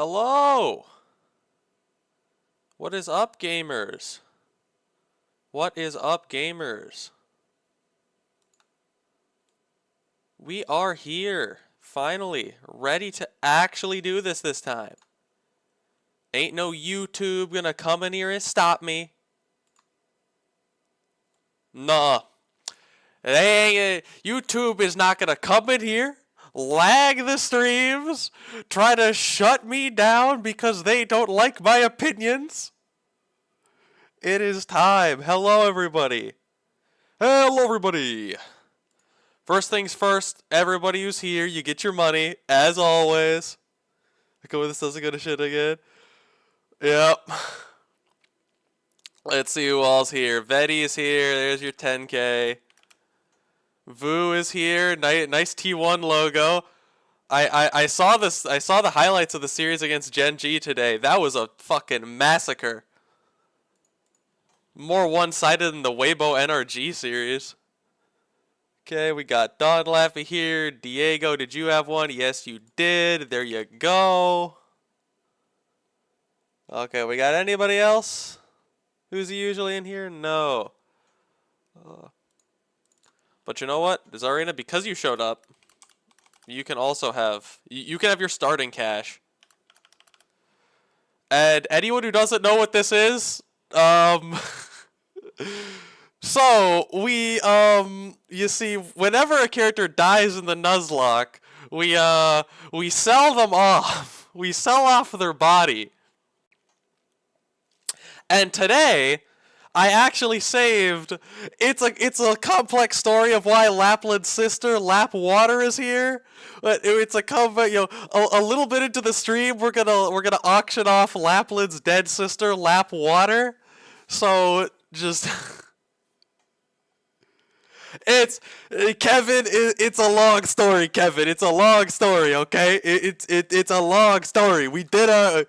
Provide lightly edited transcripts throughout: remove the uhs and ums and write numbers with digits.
Hello! What is up, gamers? What is up, gamers? We are here, finally, ready to actually do this time. Ain't no YouTube gonna come in here and stop me. Nah. YouTube is not gonna come in here, lag the streams, try to shut me down because they don't like my opinions. It is time. Hello, everybody. Hello, everybody. First things first, everybody who's here, you get your money, as always. Okay, this doesn't go to shit again. Yep. Let's see who all's here. Vetty is here. There's your 10K. Vu is here. Nice T1 logo. I saw this. I saw the highlights of the series against Gen G today. That was a fucking massacre. More one-sided than the Weibo NRG series. Okay, we got Don Laffy here. Diego, did you have one? Yes, you did. There you go. Okay, we got anybody else? Who's usually in here? No. But you know what, Zarina, because you showed up, you can also have you can have your starting cash. And anyone who doesn't know what this is, so we you see, whenever a character dies in the Nuzlocke, we sell them off. We sell off their body. And today, I actually saved. It's a complex story of why Lapland's sister Lap Water is here. But it's a little bit into the stream, we're gonna auction off Lapland's dead sister Lap Water. So just it's Kevin. It's a long story, Kevin. It's a long story. Okay, it's a long story. We did a.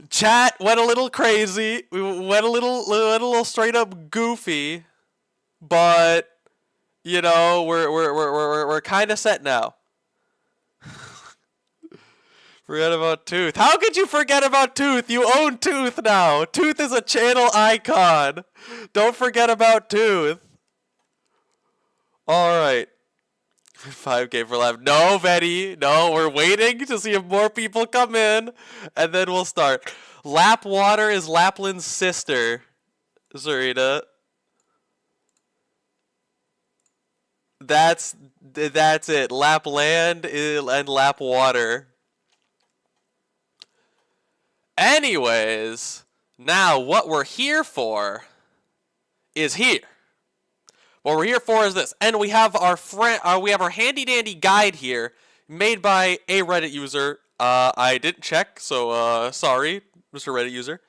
Chat went a little crazy. We went a little straight up goofy, but you know we're kind of set now. Forget about Tooth. How could you forget about Tooth? You own Tooth now. Tooth is a channel icon. Don't forget about Tooth. All right. 5K for live. No, Vetty. No, we're waiting to see if more people come in, and then we'll start. Lap Water is Lapland's sister, Zarina. That's it. Lapland and Lap Water. Anyways, now what we're here for is here. What we're here for is this, and we have our handy dandy guide here, made by a Reddit user. I didn't check, so sorry, Mr. Reddit user.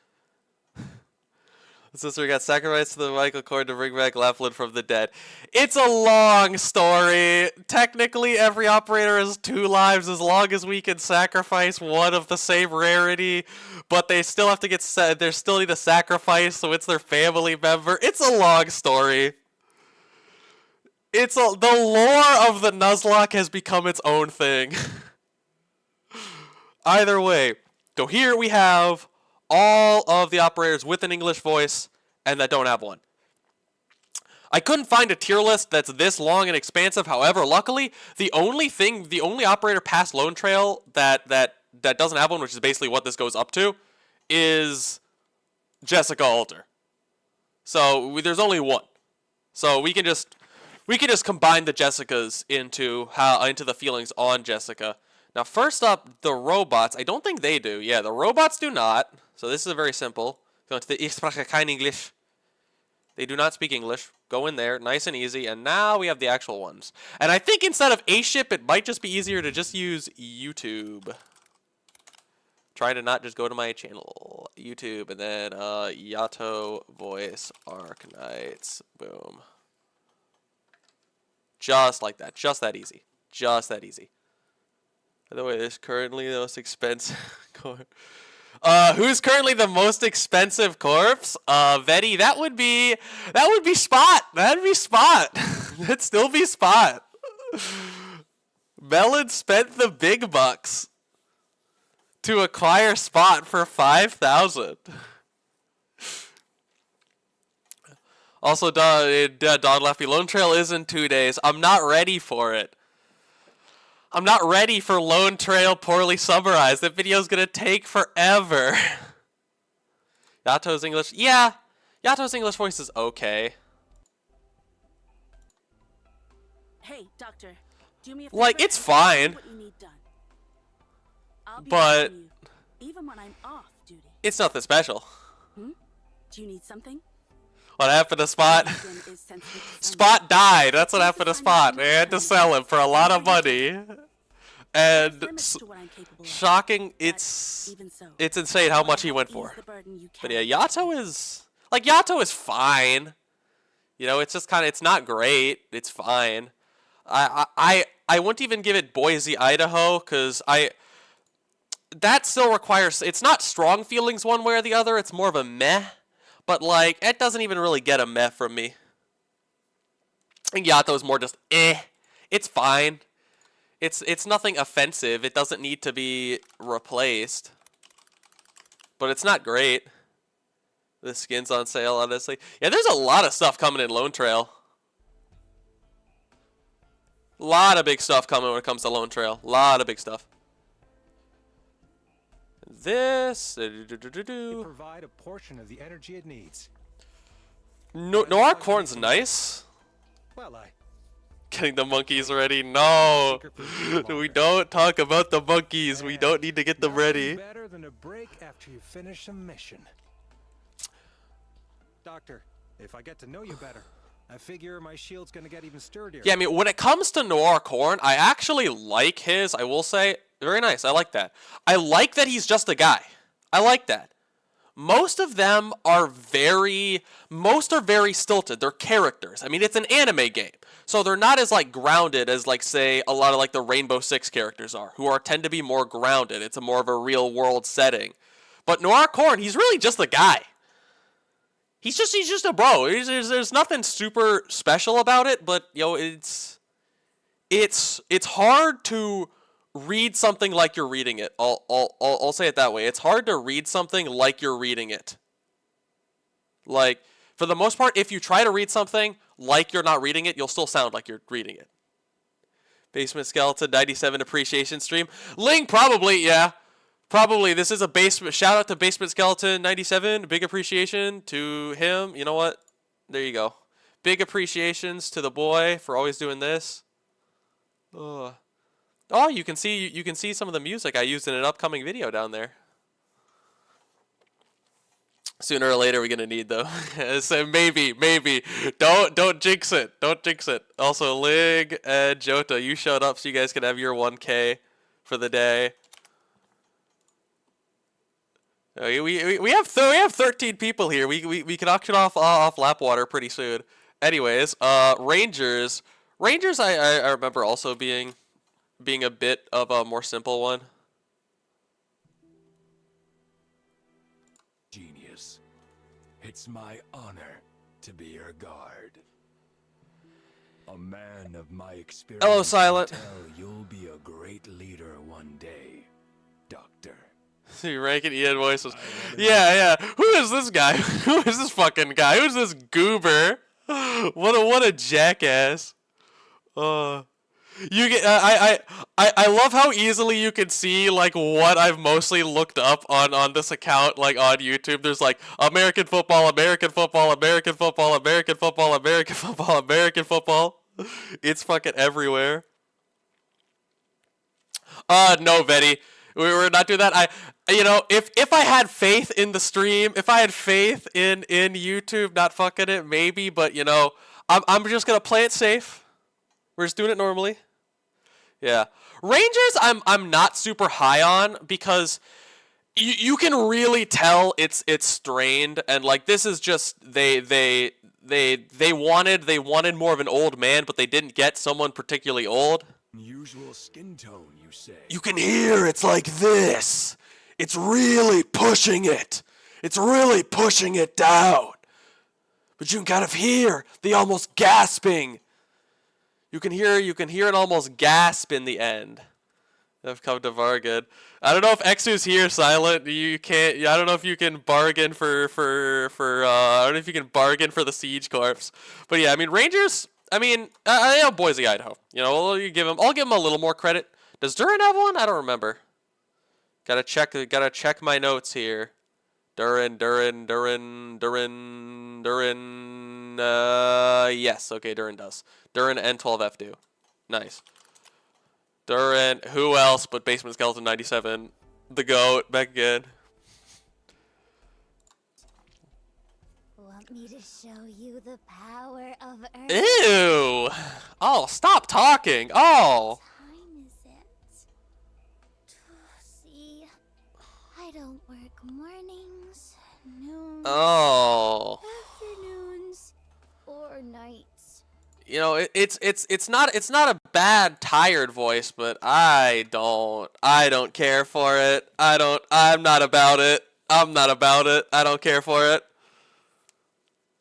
The sister got sacrificed to the Michael Cord to bring back Lapland from the dead. It's a long story. Technically, every operator has 2 lives as long as we can sacrifice one of the same rarity, but they still have to get they still need a sacrifice, so it's their family member. It's a long story. The lore of the Nuzlocke has become its own thing. Either way, so here we have all of the operators with an English voice and that don't have one. I couldn't find a tier list that's this long and expansive. However, luckily, the only operator past Lone Trail that doesn't have one, which is basically what this goes up to, is Jessica Alter. So there's only one. So we can just combine the Jessicas into the feelings on Jessica. Now, first up, the robots. I don't think they do. Yeah, the robots do not. So this is very simple. Go to the Ich spreche kein English. They do not speak English. Go in there, nice and easy. And now we have the actual ones. And I think instead of A-Ship, it might just be easier to just use YouTube. Try to not just go to my channel. YouTube, and then Yato voice Arknights. Boom. Just like that. Just that easy. Just that easy. By the way, this is currently the most expensive corpse. Who's currently the most expensive corpse? Vetty, that would be Spot. That'd be Spot. That'd still be Spot. Melon spent the big bucks to acquire Spot for 5,000. Also, Don Lefty, Lone Trail is in 2 days. I'm not ready for it. I'm not ready for Lone Trail poorly summarized. That video's gonna take forever. Yato's English, yeah. Yato's English voice is okay. Hey, doctor. Do me a favor, Like, it's fine. what you need done. I'll be But watching you, even when I'm off duty. it's nothing special. Do you need something? What happened to Spot? Spot died. That's what happened to Spot. They had to sell him for a lot of money. And shocking, it's insane how much he went for. But yeah, Yato is fine. You know, it's just kind of, it's not great. It's fine. I wouldn't even give it Boise, Idaho, because that still requires, it's not strong feelings one way or the other. It's more of a meh. But, like, it doesn't even really get a meh from me. I think Yato's more just eh. It's fine. It's nothing offensive. It doesn't need to be replaced. But it's not great. The skin's on sale, honestly. Yeah, there's a lot of stuff coming in Lone Trail. A lot of big stuff coming when it comes to Lone Trail. A lot of big stuff. This. Provide a portion of the energy it needs. Noir Corn's nice. Well, Getting the monkeys ready. No. We don't talk about the monkeys. We don't need to get them ready. Better than a break after you finish a mission. Doctor, if I get to know you better, I figure my shield's gonna get even sturdier. Yeah, I mean, when it comes to Noir Corn, I actually like his. I will say, very nice. I like that. I like that he's just a guy. I like that. Most of them are very stilted. They're characters. I mean, it's an anime game. So they're not as, like, grounded as, like, say, a lot of, like, the Rainbow Six characters are, who tend to be more grounded. It's a more of a real-world setting. But Noir Corn, he's really just a guy. He's just a bro. There's nothing super special about it, but, you know, it's hard to read something like you're reading it. I'll say it that way. It's hard to read something like you're reading it. Like, for the most part, if you try to read something like you're not reading it, you'll still sound like you're reading it. Basement Skeleton 97 appreciation stream. Ling, probably, yeah. Probably. This is a basement. Shout out to Basement Skeleton 97. Big appreciation to him. You know what? There you go. Big appreciations to the boy for always doing this. Oh, you can see some of the music I used in an upcoming video down there. Sooner or later we're gonna need though. So maybe. Don't jinx it. Don't jinx it. Also, Lig and Jota, you showed up so you guys can have your 1K for the day. We have 13 people here. We can auction off Lapwater pretty soon. Anyways, Rangers I remember also being a bit of a more simple one. Genius. It's my honor to be your guard. A man of my experience. Hello, Silent. You'll be a great leader one day, Doctor. See, ranking Ian voices. Yeah. Who is this guy? Who is this fucking guy? Who's this goober? What a jackass. You get I love how easily you can see like what I've mostly looked up on this account, like on YouTube. There's like American football, American football, American football, American football, American football, American football. It's fucking everywhere. No, Betty. We're not doing that. If I had faith in the stream, if I had faith in YouTube not fucking it, maybe, but you know, I'm just gonna play it safe. We're just doing it normally. Yeah. Rangers I'm not super high on because you can really tell it's strained, and like this is just they wanted more of an old man, but they didn't get someone particularly old. Unusual skin tone, you say. You can hear it's like this. It's really pushing it. It's really pushing it down. But you can kind of hear the almost gasping. You can hear it almost gasp in the end. I've come to bargain. I don't know if Exu's here, Silent. You can't. I don't know if you can bargain for. I don't know if you can bargain for the Siege Corps. But yeah, I mean Rangers. I mean, I know Boise, Idaho. You know, I'll give him a little more credit. Does Durin have one? I don't remember. Gotta check my notes here. Durin. Yes, okay, Durin does. Durin and 12F do. Nice. Durin, who else but Basement Skeleton 97? The GOAT, back again. Want me to show you the power of Earth? Ew! Oh, stop talking! Oh! What time is it? See, I don't work mornings, noons, Oh. afternoons, or nights. You know, it's not a bad tired voice, but I don't care for it. I'm not about it. I'm not about it. I don't care for it.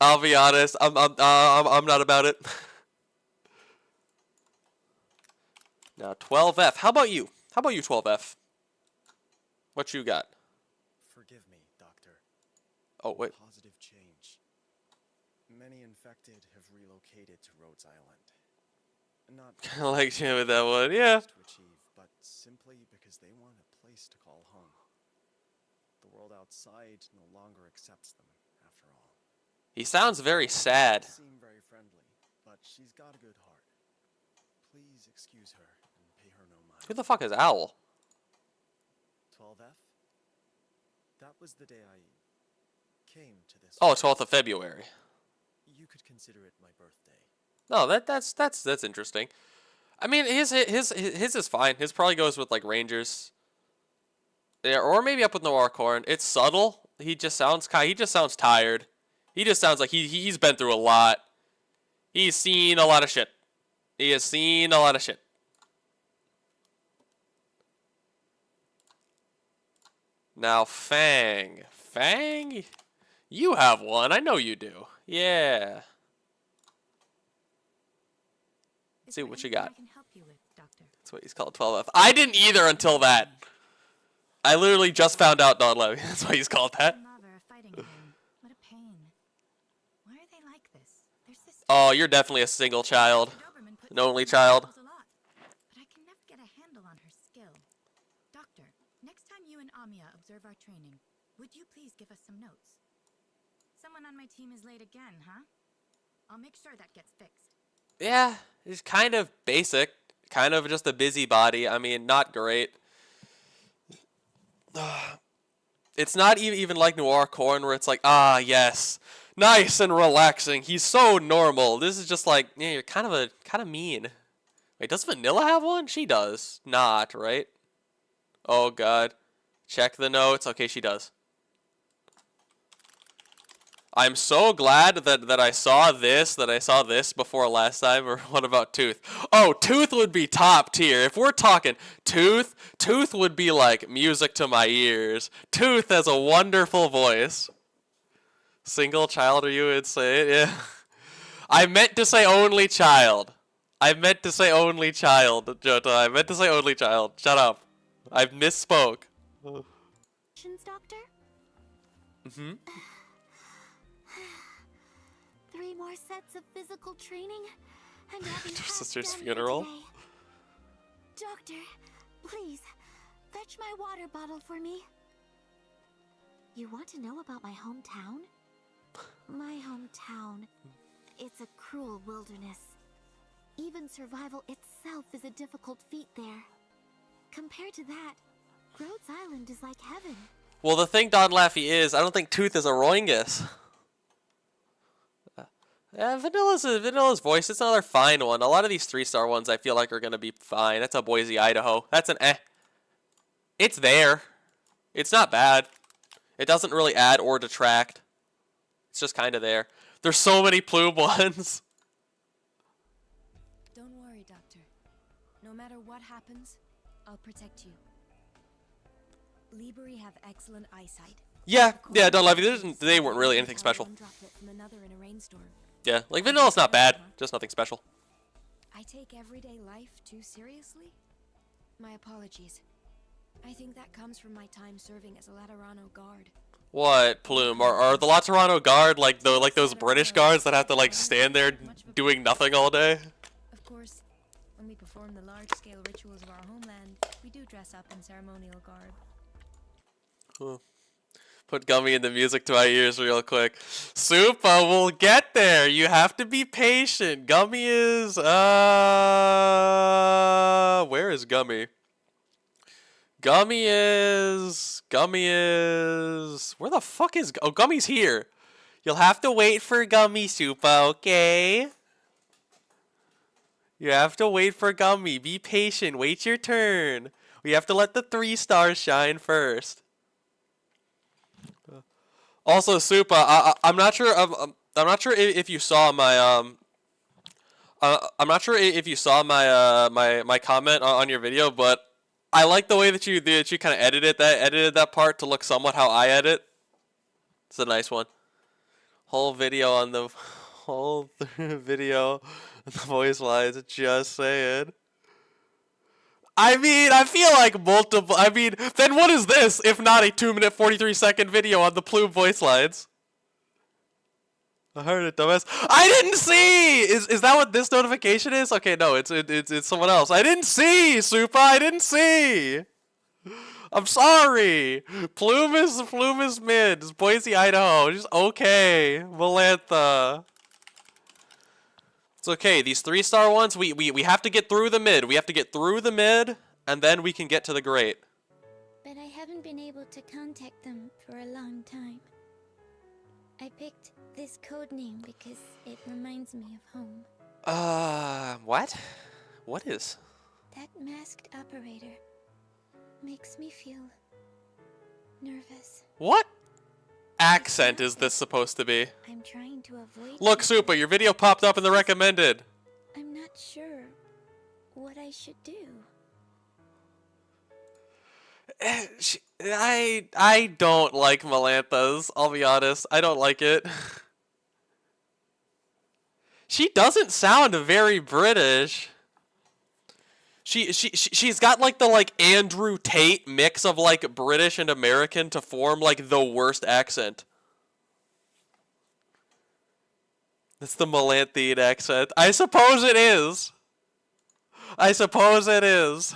I'll be honest. I'm not about it. Now 12F. How about you? How about you, 12F? What you got? Forgive me, Doctor. Oh wait. Positive change. Many infected have relocated to Rhodes Island. Not Kind of like you with that one. Yeah. to achieve, but simply because they want a place to call home. The world outside no longer accepts them, after all. He sounds very sad. Seem very friendly, but she's got a good heart. Please excuse her and pay her no mind. Who the fuck is Owl? 12F? That was the day I came to this. Oh, 12th of February. You could consider it my birthday. No, that's interesting. I mean, his is fine. His probably goes with like Rangers. Yeah, or maybe up with Noir Corn. It's subtle. He just sounds tired. He just sounds like he's been through a lot. He's seen a lot of shit. He has seen a lot of shit. Now Fang. Fang? You have one. I know you do. Yeah. Is See there what you anything got. I can help you with, Doctor? That's what he's called, 12F. I didn't either until that. I literally just found out Don Levy. That's why he's called that. Mother are fighting again. What a pain. Why are they like this? Their sister. Oh, you're definitely a single child. Doberman puts An only up with child. girls a lot, but I can never get a handle on her skill. Doctor, next time you and Amia observe our training, would you please give us some notes? Someone on my team is late again, huh? I'll make sure that gets fixed. Yeah, he's kind of basic. Kind of just a busybody. I mean, not great. It's not even like Noir Corn where it's like, ah, yes, nice and relaxing. He's so normal. This is just like, yeah, you're kind of mean. Wait, does Vanilla have one? She does. Not, right? Oh, God. Check the notes. Okay, she does. I'm so glad that I saw this before last time. Or what about Tooth? Oh, Tooth would be top tier. If we're talking Tooth would be like music to my ears. Tooth has a wonderful voice. Single child, are you insane? Yeah. I meant to say only child. I meant to say only child, Jota. I meant to say only child. Shut up. I misspoke. Doctor? Mm-hmm. 3 more sets of physical training, and I'll be Your half sister's done for funeral? today. Doctor, please, fetch my water bottle for me. You want to know about my hometown? My hometown. It's a cruel wilderness. Even survival itself is a difficult feat there. Compared to that, Rhodes Island is like heaven. Well, the thing Don Laffy is, I don't think Tooth is a Roingus. Yeah, Vanilla's voice, it's another fine one. A lot of these 3-star ones I feel like are going to be fine. That's a Boise, Idaho. That's an eh. It's there. It's not bad. It doesn't really add or detract. It's just kind of there. There's so many plume ones. Don't worry, Doctor. No matter what happens, I'll protect you. Liberi have excellent eyesight. Yeah, Don Laffy, they weren't really anything special. One droplet from another in a rainstorm. Yeah, like Vanilla's not bad. Just nothing special. I take everyday life too seriously? My apologies. I think that comes from my time serving as a Laterano guard. What, Plume? Are the Laterano guard like those British guards that have to like stand there doing nothing all day? Of course, when we perform the large-scale rituals of our homeland, we do dress up in ceremonial garb. Huh. Put Gummy in the music to my ears real quick. Supa, we'll get there. You have to be patient. Gummy is where is Gummy? Gummy is where the fuck is Gummy's here. You'll have to wait for Gummy, Supa, okay? You have to wait for Gummy. Be patient. Wait your turn. We have to let the 3 stars shine first. Also, Supa, I'm not sure. I'm not sure if you saw my I'm not sure if you saw my my comment on your video, but I like the way that you kind of edited that part to look somewhat how I edit. It's a nice one. Whole video on the voice lines. Just saying. I mean, I feel like multiple. I mean, then what is this if not a 2-minute 43-second video on the Plume voice lines? I heard it, dumbass. I didn't see. Is that what this notification is? Okay, no, it's someone else. I didn't see, Supa. I didn't see. I'm sorry. Plume is mid. It's Boise, Idaho. Just okay. Melantha. It's okay. These 3-star ones, we have to get through the mid. We have to get through the mid, and then we can get to the great. But I haven't been able to contact them for a long time. I picked this code name because it reminds me of home. What? What is? That masked operator makes me feel nervous. What accent is this supposed to be? I'm trying to avoid. Look, Supa, your video popped up in the recommended. I'm not sure what I should do. I don't like Melantha's, I'll be honest. I don't like it. She doesn't sound very British. She's got like the Andrew Tate mix of like British and American to form like the worst accent. That's the Melanthian accent. I suppose it is. I suppose it is.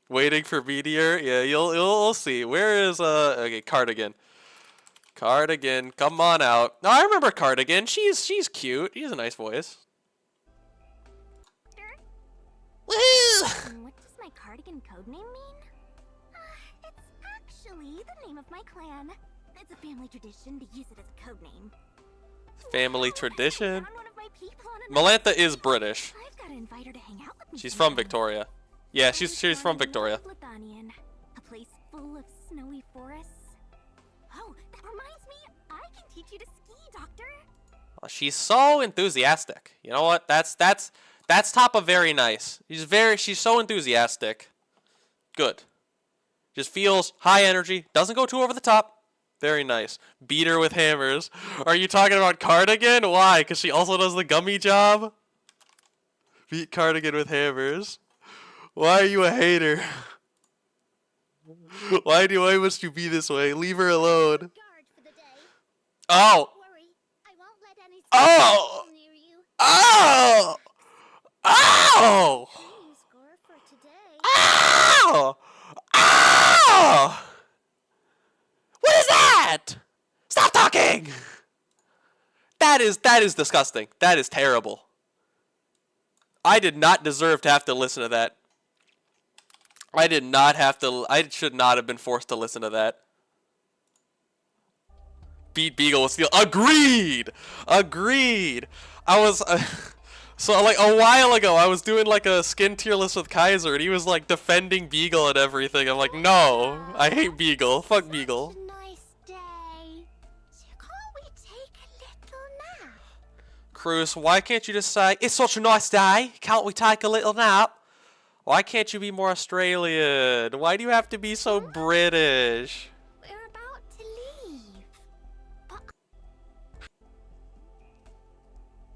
Waiting for Meteor? Yeah, you'll see. Where is okay, Cardigan. Cardigan, come on out. No, I remember Cardigan. She's cute. She has a nice voice. What does my cardigan code name mean? It's actually the name of my clan. It's a family tradition to use it as a code name. Family tradition? Found one of my people on another Melantha is British. I've got to invite her to hang out with me She's from sometime. Victoria. Yeah, she's from Victoria. Lithanian, a place full of snowy forests. Oh, that reminds me, I can teach you to ski, Doctor. Oh, she's so enthusiastic. You know what? That's Tapa very nice. She's so enthusiastic. Good. Just feels high energy. Doesn't go too over the top. Very nice. Beat her with hammers. Are you talking about Cardigan? Why? Because she also does the gummy job? Beat Cardigan with hammers. Why are you a hater? Why must you be this way? Leave her alone. Guard for the day. Oh! Worry, I won't let any Oh! near you. Oh! Oh! Training score for today. Oh! Oh! What is that? Stop talking! That is disgusting. That is terrible. I did not deserve to have to listen to that. I should not have been forced to listen to that. Beat Beagle with steel. Agreed! Agreed! I was... so, like, a while ago, I was doing, like, a skin tier list with Kaiser, and he was, like, defending Beagle and everything. I'm like, no! I hate Beagle. Fuck Beagle. Such a nice day. Can't we take a little nap? Cruz, why can't you just say, it's such a nice day, can't we take a little nap? Why can't you be more Australian? Why do you have to be so British? We're about to leave. But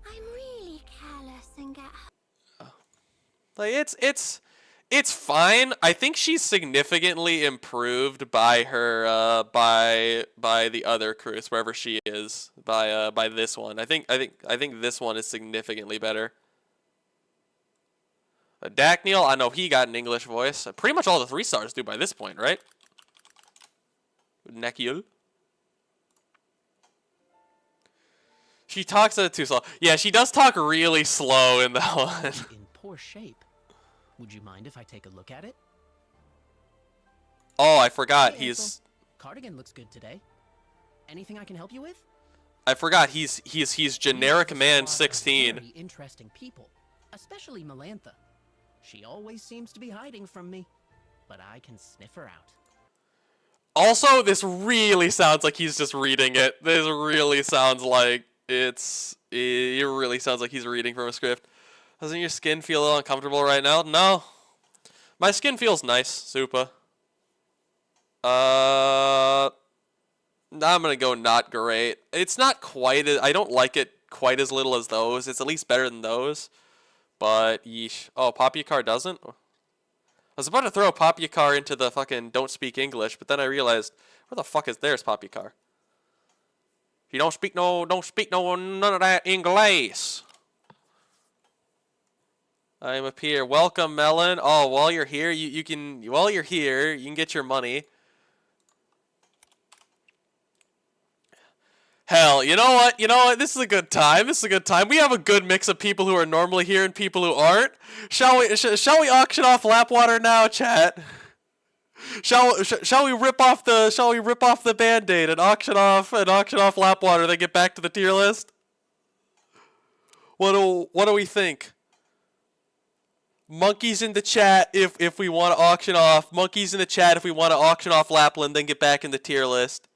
I'm really careless and get Like, It's fine. I think she's significantly improved by her by the other cruise, wherever she is, by this one. I think this one is significantly better. Dacneal, I know he got an English voice. Pretty much all the 3-stars do by this point, right? Nekiel. She talks too slow. Yeah, she does talk really slow in that one. In poor shape. Would you mind if I take a look at it? Oh, I forgot. Hey, He's. Ansel. Cardigan looks good today. Anything I can help you with? I forgot. He's generic We have a man squad of 16. Very interesting people, especially Melantha. She always seems to be hiding from me, but I can sniff her out. Also, this really sounds like he's just reading it. This really sounds like it really sounds like he's reading from a script. Doesn't your skin feel a little uncomfortable right now? No. My skin feels nice, Supa. I'm gonna go not great. It's not quite as, I don't like it quite as little as those. It's at least better than those. But, yeesh. Oh, Popukar doesn't? I was about to throw Popukar into the fucking don't speak English, but then I realized, where the fuck is theirs Popukar? You don't speak none of that English. I'm up here. Welcome, Melon. Oh, while you're here, you can get your money. Hell, you know what? This is a good time. We have a good mix of people who are normally here and people who aren't. Shall we auction off Lapwater now, chat? Shall we rip off the Band-Aid and auction off Lapwater, then get back to the tier list? What do we think? Monkeys in the chat if we want to auction off. Monkeys in the chat if we want to auction off Lapland, then get back in the tier list.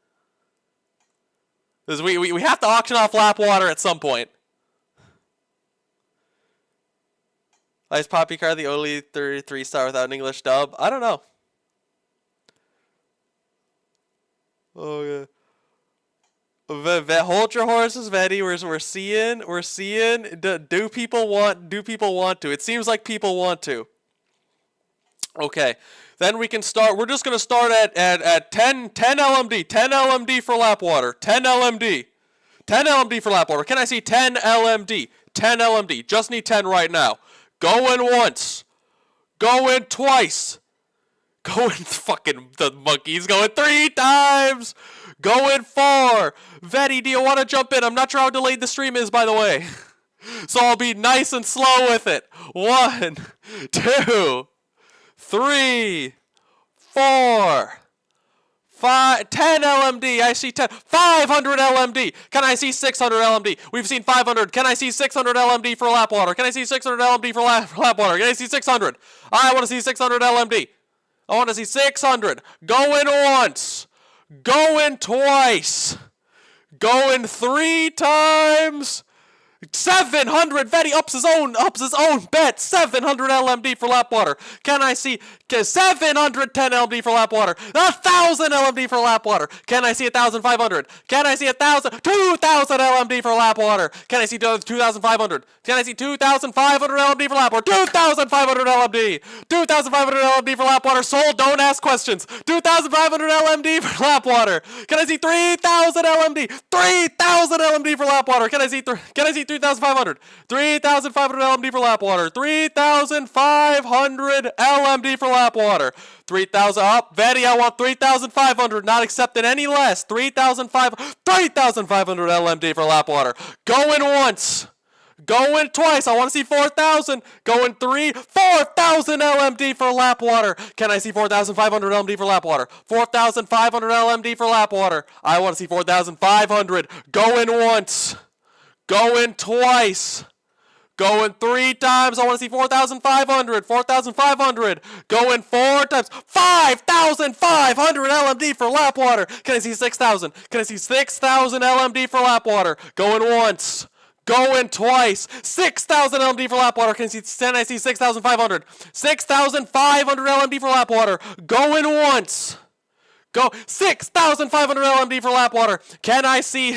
Because we have to auction off Lapwater at some point. Is Popukar the only 33-star without an English dub? I don't know. Oh yeah. Hold your horses, Vetty. We're seeing. Do people want to? It seems like people want to. Okay, then we can start. We're just gonna start at 10 LMD. 10 LMD for Lapwater. 10 LMD. 10 LMD for Lapwater. Can I see 10 LMD? 10 LMD. Just need 10 right now. Going once. Going twice. Going fucking the monkeys. Going 3 times. Going 4. Vetty, do you want to jump in? I'm not sure how delayed the stream is, by the way. So I'll be nice and slow with it. 1, 2, 3, 4, 5, 10 LMD. I see 10. 500 LMD. Can I see 600 LMD? We've seen 500. Can I see 600 LMD for Lapwater? Can I see 600 LMD for Lapwater? Can I see 600? I want to see 600 LMD. I want to see 600. Going once. Going twice. Going 3 times. 700. Vetty ups his own bet. 700 LMD for Lapwater. Can I see 710 LMD for Lapwater? 1,000 LMD for Lapwater. Can I see 1,500? Can I see 2,000 LMD for Lapwater? Can I see 2,500? Can I see 2,500 LMD for Lapwater? 2,500 LMD. 2,500 LMD for Lapwater. Sold. Don't ask questions. 2,500 LMD for Lapwater. Can I see 3,000 LMD? 3,000 LMD for Lapwater. Can I see 3,500? 3,500 LMD for Lapwater. 3,500 LMD for Lapwater. 3,000 up. Vetty, I want 3,500. Not accepting any less. 3,500 LMD for Lapwater. Going once. Going twice. I want to see 4,000. Going 4,000 LMD for Lapwater. Can I see 4,500 LMD for Lapwater? 4,500 LMD for Lapwater. I want to see 4,500. Going once. Going twice. Going 3 times. I want to see 4,500. 4,500. Going 4 times. 5,500 LMD for Lapwater. Can I see 6,000? Can I see 6,000 LMD for Lapwater? Going once. Going twice. 6,000 LMD for Lapwater. Can I see 6,500? 6,500 LMD for Lapwater. Going once. Go 6,500 LMD for Lapwater. Can I see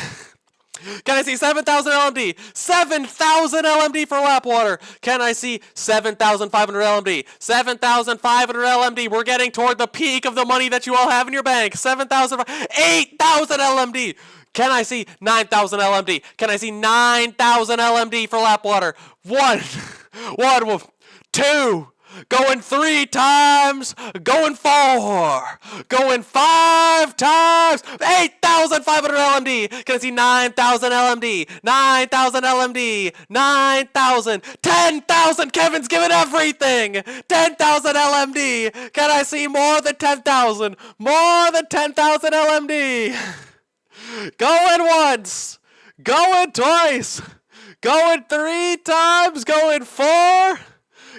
Can I see 7,000 LMD? 7,000 LMD for Lapwater. Can I see 7,500 LMD? 7,500 LMD. We're getting toward the peak of the money that you all have in your bank. 7,000, 8,000 LMD. Can I see 9,000 LMD? Can I see 9,000 LMD for Lapwater? One, two. Going 3 times, going 4, going 5 times, 8,500 LMD. Can I see 9,000 LMD, 9,000 LMD, 9,000, 10,000. Kevin's giving everything. 10,000 LMD. Can I see more than 10,000? More than 10,000 LMD. Going once, going twice, going 3 times, going 4.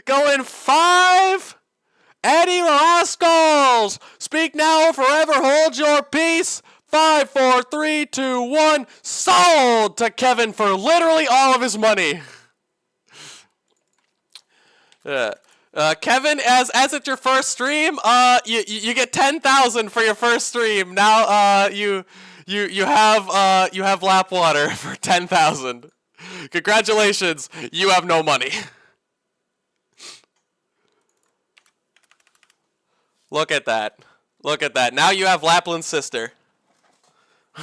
Going 5. Any last goals? Speak now or forever hold your peace. 5, 4, 3, 2, 1. Sold to Kevin for literally all of his money. Kevin, as it's your first stream, you get 10,000 for your first stream. Now, you have Lapwater for 10,000. Congratulations, you have no money. Look at that. Look at that. Now you have Lapland's sister.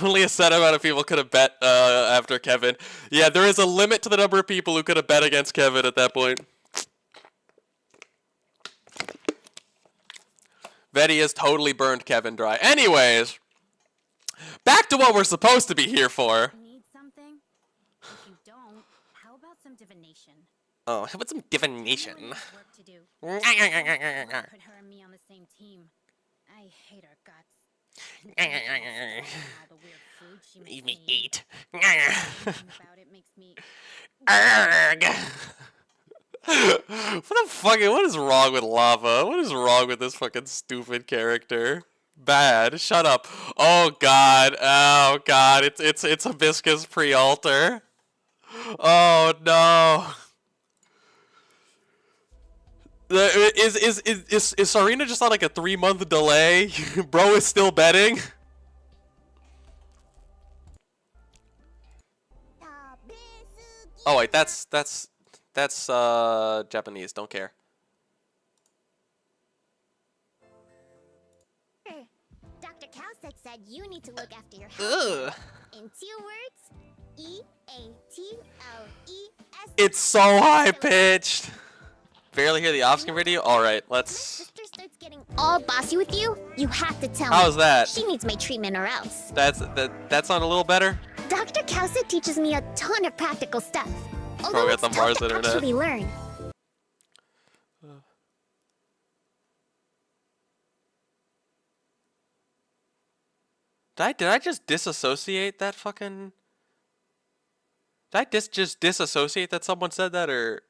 Only a set amount of people could have bet after Kevin. Yeah, there is a limit to the number of people who could have bet against Kevin at that point. Vetty has totally burned Kevin dry. Anyways, back to what we're supposed to be here for. Need something? If you don't, how about some divination? Oh, how about some divination? Work to do. Put her and me on the same team. I hate her guts. All the weird food she makes me eat. Thinking about it makes me. What the fuck? What is wrong with Lava? What is wrong with this fucking stupid character? Bad. Shut up. Oh god. Oh god. It's Hibiscus pre-altar. Oh no. Is Sarina just on like a 3-month delay? Bro is still betting. Oh wait, that's Japanese. Don't care. Dr. Cowsick said you need to look after your health. In 2 words, EATLES. It's so high pitched. Barely hear the off-screen video? Alright, let's... Sister starts getting all bossy with you, you have to tell me. How's that? She needs my treatment or else. That's not a little better? Dr. Cowsick teaches me a ton of practical stuff. Bro, Although got it's the tough Mars to internet. actually learn. Did I just disassociate that fucking... Did I just disassociate that someone said that, or...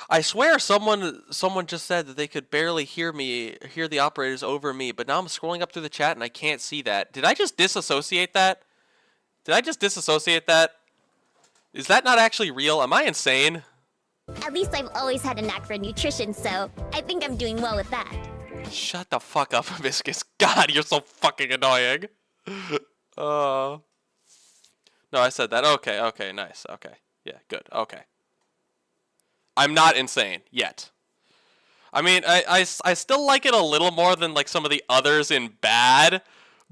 I swear someone just said that they could barely hear the operators over me, but now I'm scrolling up through the chat and I can't see that. Did I just disassociate that? Is that not actually real? Am I insane? At least I've always had a knack for nutrition, so I think I'm doing well with that. Shut the fuck up, Hibiscus. God, you're so fucking annoying. No, I said that. Okay, nice. Okay. Yeah, good. Okay. I'm not insane yet. I mean, I still like it a little more than like some of the others in Bad,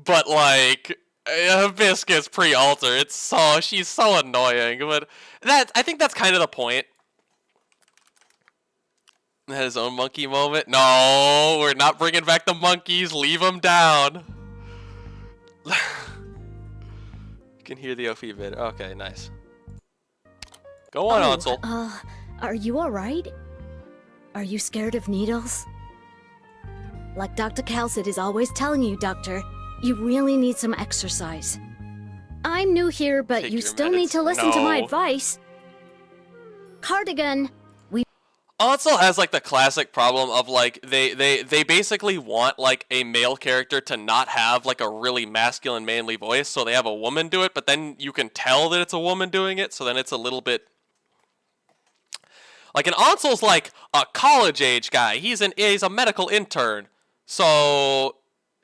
but like Hibiscus pre-altar, she's so annoying. But I think that's kind of the point. Had his own monkey moment. No, we're not bringing back the monkeys. Leave them down. You can hear the OP bit. Okay, nice. Go on, Ansel. Are you alright? Are you scared of needles? Like Dr. Calcid is always telling you, Doctor, you really need some exercise. I'm new here, but Take you your still medicine. need to listen to my No. advice. Cardigan, Ansel has like the classic problem of like they basically want like a male character to not have like a really masculine manly voice, so they have a woman do it, but then you can tell that it's a woman doing it, so then it's a little bit like, an Ansel's like a college age guy. He's a medical intern, so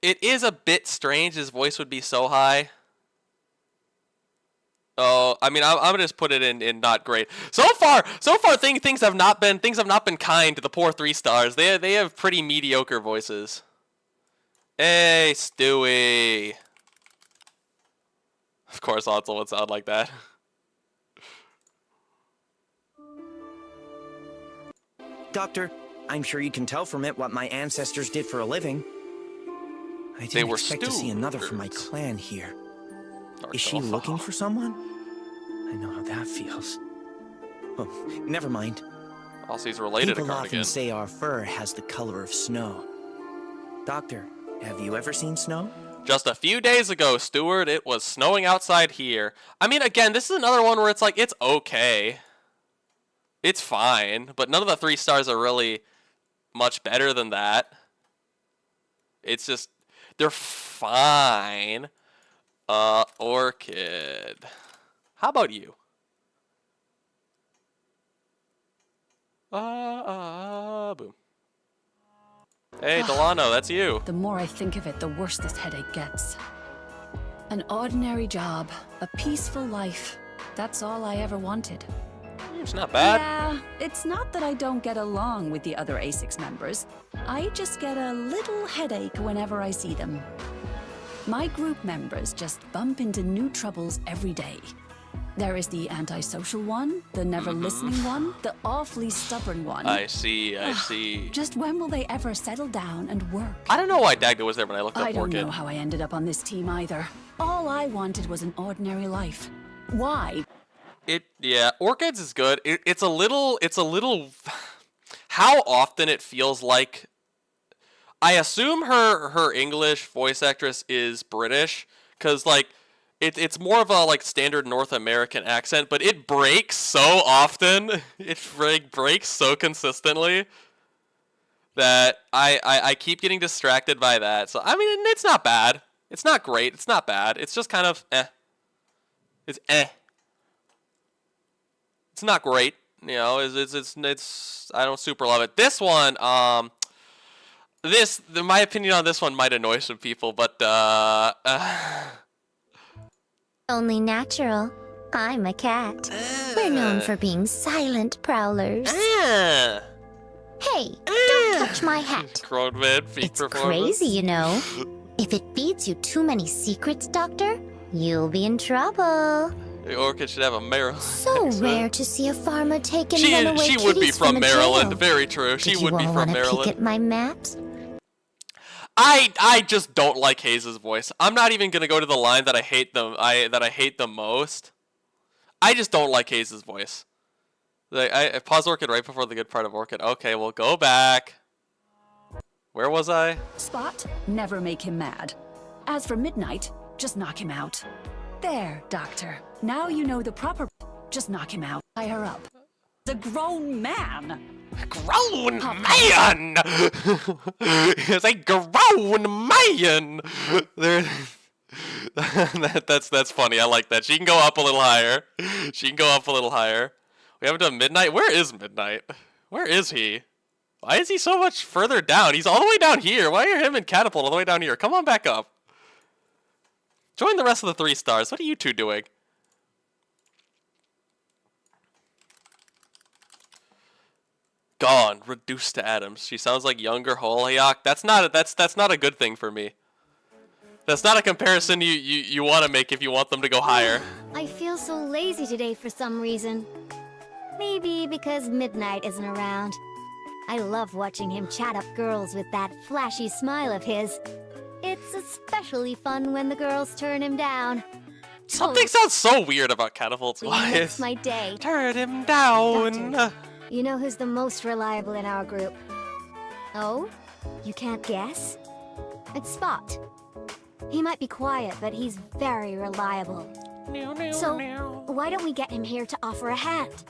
it is a bit strange his voice would be so high. Oh, I mean, I'm gonna just put it in not great. So far, things have not been kind to the poor 3 stars. They have pretty mediocre voices. Hey, Stewie. Of course, Hansel would sound like that. Doctor, I'm sure you can tell from it what my ancestors did for a living. I didn't expect to see another from my clan here. Is she looking for someone? I know how that feels. Oh, never mind. Also, he's related to People Cardigan. often say our fur has the color of snow. Doctor, have you ever seen snow? Just a few days ago, Stewart, it was snowing outside here. I mean, again, this is another one where it's like, it's okay. It's fine, but none of the 3 stars are really much better than that. It's just, they're fine. Orchid. How about you? Boom. Hey, Delano, that's you. The more I think of it, the worse this headache gets. An ordinary job, a peaceful life. That's all I ever wanted. It's not bad. Yeah, it's not that I don't get along with the other A6 members. I just get a little headache whenever I see them. My group members just bump into new troubles every day. There is the antisocial one, the never-listening one, the awfully stubborn one. I see, I see. Just when will they ever settle down and work? I don't know why Dagda was there when I looked up Orchid. I don't know how I ended up on this team either. All I wanted was an ordinary life. Why? Yeah, Orchids is good. It's a little, how often it feels like, I assume her English voice actress is British, because, like, it's more of a, like, standard North American accent, but it breaks so often, it breaks so consistently, that I keep getting distracted by that. So, I mean, it's not bad. It's not great. It's not bad. It's just kind of, eh. It's eh. It's not great, you know. It's I don't super love it. This one, my opinion on this one might annoy some people, but Only natural. I'm a cat. We're known for being silent prowlers. Hey, don't touch my hat. Grown man feet It's performance. crazy, you know. If it feeds you too many secrets, Doctor, you'll be in trouble. The Orchid should have a Maryland So accent. rare to see a farmer taking She runaway would be kitties from a Maryland. jail. Very true. She would be from Did you all want to peek Maryland. at my maps? I just don't like Hayes' voice. I'm not even gonna go to the line that I hate the most. I just don't like Hayes' voice. Like, I paused Orchid right before the good part of Orchid. Okay, well, go back. Where was I? Spot, never make him mad. As for Midnight, just knock him out. There, Doctor. Now you know the proper... Just knock him out. Tie her up. The grown man! Grown man! It's a grown man! There... that's funny. I like that. She can go up a little higher. She can go up a little higher. We haven't done Midnight. Where is Midnight? Where is he? Why is he so much further down? He's all the way down here. Why are him and Catapult all the way down here? Come on back up. Join the rest of the 3 stars. What are you two doing? Gone. Reduced to atoms. She sounds like younger Holyoke. That's not a good thing for me. That's not a comparison you want to make if you want them to go higher. I feel so lazy today for some reason. Maybe because Midnight isn't around. I love watching him chat up girls with that flashy smile of his. It's especially fun when the girls turn him down. Something sounds so weird about Catapult's Makes voice. my day. Turn him down. Doctor, you know who's the most reliable in our group? Oh? You can't guess? It's Spot. He might be quiet, but he's very reliable. So, why don't we get him here to offer a hand?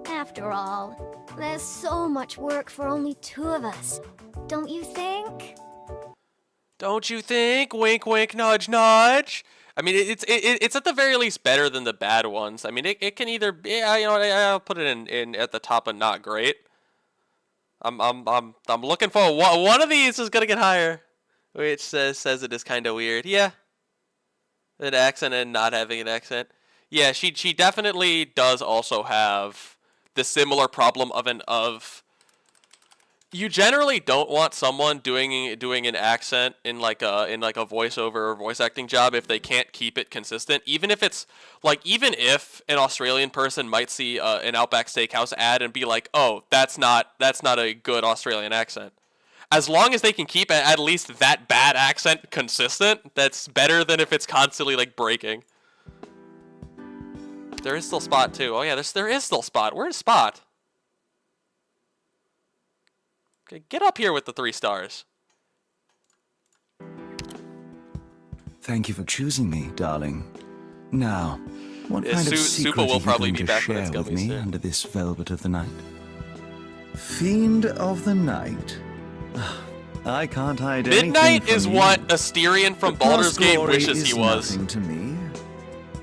After all, there's so much work for only 2 of us. Don't you think? Don't you think? Wink, wink, nudge, nudge. I mean, it's at the very least better than the bad ones. I mean, it can either be, you know, I'll put it in at the top of not great. I'm looking for one of these is gonna get higher. Which says it is kind of weird. Yeah. An accent and not having an accent. Yeah, she definitely does also have the similar problem of you generally don't want someone doing an accent in like a voiceover or voice acting job if they can't keep it consistent. Even if an Australian person might see an Outback Steakhouse ad and be like, "Oh, that's not a good Australian accent." As long as they can keep at least that bad accent consistent, that's better than if it's constantly like breaking. There is still Spot too. Oh yeah, there is still Spot. Where's Spot? Okay, get up here with the 3 stars. Thank you for choosing me, darling. Now, what kind of secret are you going to share with me under this velvet of the night? Fiend of the night. I can't hide anything Midnight from is you. what Asterion from Baldur's Gate wishes he was. Nothing to me.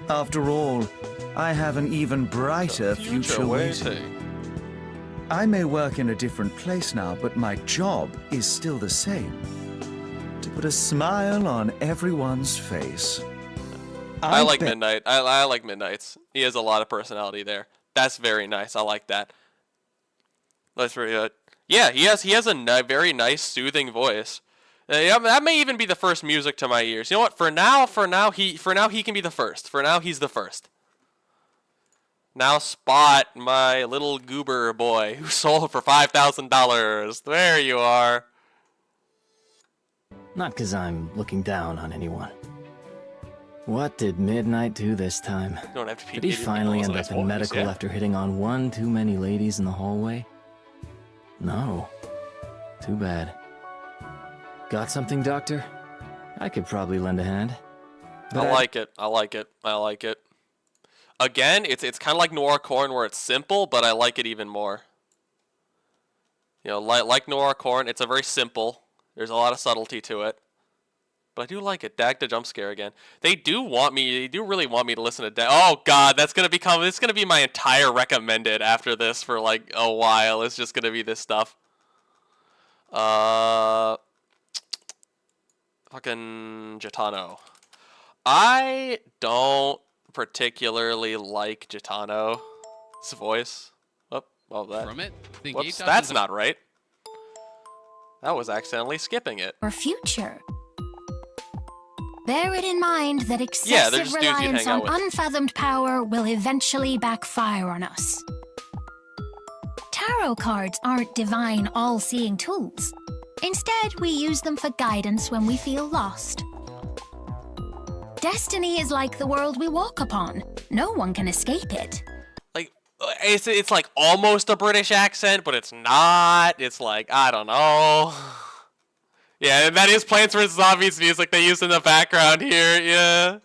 After all, I have an even brighter future waiting. I may work in a different place now, but my job is still the same. To put a smile on everyone's face. I like Midnight. I like Midnight's. He has a lot of personality there. That's very nice. I like that. That's very good. Yeah, he has a very nice, soothing voice. That may even be the first music to my ears. You know what? For now he can be the first. For now, he's the first. Now Spot, my little goober boy who sold for $5,000. There you are. Not 'cause I'm looking down on anyone. What did Midnight do this time? Don't have to did he finally end up in medical after hitting on one too many ladies in the hallway? No. Too bad. Got something, Doctor? I could probably lend a hand. I like it. I like it. I like it. Again, it's kind of like Noir Corn where it's simple, but I like it even more. You know, like Noir Corn, it's a very simple. There's a lot of subtlety to it. But I do like it. Dag the jump scare again. They do really want me to listen to Dag. Oh god, it's gonna be my entire recommended after this for like a while. It's just gonna be this stuff. Fucking Gitano. I don't particularly like Gitano's voice. Whoops, that's not right. That was accidentally skipping it. Or future. Bear it in mind that excessive reliance on unfathomed power will eventually backfire on us. Tarot cards aren't divine, all-seeing tools. Instead, we use them for guidance when we feel lost. Destiny is like the world we walk upon. No one can escape it. Like, it's like almost a British accent, but it's not. It's like, I don't know. Yeah, and that is Plants vs. Zombies music they use in the background here. Yeah.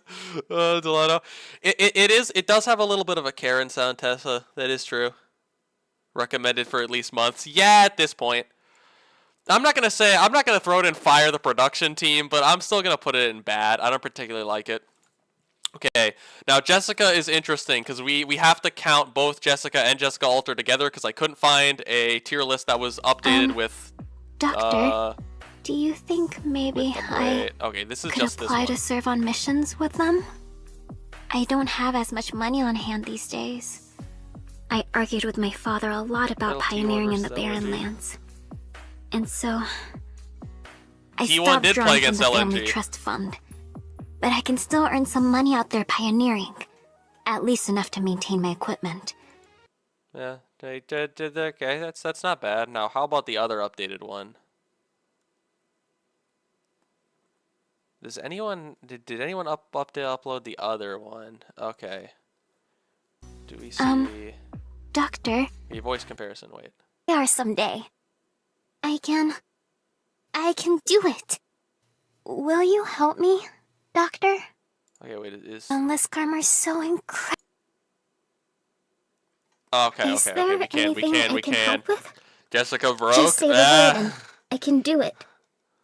Oh, Delano. It does have a little bit of a Karen sound, Tessa. That is true. Recommended for at least months. Yeah, at this point. I'm not gonna throw it in fire the production team, but I'm still gonna put it in bad. I don't particularly like it. Okay, now Jessica is interesting because we have to count both Jessica and Jessica Alter together because I couldn't find a tier list that was updated with. Doctor, do you think maybe I could apply to serve on missions with them? I don't have as much money on hand these days. I argued with my father a lot about pioneering in the barren lands. And so, I stopped drawing from the family trust fund. But I can still earn some money out there pioneering. At least enough to maintain my equipment. Yeah, okay, that's not bad. Now, how about the other updated one? Does anyone, did anyone upload the other one? Okay. Do we see... Doctor? Your voice comparison, wait. There someday. I can do it. Will you help me, Doctor? Okay, wait, it is... Unless karma's so incredible. Okay, we can. Jessica broke. Just say the word and I can do it.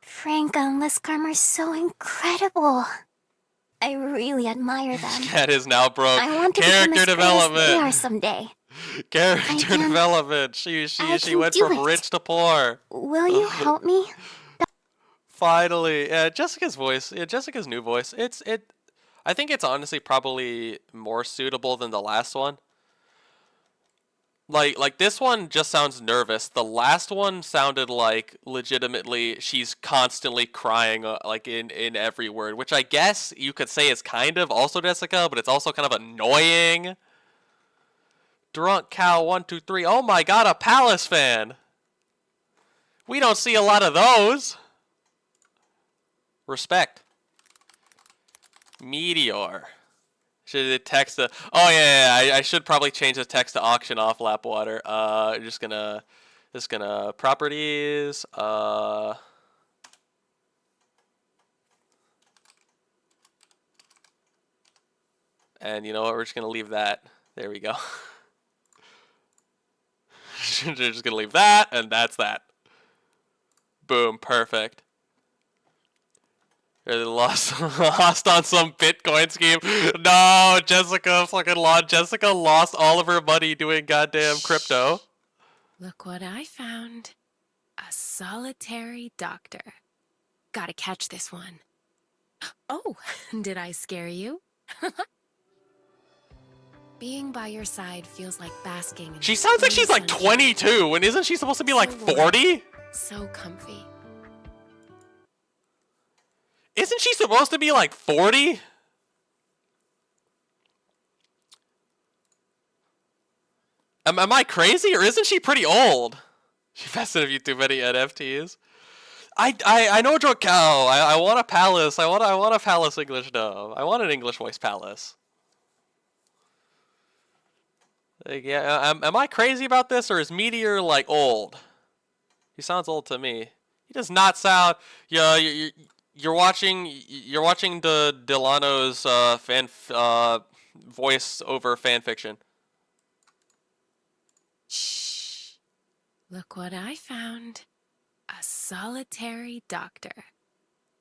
Frank, unless karma's so incredible. I really admire them. Cat is now broke. I want to Character development. As they are someday. Character development. She went from rich to poor. Will you help me? Finally, yeah, Jessica's voice, yeah, Jessica's new voice. I think it's honestly probably more suitable than the last one. Like this one just sounds nervous. The last one sounded like legitimately she's constantly crying like in every word, which I guess you could say is kind of also Jessica, but it's also kind of annoying. Drunk Cow 123. Oh my god, a Palace fan. We don't see a lot of those. Respect. Meteor. Should it text the? Oh yeah, I should probably change the text to auction off Lapwater. Just gonna properties. And you know what? We're just gonna leave that. There we go. Just gonna leave that, and that's that. Boom, perfect. They lost on some Bitcoin scheme. No, Jessica Jessica lost all of her money doing goddamn crypto. Look what I found. A solitary doctor. Gotta catch this one. Oh, did I scare you? Being by your side feels like basking. She sounds like she's like 22, and isn't she supposed to be like 40? So comfy. Isn't she supposed to be like 40? Am I crazy, or isn't she pretty old? She invested in too many NFTs. I know Drunk Cow. I want a Palace. I want a Palace English dub. I want an English voice Palace. Like, yeah, am I crazy about this, or is Meteor like old? He sounds old to me. He does not sound. Yeah, you're watching the Delano's voice over fan fiction. Shh. Look what I found. A solitary doctor.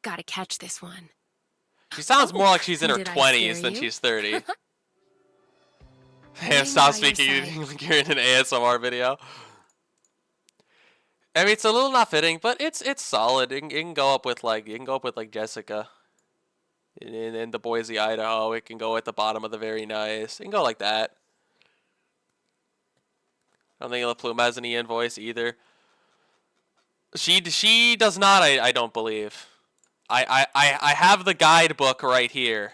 Gotta catch this one. She sounds more like she's in her 20s than she's 30. Hey, stop speaking like you're in an ASMR video. I mean, it's a little not fitting, but it's solid. It can go up with like Jessica in the Boise, Idaho. It can go at the bottom of the very nice. It can go like that. I don't think La Plume has an Ian voice either. She does not. I don't believe. I have the guidebook right here.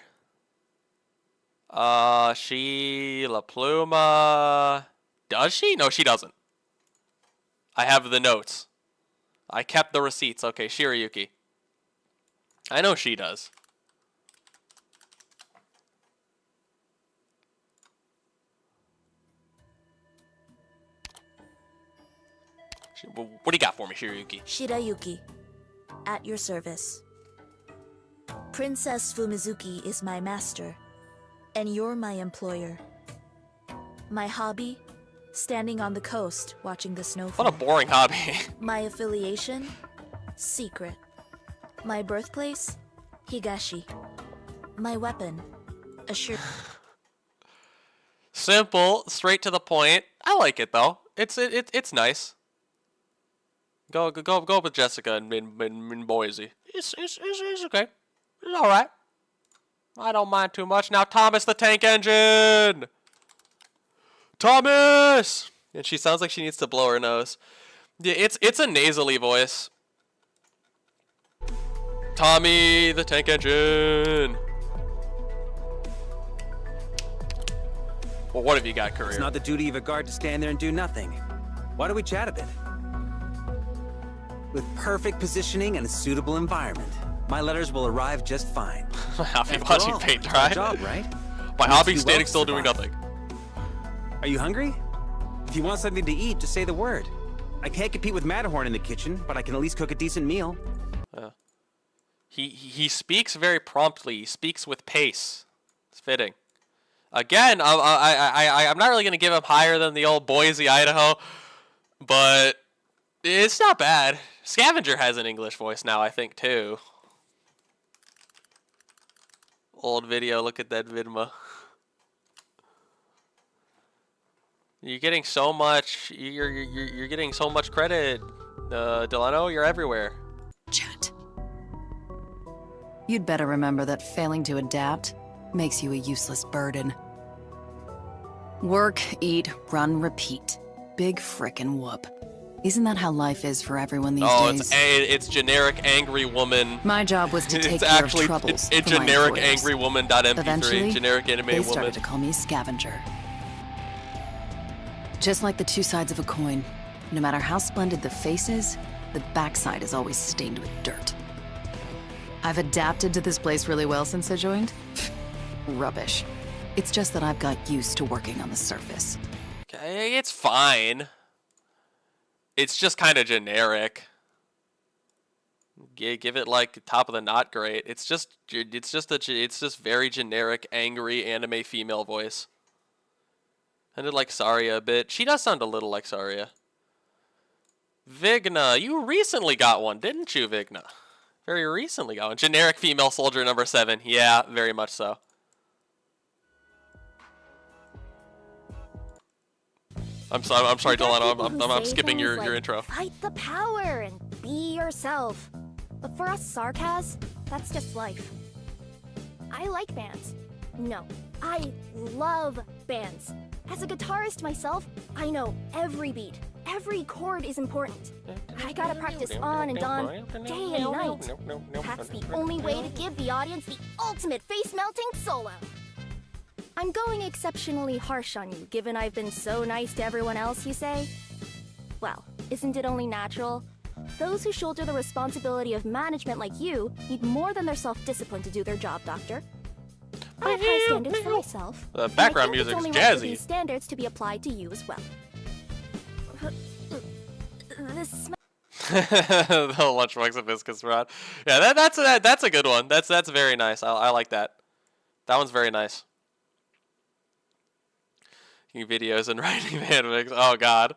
She La Pluma. Does she? No, she doesn't. I have the notes. I kept the receipts. Okay, Shirayuki. I know she does. What do you got for me, Shirayuki? Shirayuki, at your service. Princess Fumizuki is my master, and you're my employer. My hobby? Standing on the coast, watching the snowfall. What a boring hobby. My affiliation? Secret. My birthplace? Higashi. My weapon? A shirt. Simple, straight to the point. I like it though. It's nice. Go with Jessica in Boise. It's okay. It's all right. I don't mind too much. Now Thomas the Tank Engine. Thomas! And she sounds like she needs to blow her nose. Yeah, it's a nasally voice. Tommy the Tank Engine. Well, what have you got, Courier? It's not the duty of a guard to stand there and do nothing. Why don't we chat a bit? With perfect positioning and a suitable environment, my letters will arrive just fine. I'll be watching paint dry. Job, right? My hobby standing still doing nothing. Are you hungry? If you want something to eat, just say the word. I can't compete with Matterhorn in the kitchen, but I can at least cook a decent meal. He speaks very promptly. He speaks with pace. It's fitting. Again, I'm not really gonna give him higher than the old Boise, Idaho, but it's not bad. Scavenger has an English voice now, I think, too. Old video. Look at that vidma. You're getting so much. You're getting so much credit, Delano. You're everywhere. Chat. You'd better remember that failing to adapt makes you a useless burden. Work, eat, run, repeat. Big frickin' whoop. Isn't that how life is for everyone these days? It's generic angry woman. My job was to take care of troubles. It's generic angry woman.mp3. Eventually, generic anime they woman. started to call me scavenger. Just like the two sides of a coin. No matter how splendid the face is, the backside is always stained with dirt. I've adapted to this place really well since I joined. Rubbish. It's just that I've got used to working on the surface. Okay, it's fine. It's just kind of generic. Give it like top of the not great. It's just very generic, angry anime female voice. Sounded like Saria a bit. She does sound a little like Saria. Vigna, you recently got one, didn't you, Vigna? Very recently got one. Generic female soldier number 7. Yeah, very much so. I'm sorry, Delano. I'm skipping your intro. Fight the power and be yourself. But for us Sarkaz, that's just life. I like bands. No, I love bands. As a guitarist myself, I know every beat. Every chord is important. I gotta practice on and on, day and night. That's the only way to give the audience the ultimate face-melting solo. I'm going exceptionally harsh on you, given I've been so nice to everyone else, you say? Well, isn't it only natural? Those who shoulder the responsibility of management like you need more than their self-discipline to do their job, Doctor. I have high standards for myself. The background music is jazzy. For these standards to be applied to you as well. This the lunchbox of biscuits, Rod. Yeah, that's a good one. That's very nice. I like that. That one's very nice. Videos and writing fanfics. Oh God.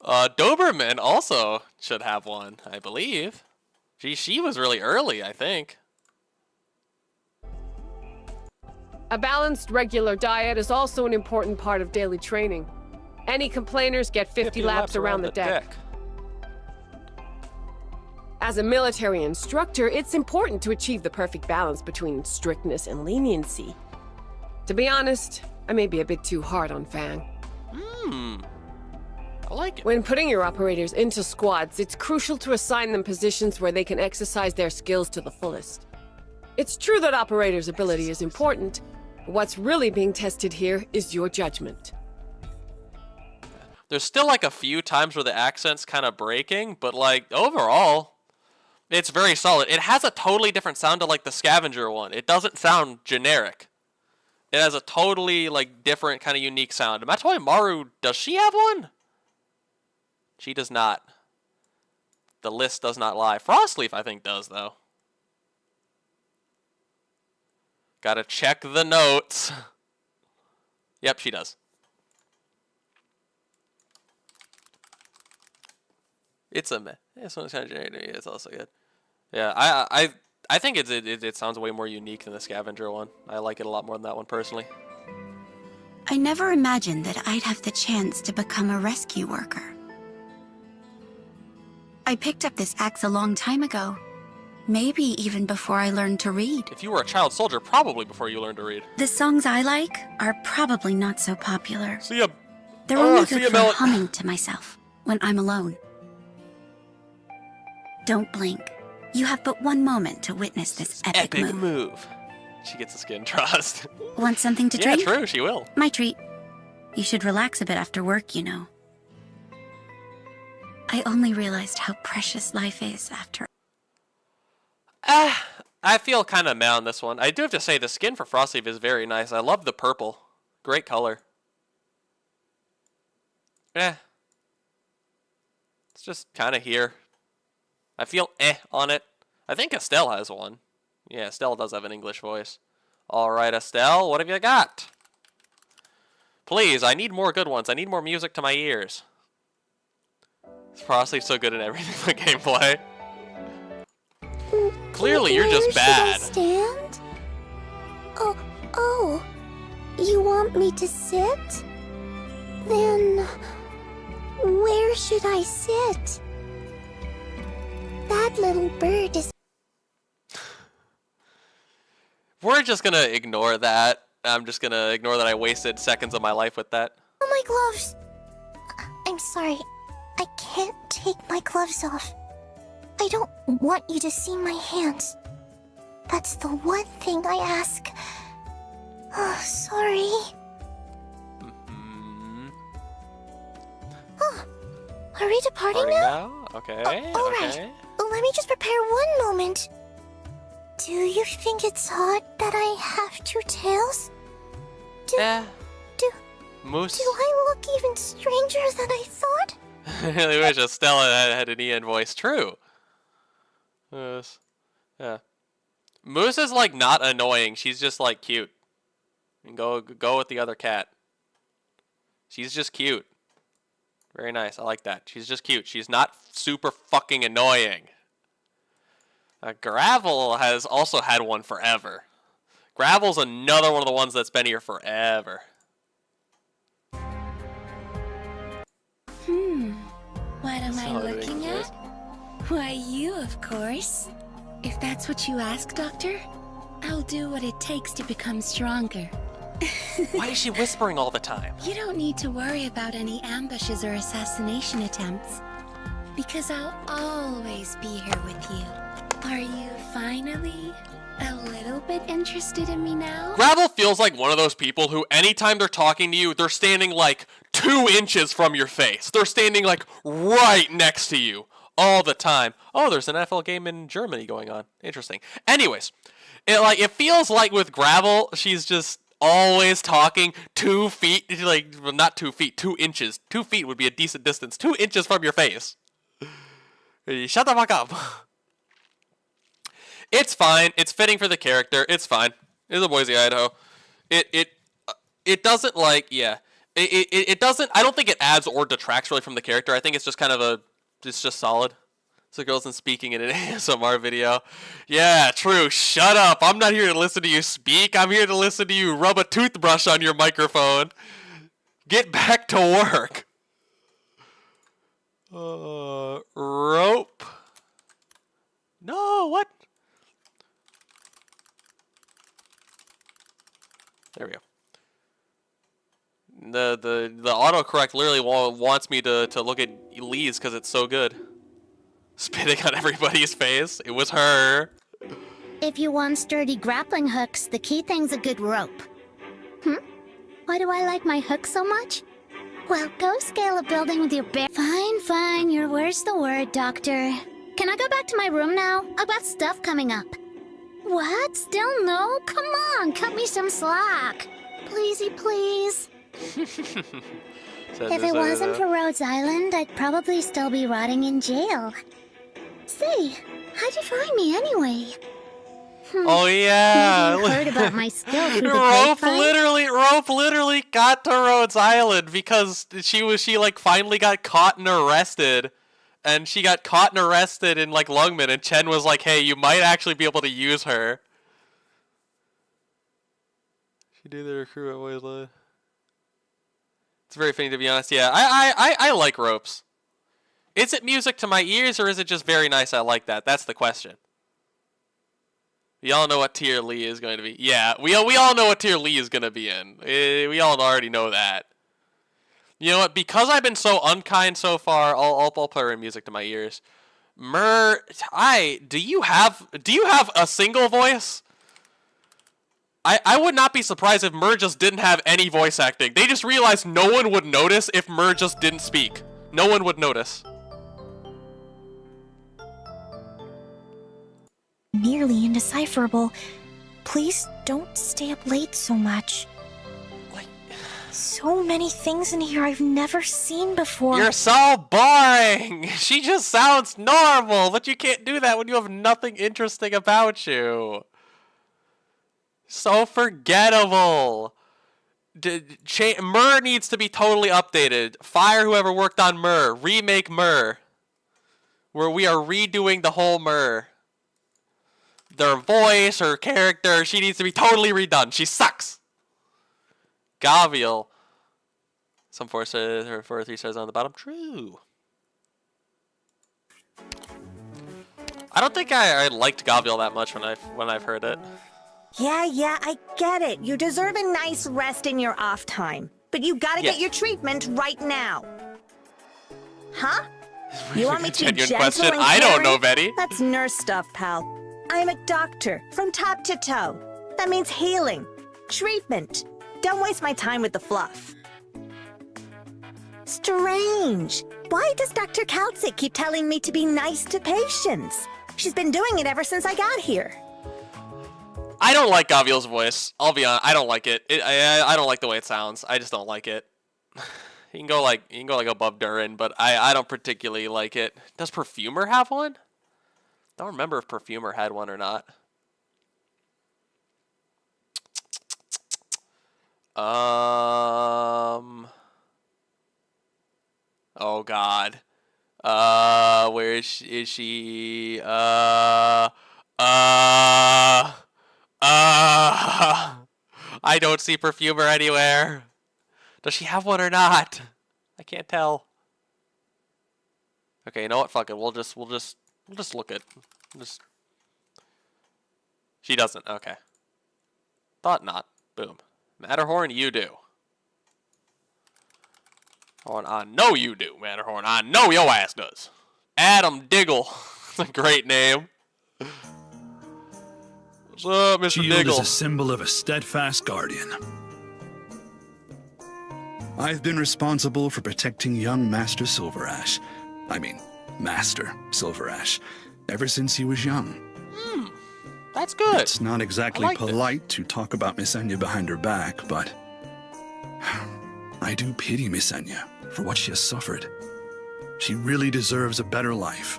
Doberman also should have one, I believe. She was really early, I think. A balanced, regular diet is also an important part of daily training. Any complainers get 50 laps around the deck. As a military instructor, it's important to achieve the perfect balance between strictness and leniency. To be honest, I may be a bit too hard on Fang. I like it. When putting your operators into squads, it's crucial to assign them positions where they can exercise their skills to the fullest. It's true that operators' ability is important, but what's really being tested here is your judgment. There's still like a few times where the accent's kind of breaking, but like overall, it's very solid. It has a totally different sound to like the scavenger one. It doesn't sound generic. It has a totally like different kind of unique sound. Matsui Maru, does she have one? She does not. The list does not lie. Frostleaf, I think, does though. Gotta check the notes. Yep, she does. It's a meh. Yeah, someone's kind of generic to me. It's also good. Yeah, I think it sounds way more unique than the scavenger one. I like it a lot more than that one personally. I never imagined that I'd have the chance to become a rescue worker. I picked up this axe a long time ago. Maybe even before I learned to read. If you were a child soldier, probably before you learned to read. The songs I like are probably not so popular. See ya. They're only good for humming to myself when I'm alone. Don't blink. You have but one moment to witness this epic move. She gets a skin trust. Want something to drink? Yeah, true, she will. My treat. You should relax a bit after work, you know. I only realized how precious life is after. I feel kind of meh on this one. I do have to say the skin for Frostleaf is very nice. I love the purple. Great color. It's just kind of here. I feel on it. I think Estelle has one. Yeah, Estelle does have an English voice. Alright, Estelle, what have you got? Please, I need more good ones. I need more music to my ears. Frostleaf's so good at everything but gameplay. Clearly, you're just bad. Stand? Oh, you want me to sit? Then, where should I sit? That little bird is... We're just gonna ignore that. I'm just gonna ignore that I wasted seconds of my life with that. Oh, my gloves! I'm sorry. I can't take my gloves off. I don't want you to see my hands. That's the one thing I ask. Oh, sorry. Oh, are we departing now? Okay. All right. Let me just prepare one moment. Do you think it's odd that I have two tails? Moose. Do I look even stranger than I thought? I wish Estella had an Ian voice. True. Yes. Yeah. Moose is like not annoying. She's just like cute. And go with the other cat. She's just cute. Very nice. I like that. She's just cute. She's not super fucking annoying. Gravel has also had one forever. Gravel's another one of the ones that's been here forever. What am I looking at? Why, you, of course. If that's what you ask, Doctor, I'll do what it takes to become stronger. Why is she whispering all the time? You don't need to worry about any ambushes or assassination attempts, because I'll always be here with you. Are you finally a little bit interested in me now? Gravel feels like one of those people who anytime they're talking to you, they're standing like 2 inches from your face. They're standing like right next to you all the time. Oh, there's an NFL game in Germany going on. Interesting. Anyways, it feels like with Gravel, she's just always talking 2 feet, like, well, not 2 feet, 2 inches. 2 feet would be a decent distance. 2 inches from your face. Shut the fuck up. It's fine. It's fitting for the character. It's fine. It's a Boise, Idaho. It doesn't like, yeah. It doesn't, I don't think it adds or detracts really from the character. I think it's just kind of it's just solid. So girls isn't speaking in an ASMR video. Yeah, true. Shut up. I'm not here to listen to you speak. I'm here to listen to you rub a toothbrush on your microphone. Get back to work. Rope. No, what? There we go. The autocorrect literally wants me to look at Lee's because it's so good. Spitting on everybody's face. It was her. If you want sturdy grappling hooks, the key thing's a good rope. Why do I like my hook so much? Well, go scale a building with your bare— Fine, your word's the word, Doctor. Can I go back to my room now? I've got stuff coming up. What? Still no? Come on, cut me some slack. Pleasey, please. If it wasn't for Rhodes Island, I'd probably still be rotting in jail. Say, how'd you find me anyway? Oh yeah. Maybe you heard about my skill through the Rope grapevine? literally got to Rhodes Island because she like finally got caught and arrested. And she got caught and arrested in like Lungman, and Chen was like, hey, you might actually be able to use her. She did the recruit always live. It's very funny, to be honest. Yeah, I like ropes. Is it music to my ears, or is it just very nice? I like that. That's the question. We all know what tier Lee is going to be. Yeah, we all know what tier Lee is going to be in. We all already know that. You know what? Because I've been so unkind so far, I'll play her music to my ears. Myrrh, do you have a single voice? I would not be surprised if Myrrh just didn't have any voice acting. They just realized no one would notice if Myrrh just didn't speak. No one would notice. Nearly indecipherable. Please don't stay up late so much. So many things in here I've never seen before. You're so boring! She just sounds normal, but you can't do that when you have nothing interesting about you. So forgettable. Myrrh needs to be totally updated. Fire whoever worked on Myrrh. Remake Myrrh. Where we are redoing the whole Myrrh. Their voice, her character, she needs to be totally redone. She sucks! Gavial. Some 4 stars, or 4 or 3 stars on the bottom. True. I don't think I liked Gavial that much when I've heard it. Yeah, I get it. You deserve a nice rest in your off time. But you gotta get your treatment right now. Huh? You want me to be gentle question? and I don't know, caring? Betty. That's nurse stuff, pal. I'm a doctor, from top to toe. That means healing. Treatment. Don't waste my time with the fluff. Strange. Why does Dr. Kaltzik keep telling me to be nice to patients? She's been doing it ever since I got here. I don't like Gaviel's voice. I'll be honest. I don't like it. I don't like the way it sounds. I just don't like it. You can go like above Durin, but I don't particularly like it. Does Perfumer have one? Don't remember if Perfumer had one or not. Oh God. Where is she? I don't see Perfumer anywhere. Does she have one or not? I can't tell. Okay, you know what? Fuck it. We'll just look at. She doesn't. Okay. Thought not. Boom. Matterhorn, you do. I know you do, Matterhorn. I know your ass does. Adam Diggle. That's a great name. What's up, Mr. Shield Diggle? is a symbol of a steadfast guardian. I've been responsible for protecting young Master Silverash. I mean, Master Silverash. Ever since he was young. That's good. It's not exactly polite to talk about Misenya behind her back, but I do pity Misenya for what she has suffered. She really deserves a better life.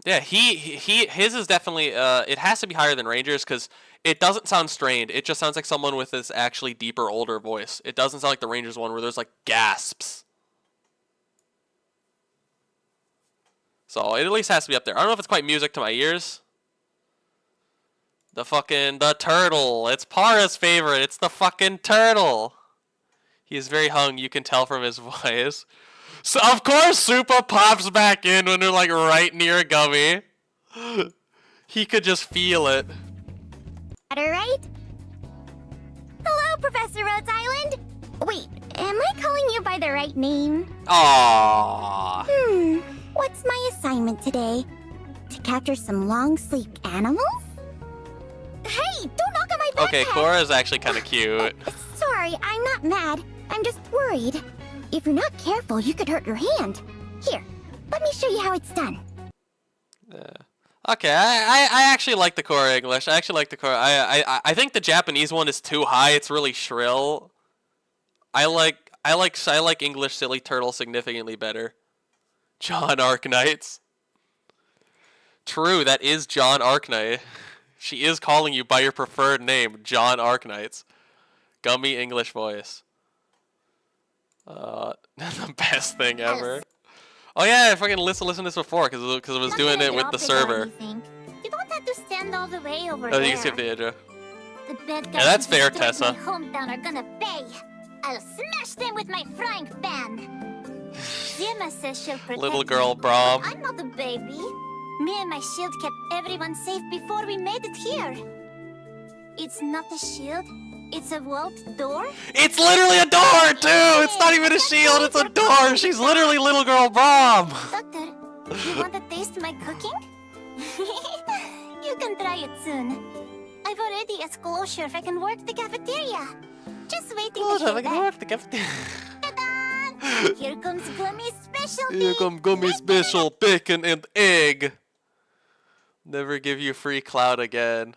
Yeah, his is definitely, it has to be higher than Ranger's because it doesn't sound strained. It just sounds like someone with this actually deeper, older voice. It doesn't sound like the Ranger's one where there's like gasps. So it at least has to be up there. I don't know if it's quite music to my ears. The turtle. It's Para's favorite. It's the fucking turtle. He is very hung. You can tell from his voice. So of course Supa pops back in when they're like right near Gummy. He could just feel it. All right? Hello, Professor Rhodes Island. Wait, am I calling you by the right name? Aww. What's my assignment today? To capture some long-sleeved animals? Hey, don't knock on my backpack! Okay, Cora's actually kind of cute. Sorry, I'm not mad. I'm just worried. If you're not careful, you could hurt your hand. Here, let me show you how it's done. Okay, I actually like the Cora English. I actually like the Cora. I think the Japanese one is too high. It's really shrill. I like English Silly Turtle significantly better. John Arknights. True, that is John Arknight. She is calling you by your preferred name, John Arknights. Gummy English voice. The best thing ever. Oh yeah, I fucking listened to this before because I was doing it with the server. You don't have to stand all the way over Oh, there. you can skip the intro. The bad guys Yeah, that's fair, who destroyed Tessa. my hometown are gonna pay. I'll smash them with my frying pan. Zima says she'll protect Little me, girl but Brom. I'm not a baby. Me and my shield kept everyone safe before we made it here. It's not a shield. It's a vault door. It's literally a door too. It's not even a shield. It's a door. She's literally little girl Brom. Doctor, you want to taste my cooking? You can try it soon. I've already asked Closure if I can work the cafeteria. Just waiting to hear back. Here comes Gummy's specialty. Here come Gummy special bacon and egg. Never give you free cloud again.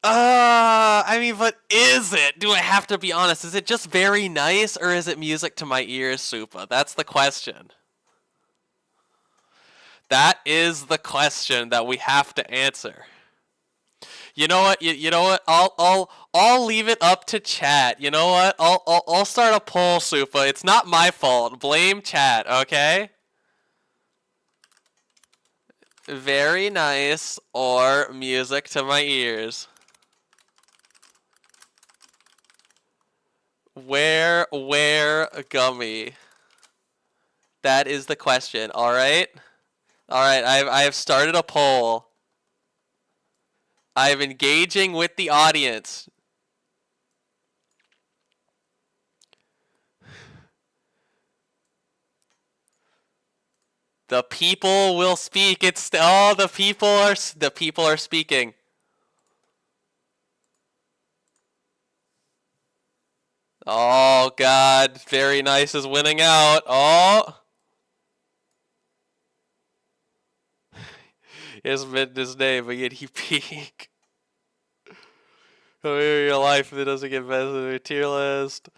I mean, but is it? Do I have to be honest? Is it just very nice or is it music to my ears, Supa? That's the question. That is the question that we have to answer. You know what? You know what? I'll leave it up to chat. You know what? I'll start a poll, Supa. It's not my fault. Blame chat, okay? Very nice or music to my ears. Where Gummy? That is the question. All right. I have started a poll. I'm engaging with the audience. The people will speak. It's the people are speaking. Oh God, Very Nice is winning out. Oh. He hasn't been his name, but yet he peak. Oh, your life if it doesn't get better than a tier list.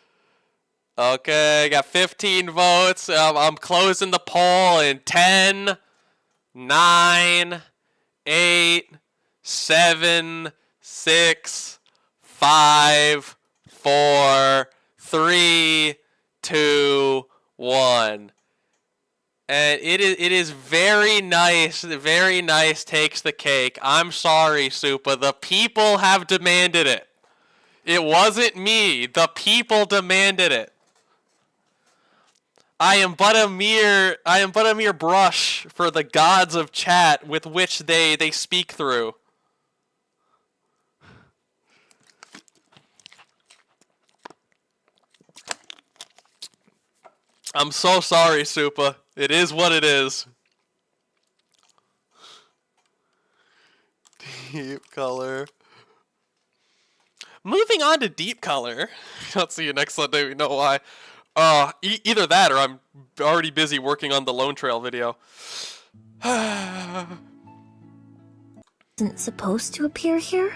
Okay, got 15 votes. I'm closing the poll in 10, 9, 8, 7, 6, 5, 4, 3, 2, 1. And it is Very Nice. Very Nice takes the cake. I'm sorry, Supa. The people have demanded it. It wasn't me. The people demanded it. I am but a mere brush for the gods of chat with which they speak through. I'm so sorry, Supa. It is what it is. Deep color. Moving on to deep color. I'll see you next Sunday. We know why. Either that or I'm already busy working on the Lone Trail video. Isn't supposed to appear here?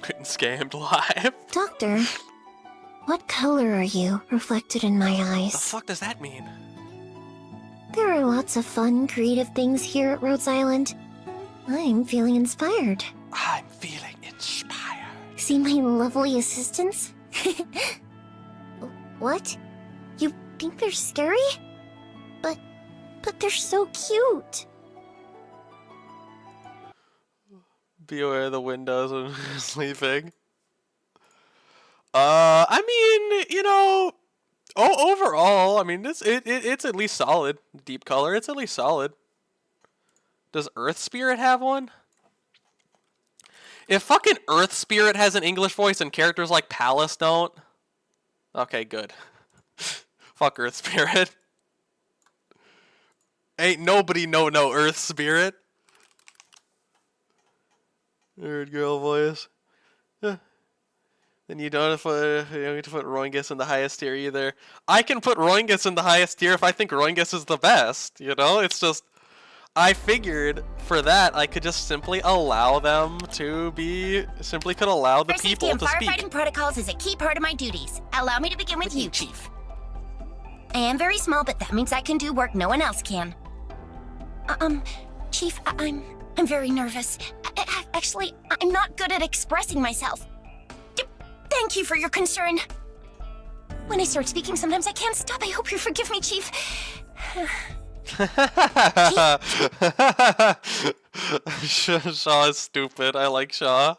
Getting scammed live. Doctor, what color are you reflected in my eyes? The fuck does that mean? There are lots of fun, creative things here at Rhodes Island. I'm feeling inspired. I'm feeling inspired. See my lovely assistants? What? You think they're scary? But they're so cute. Be aware of the windows when sleeping. I mean, you know, overall, I mean, it's at least solid. Deep color, it's at least solid. Does Earth Spirit have one? If fucking Earth Spirit has an English voice and characters like Palace don't, okay, good. Fuck Earth Spirit. Ain't nobody know no Earth Spirit. Nerd girl voice. Then you don't get to put Roingus in the highest tier either. I can put Roingus in the highest tier if I think Roingus is the best. You know, it's just I figured for that I could just simply allow them to be could allow the people to speak. Firefighting protocols is a key part of my duties. Allow me to begin with you, Chief. I am very small, but that means I can do work no one else can. Chief, I'm very nervous. Actually, I'm not good at expressing myself. Thank you for your concern. When I start speaking, sometimes I can't stop. I hope you forgive me, Chief. Shaw is stupid. I like Shaw.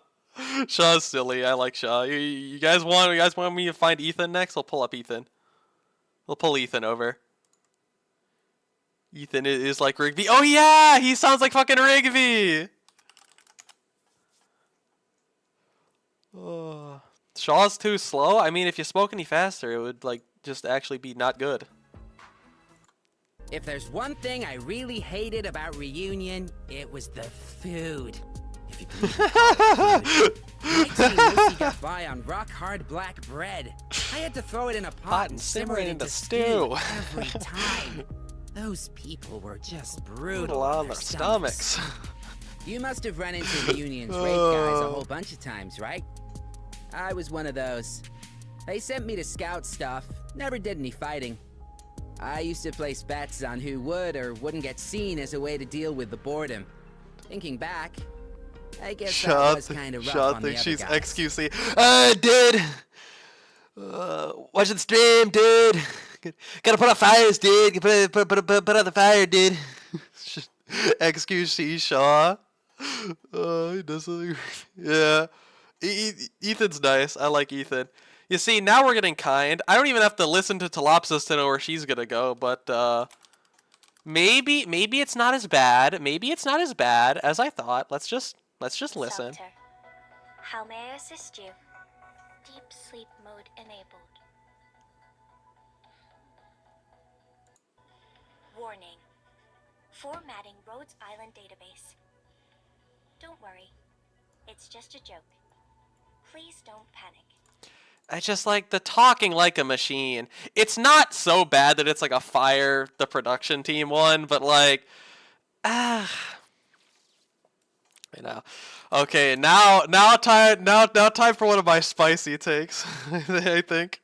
Shaw is silly. I like Shaw. You guys want me to find Ethan next? I'll pull up Ethan. We'll pull Ethan over. Ethan is like Rigby. Oh yeah, he sounds like fucking Rigby. Oh. Shaw's too slow. I mean, if you spoke any faster, it would like just actually be not good. If there's one thing I really hated about Reunion, it was the food. If you can food. My team mostly got by on rock-hard black bread. I had to throw it in a pot and simmer it into stew every time. Those people were just brutal on their stomachs. You must have run into Reunion's raid guys a whole bunch of times, right? I was one of those. They sent me to scout stuff, never did any fighting. I used to place bets on who would or wouldn't get seen as a way to deal with the boredom. Thinking back, I guess that was kind of rough on the other she's guys. XQC. Dude! Watching the stream, dude! Gotta put out fires, dude! Put out the fire, dude! XQC Shaw. He does something. Yeah. Ethan's nice. I like Ethan. You see, now we're getting kind. I don't even have to listen to Talopsis to know where she's gonna go, but Maybe it's not as bad. Maybe it's not as bad as I thought. Let's just listen. Doctor, how may I assist you? Deep sleep mode enabled. Warning. Formatting Rhodes Island database. Don't worry. It's just a joke. Please don't panic. I just like the talking like a machine. It's not so bad that it's like a fire the production team one, but like, you know. Okay, now time for one of my spicy takes. I think.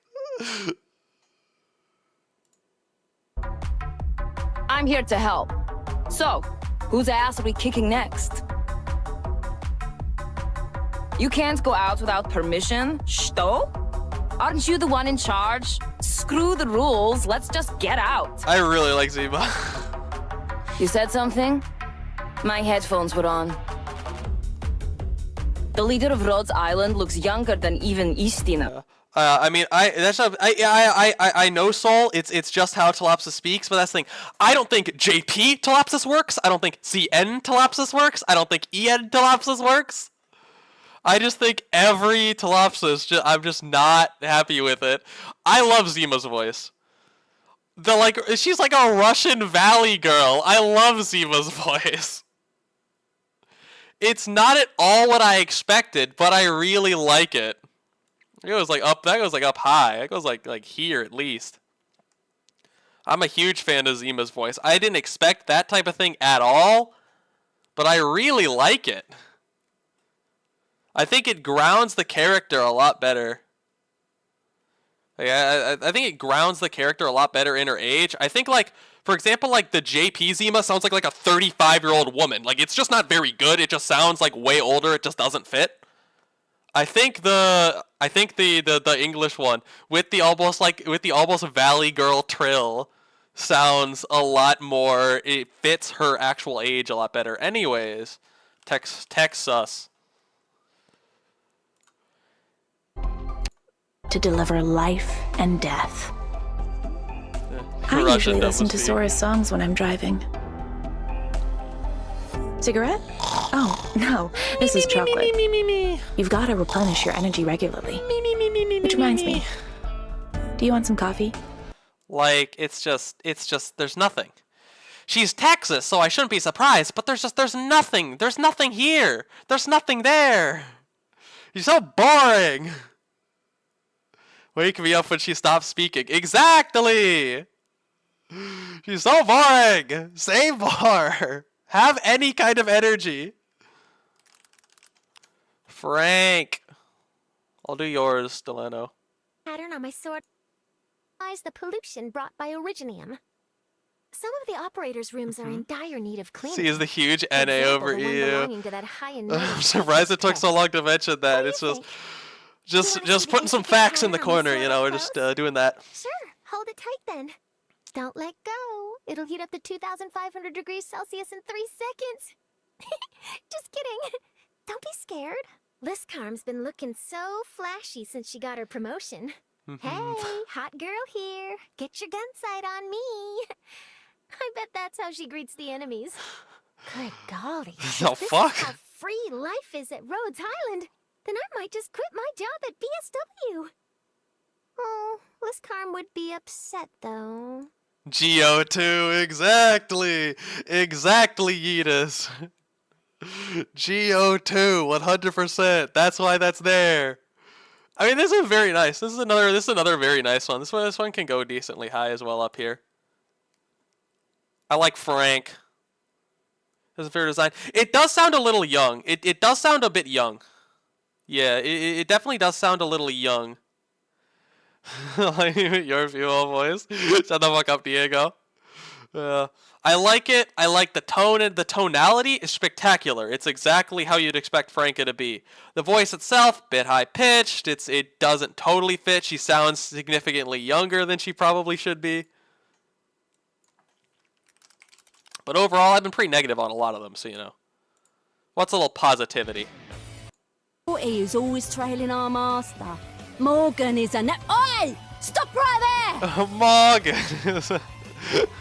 I'm here to help. So, whose ass are we kicking next? You can't go out without permission, Shto? Aren't you the one in charge? Screw the rules, let's just get out. I really like Zima. You said something? My headphones were on. The leader of Rhodes Island looks younger than even Istina. I mean, I know Soul. It's just how Telopsis speaks, but that's the thing. I don't think JP Telopsis works. I don't think CN Telopsis works. I don't think EN Telopsis works. I just think every Telopsis, I'm just not happy with it. I love Zima's voice. She's like a Russian Valley girl. I love Zima's voice. It's not at all what I expected, but I really like it. It goes like up. That goes like up high. It goes like here at least. I'm a huge fan of Zima's voice. I didn't expect that type of thing at all, but I really like it. I think it grounds the character a lot better. I think it grounds the character a lot better in her age. I think, like, for example, like the JP Zima sounds like a 35-year-old woman. Like, it's just not very good. It just sounds like way older. It just doesn't fit. I think the English one with the almost Valley Girl trill sounds a lot more. It fits her actual age a lot better. Anyways, text us. To deliver life and death. I Russian usually listen to double Sora's songs when I'm driving. Cigarette? Oh, no. This is chocolate. You've got to replenish your energy regularly. Which reminds me. Do you want some coffee? Like, it's just, there's nothing. She's Texas, so I shouldn't be surprised, but there's nothing. There's nothing here. There's nothing there. She's so boring. Wake me up when she stops speaking. Exactly! She's so boring! Say more! Have any kind of energy. Frank. I'll do yours, Delano. Pattern on my sword is the pollution brought by Originium. Some of the operators' rooms are in dire need of cleaning. See, is the huge For NA example, over the one EU. belonging to that high and mighty I'm surprised it took so long to mention that. It's just putting some facts in the corner, you know, we're just doing that. Sure, hold it tight then. Don't let go. It'll heat up to 2,500 degrees Celsius in 3 seconds. Just kidding. Don't be scared. Liscarm's been looking so flashy since she got her promotion. Hey, hot girl here. Get your gun sight on me. I bet that's how she greets the enemies. Good golly. The fuck? This is how free life is at Rhodes Island. Then I might just quit my job at BSW. Oh, Liscarm would be upset, though. GO2, exactly! Exactly, Yeetus. GO2, 100%. That's why that's there. I mean, this is very nice. This is another very nice one. This one can go decently high as well up here. I like Frank. Has a fair design. It does sound a little young. It does sound a bit young. Yeah, it definitely does sound a little young. Like your female voice. Shut the fuck up, Diego. I like it. I like the tone, and the tonality is spectacular. It's exactly how you'd expect Franca to be. The voice itself, bit high pitched. It doesn't totally fit. She sounds significantly younger than she probably should be. But overall, I've been pretty negative on a lot of them, so you know. What's a little positivity? He is always trailing our master. Morgan is a Oi! Stop right there! Morgan!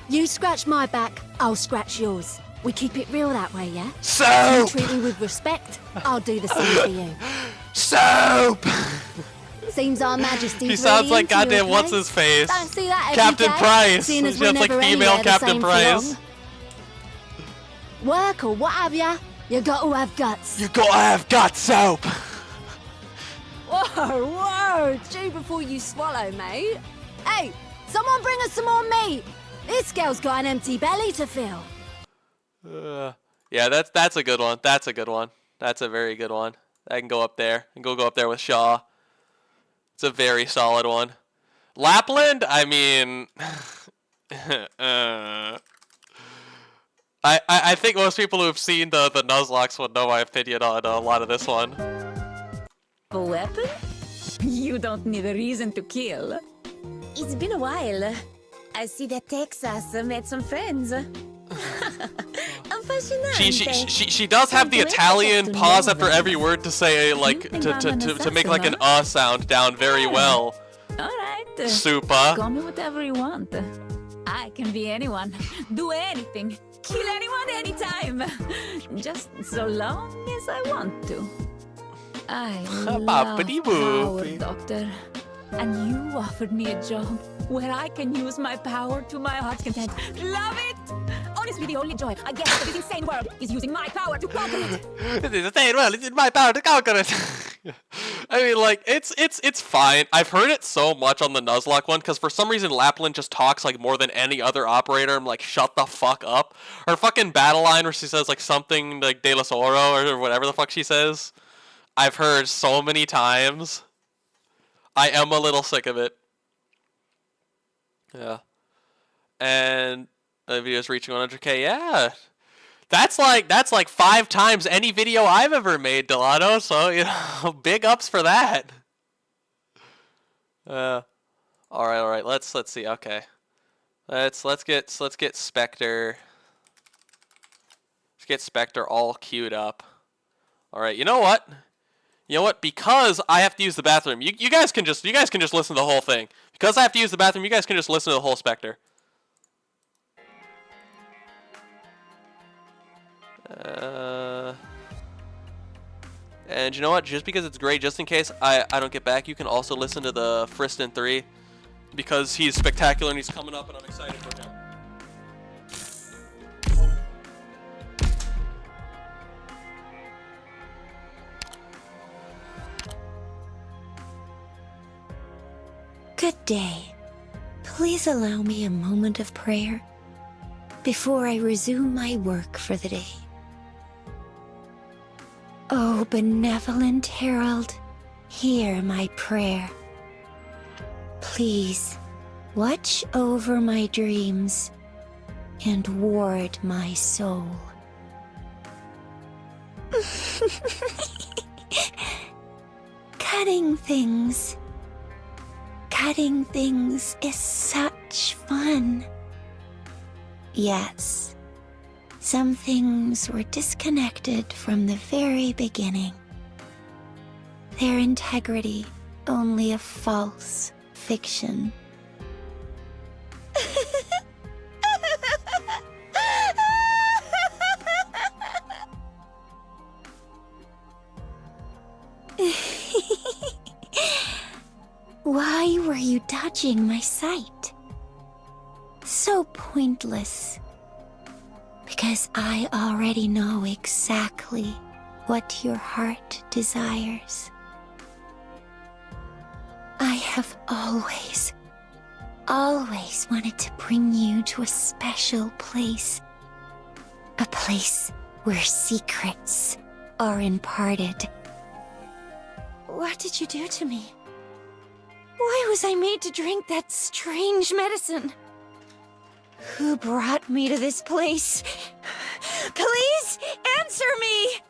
You scratch my back, I'll scratch yours. We keep it real that way, yeah? Soap! You treat me with respect, I'll do the same for you. Soap! Seems Our Majesty's He sounds really like into you, goddamn okay? what's his face? Don't see that every Captain day, Price. seeing as She we're sounds like never female anywhere the Captain same for Price. long. Work or what have ya, you got to have guts. You gotta have guts, Soap! Whoa, whoa, chew before you swallow, mate. Hey, someone bring us some more meat. This girl's got an empty belly to fill. Yeah, that's a good one. That's a good one. That's a very good one. I can go up there. I can go up there with Shaw. It's a very solid one. Lapland, I mean, I think most people who have seen the Nuzlocke would know my opinion on a lot of this one. A weapon? You don't need a reason to kill. It's been a while. I see that Texas met some friends. She does have the Italian pause after every word to say like to make like an sound down very well. Alright. Supa. Call me whatever you want. I can be anyone. Do anything. Kill anyone anytime. Just so long as I want to. I love power, Doctor. And you offered me a job where I can use my power to my heart's content. Love it! Honestly, the only joy I get out of this insane world is using my power to conquer it. This insane world is my power to conquer it. I mean, like, it's fine. I've heard it so much on the Nuzlocke one, because for some reason Lapland just talks, like, more than any other operator. I'm like, shut the fuck up. Her fucking battle line where she says, like, something like De Los Oro or whatever the fuck she says, I've heard so many times. I am a little sick of it. Yeah. And the video's reaching 100K. Yeah. That's like 5 times any video I've ever made, Delano, so you know, big ups for that. Alright, let's see, okay. Let's get Spectre. Let's get Spectre all queued up. Alright, you know what? Because I have to use the bathroom. You guys can just listen to the whole thing. Because I have to use the bathroom, you guys can just listen to the whole Spectre. And you know what? Just because it's great, just in case I don't get back, you can also listen to the Friston 3. Because he's spectacular and he's coming up and I'm excited for him. Good day. Please allow me a moment of prayer before I resume my work for the day. Oh, benevolent Herald, hear my prayer. Please, watch over my dreams and ward my soul. Cutting things. Cutting things is such fun. Yes, some things were disconnected from the very beginning. Their integrity only a false fiction. Why were you dodging my sight? So pointless. Because I already know exactly what your heart desires. I have always wanted to bring you to a special place. A place where secrets are imparted. What did you do to me? Why was I made to drink that strange medicine? Who brought me to this place? Please answer me!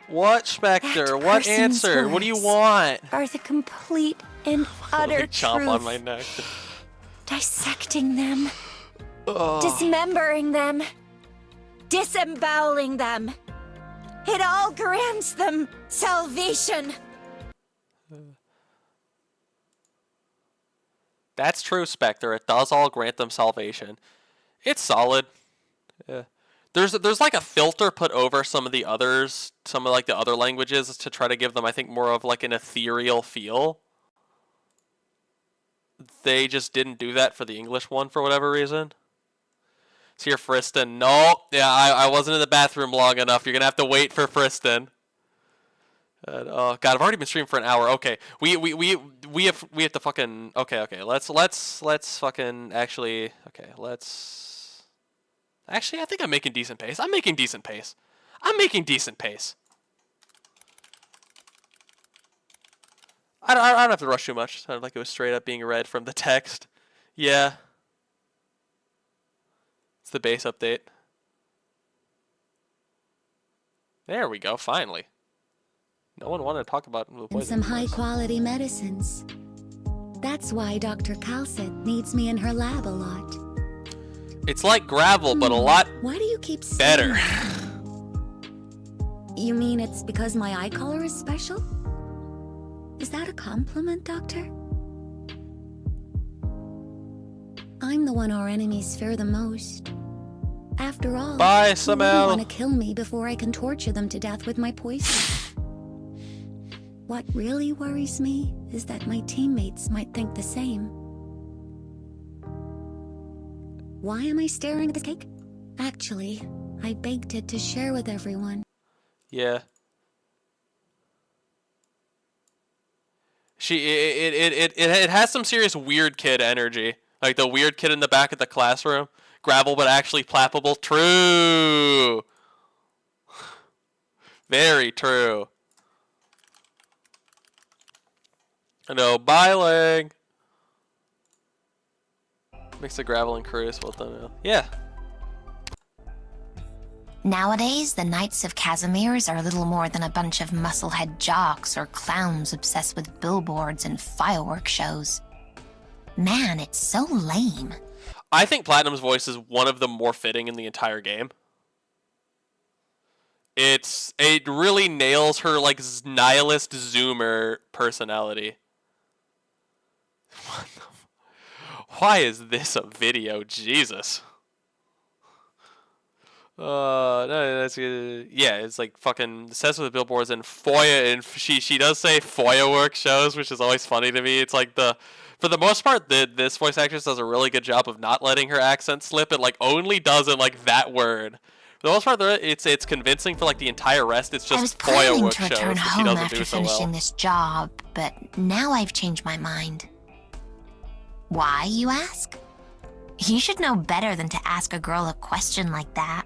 What, Spectre? What answer? What do you want? Are the complete and utter Chomp truth. on my neck. Dissecting them. Ugh. Dismembering them. Disemboweling them. It all grants them salvation. That's true, Spectre. It does all grant them salvation. It's solid. Yeah. There's like a filter put over some of the others, some of like the other languages to try to give them, I think, more of like an ethereal feel. They just didn't do that for the English one for whatever reason. It's here, Friston. No, yeah, I wasn't in the bathroom long enough. You're gonna have to wait for Friston. Oh God, I've already been streaming for an hour. Okay, we have to fucking let's fucking actually I think I'm making decent pace. I'm making decent pace. I don't have to rush too much. Sounded like it was straight up being read from the text. Yeah. It's the base update. There we go, finally. No one wanted to talk about the And poison. some high-quality medicines. That's why Dr. Calcit needs me in her lab a lot. It's like gravel, but a lot Why do you keep better. You mean it's because my eye color is special? Is that a compliment, Doctor? I'm the one our enemies fear the most. After all, Bye, who wouldn't Samel. want to kill me before I can torture them to death with my poison? What really worries me is that my teammates might think the same. Why am I staring at this cake? Actually, I baked it to share with everyone. Yeah. It has some serious weird kid energy. Like the weird kid in the back of the classroom. Gravel but actually plappable. True. Very true. No, biling. Mix of gravel and cruise. Well done. Yeah. Nowadays, the Knights of Casimirs are little more than a bunch of musclehead jocks or clowns obsessed with billboards and fireworks shows. Man, it's so lame. I think Platinum's voice is one of the more fitting in the entire game. It really nails her like nihilist zoomer personality. Why is this a video? Jesus. No, that's yeah. It's like fucking obsessed with the billboards and FOIA, and she does say FOIA work shows, which is always funny to me. It's like for the most part, this voice actress does a really good job of not letting her accent slip. It like only does it like that word. For the most part, it's convincing. For like the entire rest, it's I was just FOIA planning work to shows return that she home doesn't after do so finishing well. this job, but now I've changed my mind. Why, you ask? You should know better than to ask a girl a question like that.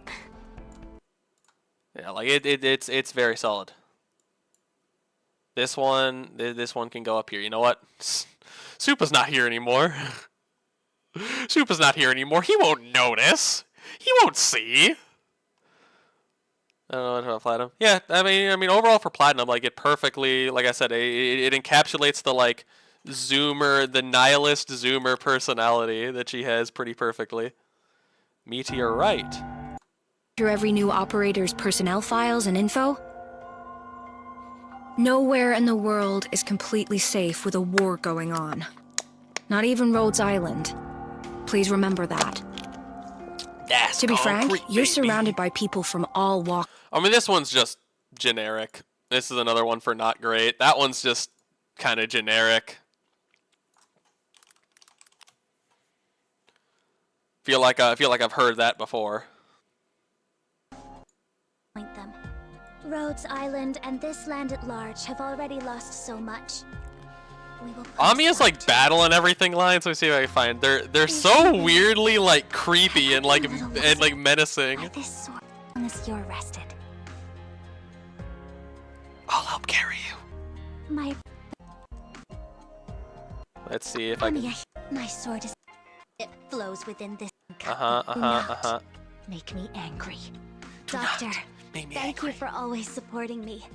Yeah, like it's very solid. This one can go up here. You know what? Supa's not here anymore. Supa's not here anymore. He won't notice. He won't see. I don't know what about Platinum. Yeah, I mean, overall for Platinum, like it perfectly, like I said, it encapsulates the like zoomer, the nihilist zoomer personality that she has pretty perfectly. Meteor right. Through every new operator's personnel files and info? Nowhere in the world is completely safe with a war going on. Not even Rhodes Island. Please remember that. That's to be frank, concrete, you're baby. surrounded by people from all walks. I mean, this one's just generic. This is another one for not great. That one's just kind of generic. Feel like I've heard that before. Them. Rhodes Island and this land at large have already lost so much. We will Amiya's like battle and everything lines. Let me see if I can find. They're so weirdly like creepy and like menacing. this sword unless you're rested. I'll help carry you. My Let's see if I can. Amiya, my sword is it flows within this. Make me angry. Doctor, thank you for always supporting me.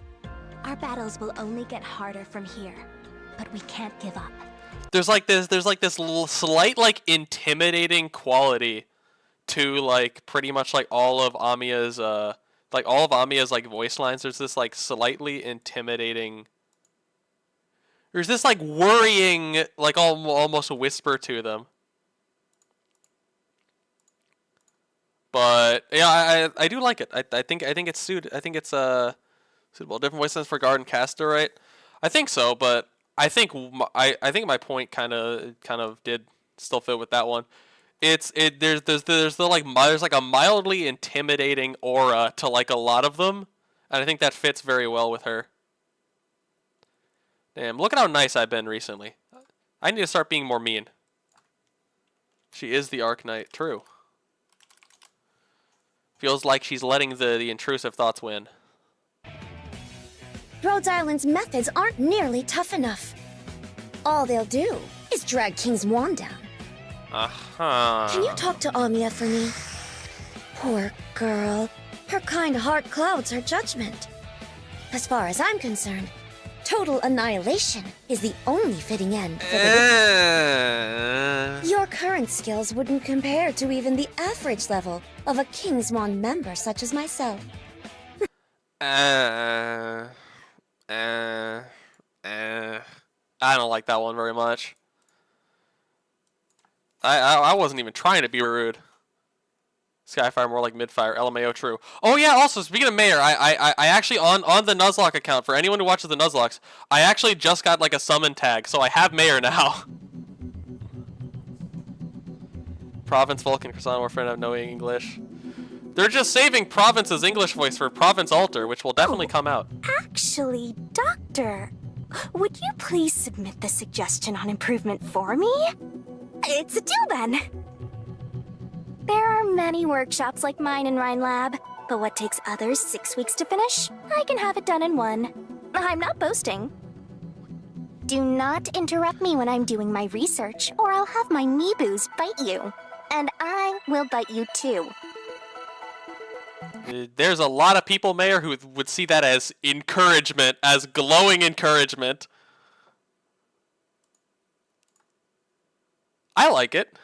Our battles will only get harder from here, but we can't give up. There's like this little slight like intimidating quality to like pretty much like all of Amiya's like voice lines. There's this like slightly intimidating There's this like worrying, like almost a whisper to them. But yeah, I do like it. I think it's suited. I think it's suitable. Different voices for guard and caster, right? I think so, but I think my point kind of did still fit with that one. There's like a mildly intimidating aura to like a lot of them, and I think that fits very well with her. Damn, look at how nice I've been recently. I need to start being more mean. She is the Arknight, true. Feels like she's letting the intrusive thoughts win. Rhodes Island's methods aren't nearly tough enough. All they'll do is drag King's wand down. Can you talk to Amia for me? Poor girl. Her kind heart clouds her judgment. As far as I'm concerned, total annihilation is the only fitting end for the Your current skills wouldn't compare to even the average level of a Kingsmon member such as myself. I don't like that one very much. I wasn't even trying to be rude. Skyfire more like midfire. LMAO true. Oh yeah, also speaking of Mayor, I actually on the Nuzlocke account, for anyone who watches the Nuzlockes, I actually just got like a summon tag, so I have Mayor now. Province Vulcan Croissant Warfare have no English. They're just saving Province's English voice for Province Alter, which will definitely come out. Actually, Doctor, would you please submit the suggestion on improvement for me? It's a deal then. There are many workshops like mine in Rhine Lab, but what takes others 6 weeks to finish, I can have it done in 1. I'm not boasting. Do not interrupt me when I'm doing my research, or I'll have my Meeboos bite you. And I will bite you too. There's a lot of people, Mayor, who would see that as encouragement, as glowing encouragement. I like it.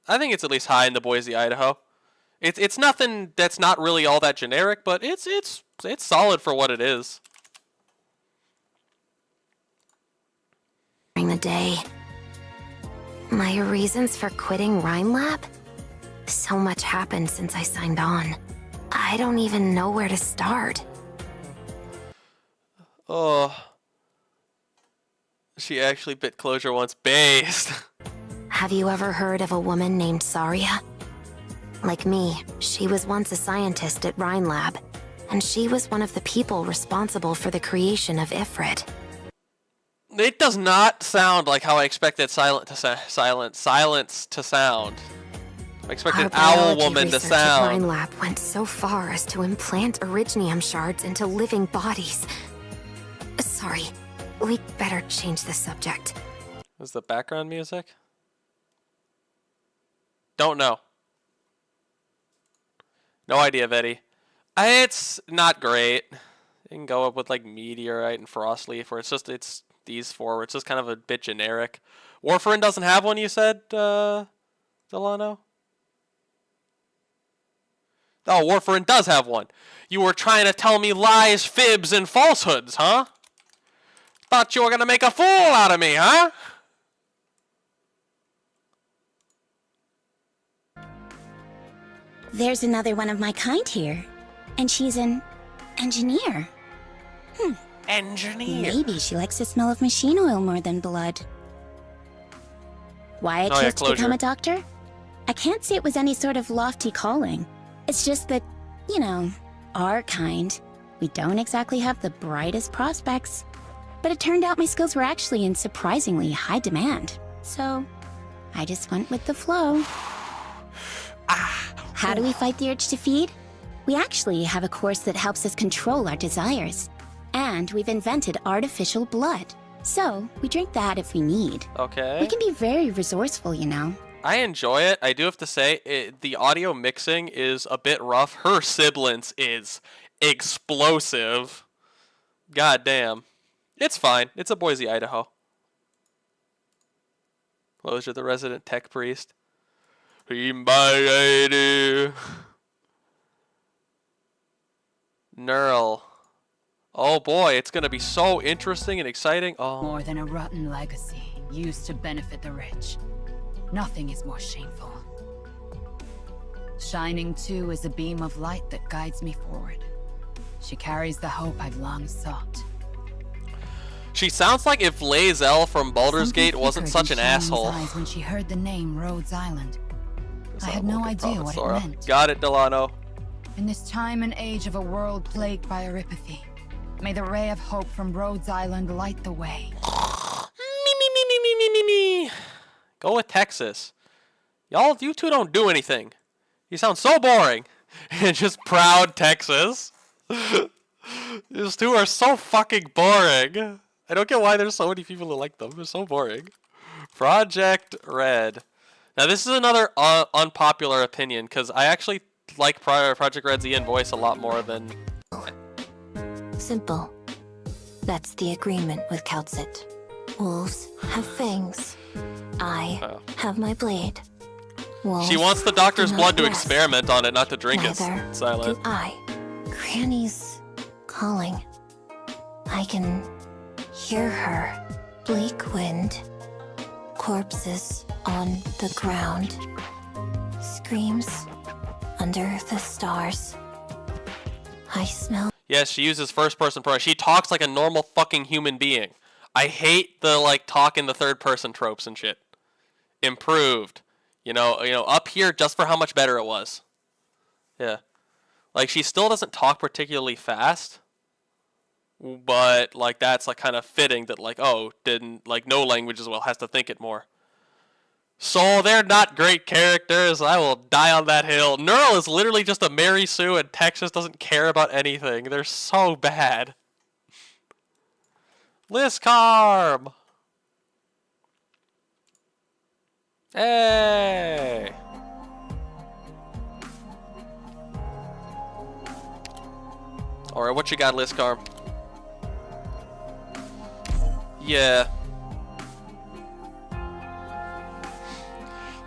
I think it's at least high in the Boise, Idaho. It's nothing that's not really all that generic, but it's solid for what it is. During the day, my reasons for quitting Rhine Lab? So much happened since I signed on. I don't even know where to start. Oh. She actually bit closure once. Based. Have you ever heard of a woman named Saria? Like me, she was once a scientist at Rhine Lab, and she was one of the people responsible for the creation of Ifrit. It does not sound like how I expected silence to sound. I expected Owl Woman to sound. Rhine Lab went so far as to implant originium shards into living bodies. Sorry, we better change the subject. Was the background music? Don't know. No idea, Vetty. It's not great. You can go up with like Meteorite and Frostleaf, where it's these four, where it's just kind of a bit generic. Warfarin doesn't have one, you said, Delano? Oh, Warfarin does have one. You were trying to tell me lies, fibs, and falsehoods, huh? Thought you were gonna make a fool out of me, huh? There's another one of my kind here, and she's an engineer. Engineer. Maybe she likes the smell of machine oil more than blood. Why I chose to become a doctor? I can't say it was any sort of lofty calling. It's just that, you know, our kind, we don't exactly have the brightest prospects. But it turned out my skills were actually in surprisingly high demand. So, I just went with the flow. How do we fight the urge to feed? We actually have a course that helps us control our desires. And we've invented artificial blood. So, we drink that if we need. Okay. We can be very resourceful, you know. I enjoy it. I do have to say, the audio mixing is a bit rough. Her sibilance is explosive. God damn. It's fine. It's a Boise, Idaho. Closure, the resident tech priest. Neural. Oh boy, it's gonna be so interesting and exciting. Oh. More than a rotten legacy used to benefit the rich. Nothing is more shameful. Shining too is a beam of light that guides me forward. She carries the hope I've long sought. She sounds like if Lae'zel from Baldur's Gate wasn't such an asshole. Eyes when she heard the name Rhodes Island. I had no idea what it meant. Got it, Delano. In this time and age of a world plagued by eripathy, may the ray of hope from Rhodes Island light the way. Me. Go with Texas. Y'all, you two don't do anything. You sound so boring. Just proud Texas. These two are so fucking boring. I don't get why there's so many people who like them. They're so boring. Project Red. Now this is another unpopular opinion, because I actually like Project Red's Ian voice a lot more than... Simple. That's the agreement with Calcit. Wolves have fangs. I have my blade. Wolves she wants the doctor's do blood not to rest. experiment on it, not to drink it. Neither Silent. do I. Granny's calling. I can hear her. Bleak wind. Corpses on the ground. Screams under the stars. I smell. Yes, she uses first person pronouns. She talks like a normal fucking human being. I hate the like talk in the third person tropes and shit. Improved. You know, up here just for how much better it was. Yeah. Like she still doesn't talk particularly fast. But like that's like kind of fitting that like, oh, didn't like no language as well, has to think it more. So they're not great characters. I will die on that hill. Neural is literally just a Mary Sue, and Texas doesn't care about anything. They're so bad. Liscarm! Hey! Alright, what you got, Liscarm? Yeah.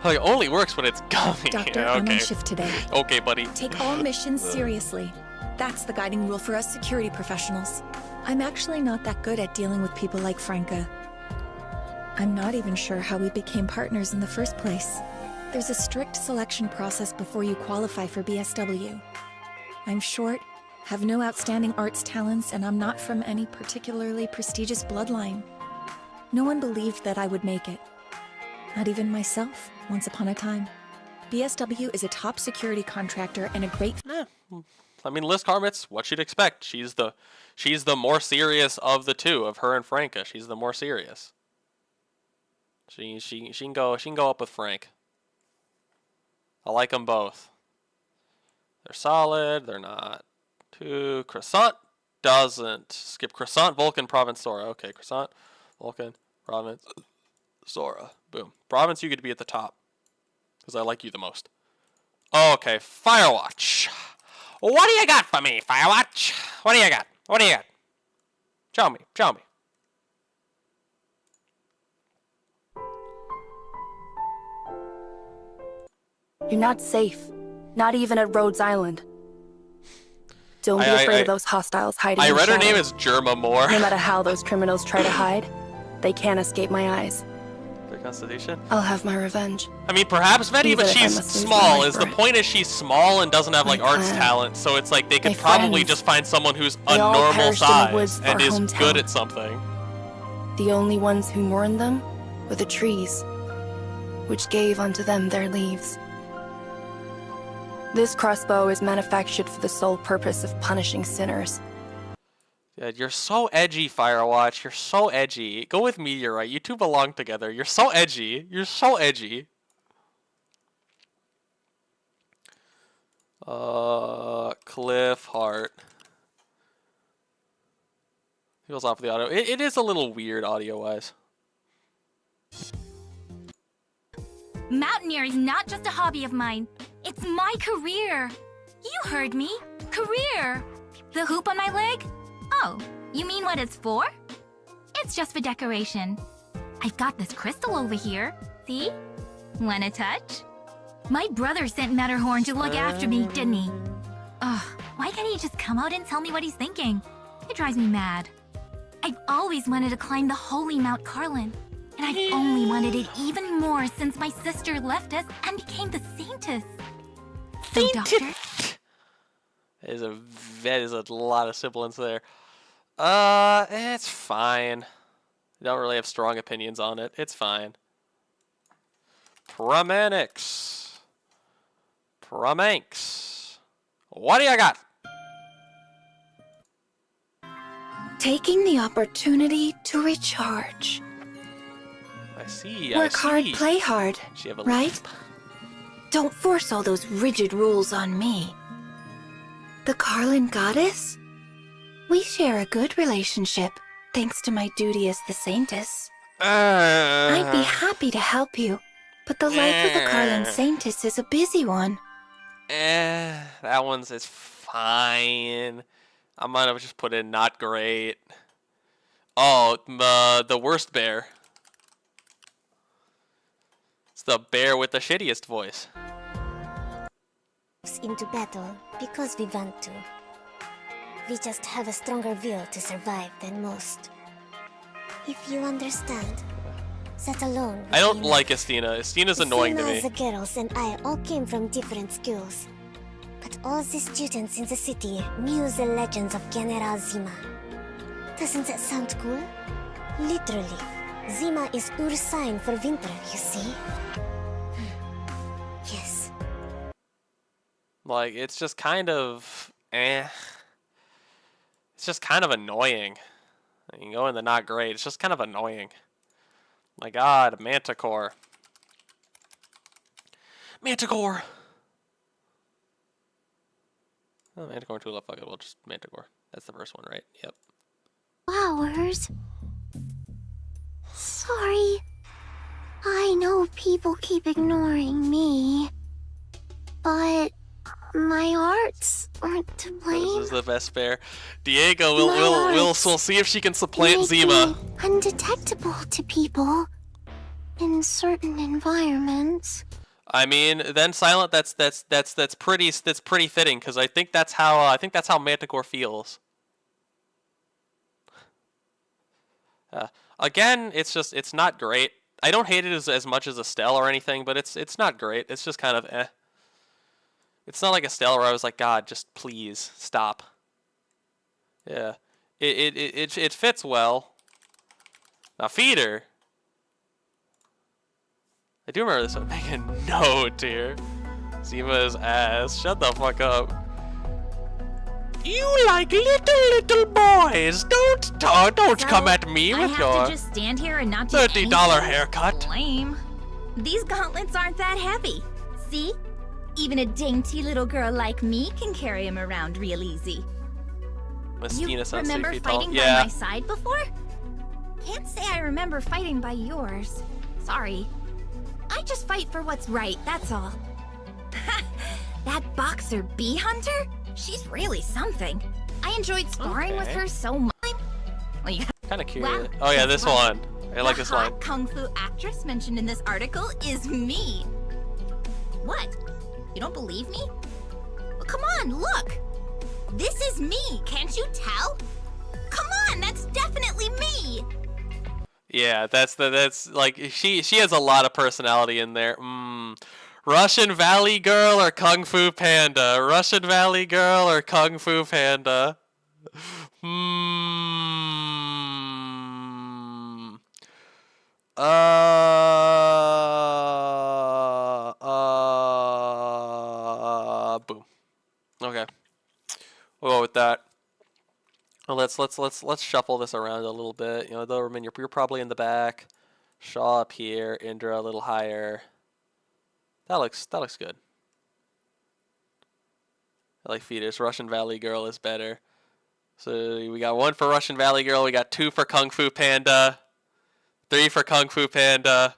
It only works when it's gummy. Doctor, Yeah, I'm okay. on shift today. Okay, buddy. Take all missions seriously. That's the guiding rule for us security professionals. I'm actually not that good at dealing with people like Franca. I'm not even sure how we became partners in the first place. There's a strict selection process before you qualify for BSW. I'm short, have no outstanding arts talents, and I'm not from any particularly prestigious bloodline. No one believed that I would make it. Not even myself, once upon a time. BSW is a top security contractor and a great... I mean, Liz Carmit's what you'd expect. She's the more serious of the two, of her and Franca. She's the more serious. She can go up with Frank. I like them both. They're solid. They're not too... Croissant doesn't. Skip Croissant, Vulcan, Province, Sora. Okay, Croissant, Vulcan, Province, Sora. Boom. Province, you get to be at the top. Because I like you the most. Okay, Firewatch. What do you got for me, Firewatch? What do you got? What do you got? Show me. Show me. You're not safe. Not even at Rhodes Island. Don't be afraid of those hostiles hiding in I the read her name shadows. as Germa Moore. No matter how those criminals try to hide, they can't escape my eyes. Their constitution? I'll have my revenge. I mean, perhaps Veti, Even but if I she's must lose small. my Is the life for point is she's small and doesn't have like arts plan. talent, so it's like they could My probably friends, just find someone who's a they all normal perished in the woods size of and our is hometown. good at something. The only ones who mourned them were the trees, which gave unto them their leaves. This crossbow is manufactured for the sole purpose of punishing sinners. Yeah, you're so edgy, Firewatch. You're so edgy. Go with Meteorite. You two belong together. You're so edgy. You're so edgy. Cliff Hart. Feels off the audio. It is a little weird audio-wise. Mountaineer is not just a hobby of mine. It's my career. You heard me. Career. The hoop on my leg? Oh, you mean what it's for? It's just for decoration. I've got this crystal over here. See? Wanna touch? My brother sent Matterhorn to look after me, didn't he? Ugh, why can't he just come out and tell me what he's thinking? It drives me mad. I've always wanted to climb the holy Mount Carlin, and I've only wanted it even more since my sister left us and became the Saintess. So, Doctor? That is a lot of sibilance there. It's fine. I don't really have strong opinions on it. It's fine. Pramanix. What do you got? Taking the opportunity to recharge. I see. Work hard, play hard, right? Don't force all those rigid rules on me. The Carlin Goddess? We share a good relationship, thanks to my duty as the Saintess. I'd be happy to help you, but the life of a Carlin Saintess is a busy one. That one's is fine. I might have just put in not great. Oh, the worst bear. It's the bear with the shittiest voice. Into battle because we want to. We just have a stronger will to survive than most. If you understand, that alone. I don't like Estina. Estina's annoying to me. The girls and I all came from different schools, but all the students in the city knew the legends of General Zima. Doesn't that sound cool? Literally, Zima is our sign for winter, you see? Yes. Like, it's just kind of It's just kind of annoying. You can go in the not great. It's just kind of annoying. My God, Manticore. Manticore! Oh, Manticore Tulip. Fuck it, we'll just Manticore. That's the first one, right? Yep. Flowers. Sorry. I know people keep ignoring me, but my arts aren't to blame. This is the best bear. Diego, we'll see if she can supplant Zima. Undetectable to people in certain environments. I mean, then Silent. That's pretty fitting because I think that's how Manticore feels. Again, it's not great. I don't hate it as much as Estelle or anything, but it's not great. It's just kind of eh. It's not like Estelle where I was like, God, just please stop. Yeah, it fits well. Now Feeder. I do remember this one. Make a note here. Zima's ass. Shut the fuck up. You like little boys. Don't come at me with I your have to just stand here and not do $30 anything? haircut. Lame. These gauntlets aren't that heavy. See? Even a dainty little girl like me can carry them around real easy. You remember fighting by my side before? Can't say I remember fighting by yours. Sorry. I just fight for what's right, that's all. That boxer bee hunter? She's really something. I enjoyed sparring with her so much. Well, Kind of curious. Oh yeah, this one. I like this one. The hot kung fu actress mentioned in this article is me. What? You don't believe me? Well, come on, look. This is me. Can't you tell? Come on, that's definitely me. Yeah, that's like she has a lot of personality in there. Russian Valley Girl or Kung Fu Panda? Russian Valley Girl or Kung Fu Panda? Boom. Okay. We'll go with that. Well, let's shuffle this around a little bit. You know, though, I mean, you're probably in the back. Shaw up here. Indra a little higher. That looks good. I like Fetus. Russian Valley Girl is better. So we got 1 for Russian Valley Girl. We got 2 for Kung Fu Panda. 3 for Kung Fu Panda.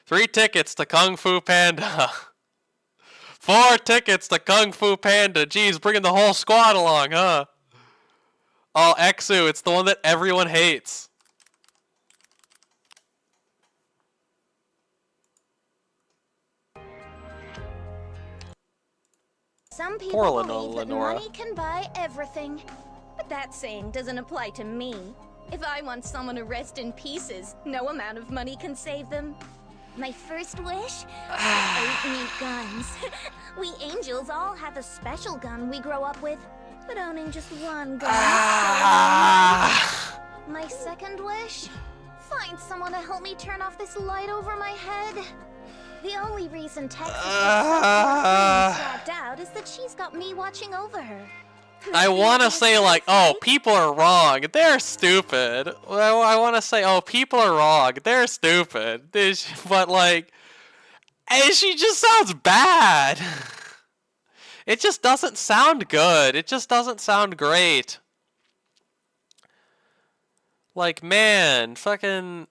3 tickets to Kung Fu Panda. 4 tickets to Kung Fu Panda. Geez, bringing the whole squad along, huh? Oh, Exu. It's the one that everyone hates. Some people believe that money can buy everything. But that saying doesn't apply to me. If I want someone to rest in pieces, no amount of money can save them. My first wish? I don't need guns. We angels all have a special gun we grow up with, but owning just one gun. My second wish? Find someone to help me turn off this light over my head. The only reason Texas is swagged out is that she's got me watching over her. I want to say, like, oh, people are wrong. They're stupid. I want to say, oh, people are wrong. They're stupid. But, like, she just sounds bad. It just doesn't sound good. It just doesn't sound great. Like, man, fucking...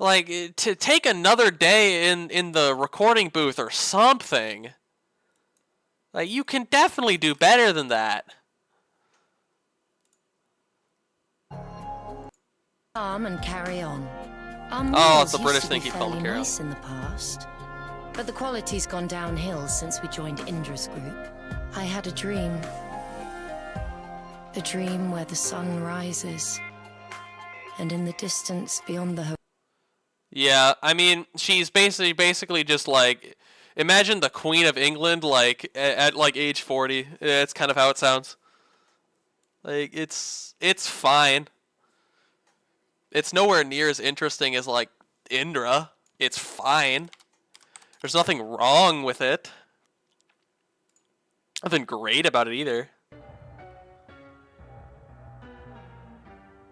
Like, to take another day in the recording booth or something... Like, you can definitely do better than that. And carry on. Oh, it's the British thing keep calling carry on. Nice in the past, but the quality's gone downhill since we joined Indra's group. I had a dream. A dream where the sun rises, and in the distance beyond the horizon. Yeah, I mean, she's basically just like... Imagine the Queen of England, like, at like age 40. It's kind of how it sounds. Like, it's fine. It's nowhere near as interesting as, like, Indra. It's fine. There's nothing wrong with it. Nothing great about it either.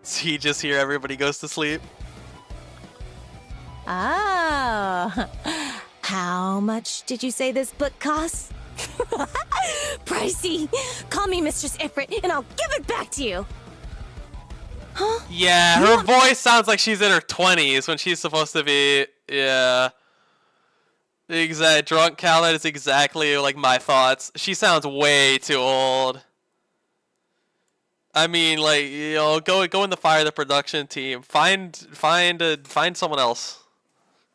See, just here everybody goes to sleep. Ah. How much did you say this book costs? Pricey! Call me Mistress Ifrit and I'll give it back to you! Huh? Yeah, her voice sounds like she's in her 20s when she's supposed to be... Yeah. The exact drunk Khaled is exactly like my thoughts. She sounds way too old. I mean, like, you know, go in the fire the production team. Find someone else.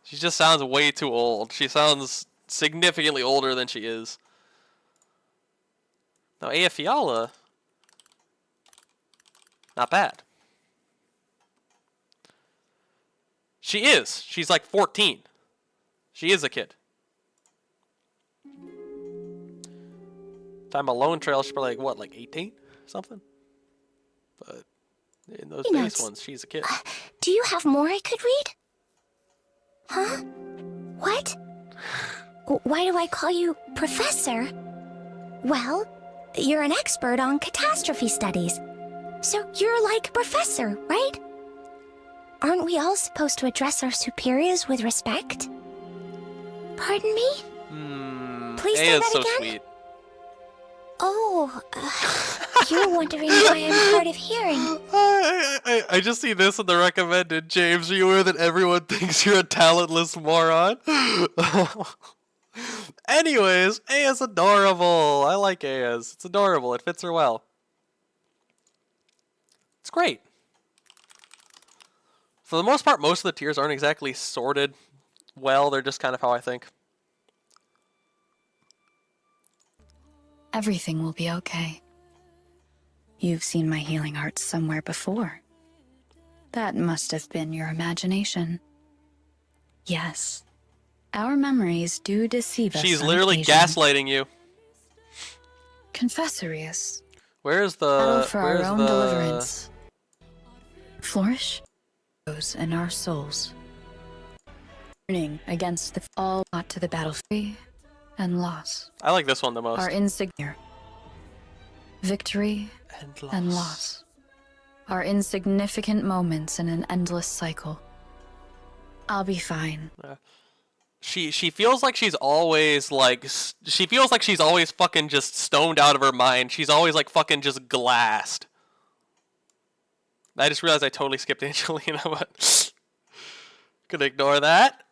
She just sounds way too old. She sounds significantly older than she is. Now, Aya Fiala, not bad. She is. She's like 14. She is a kid. Time Alone Trail, she's probably like, what, like 18 or something? But in those base ones, she's a kid. Do you have more I could read? Huh? What? Why do I call you Professor? Well, you're an expert on catastrophe studies. So you're like Professor, right? Aren't we all supposed to address our superiors with respect? Pardon me? Please say that so again? Sweet. Oh, you're wondering why I'm hard of hearing. I just see this in the recommended. James, are you aware that everyone thinks you're a talentless moron? Anyways, Aya's adorable. I like Aya's. It's adorable. It fits her well. It's great. For the most part, most of the tiers aren't exactly sorted well. They're just kind of how I think. Everything will be okay. You've seen my healing arts somewhere before. That must have been your imagination. Yes, our memories do deceive us. She's literally gaslighting you. Confessorius. Where's the... Battle for our own deliverance. Flourish those in our souls. Turning against the all brought to the battlefield and loss. I like this one the most. Our insignia. Victory and loss. Are insignificant moments in an endless cycle. I'll be fine. She feels like she's always like fucking just stoned out of her mind. She's always like fucking just glassed. I just realized I totally skipped Angelina, but could ignore that.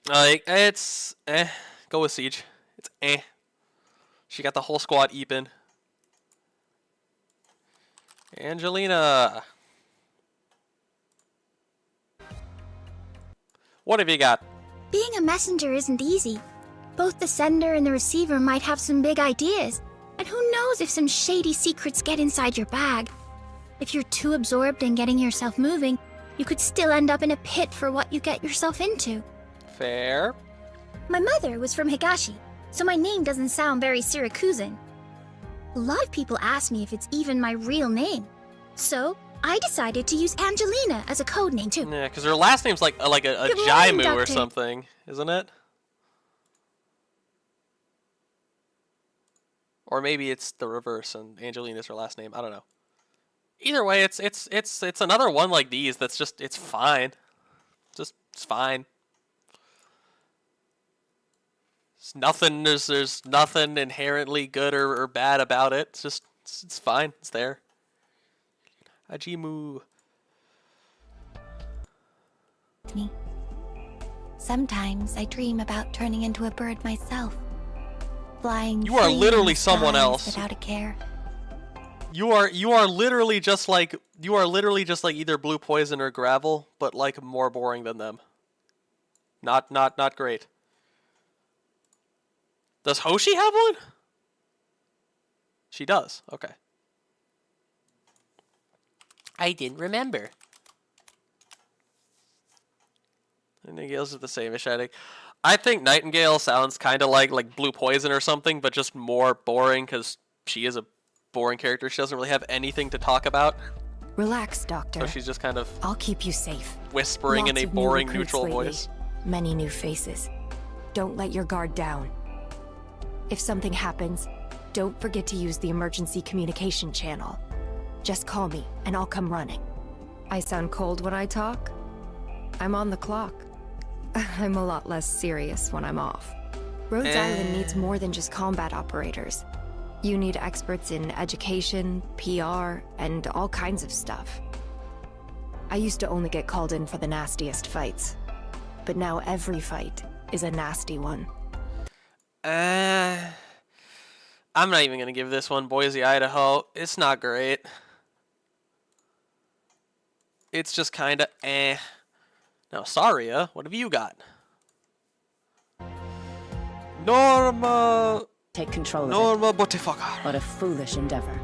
Like, it's go with Siege. It's She got the whole squad eeping. Angelina. What have you got? Being a messenger isn't easy. Both the sender and the receiver might have some big ideas, And who knows if some shady secrets get inside your bag. If you're too absorbed in getting yourself moving, you could still end up in a pit for what you get yourself into. Fair. My mother was from Higashi, so my name doesn't sound very Syracusan. A lot of people ask me if it's even my real name. So, I decided to use Angelina as a code name too. Yeah, because her last name's like a Jaimu or something, isn't it? Or maybe it's the reverse and Angelina's her last name. I don't know. Either way, it's another one like these that's just it's fine. It's fine. There's nothing inherently good or bad about it. It's just it's fine. It's there. Hajimu. Sometimes I dream about turning into a bird myself. Flying. You are literally someone else. Without a care. You are literally just like either Blue Poison or Gravel, but like more boring than them. Not great. Does Hoshi have one? She does. Okay. I didn't remember. Nightingales are the same-ish, I think. I think Nightingale sounds kind of like Blue Poison or something, but just more boring because she is a boring character. She doesn't really have anything to talk about. Relax, Doctor. So she's just kind of I'll keep you safe. Whispering Lots in a of new boring, recruits neutral lately. voice. Many new faces. Don't let your guard down. If something happens, don't forget to use the emergency communication channel. Just call me, and I'll come running. I sound cold when I talk? I'm on the clock. I'm a lot less serious when I'm off. Rhodes Island needs more than just combat operators. You need experts in education, PR, and all kinds of stuff. I used to only get called in for the nastiest fights. But now every fight is a nasty one. I'm not even going to give this one Boise, Idaho. It's not great. It's just kind of eh. Now, Saria, what have you got? Norma... Take control of Norma it. Botifaka. What a foolish endeavor.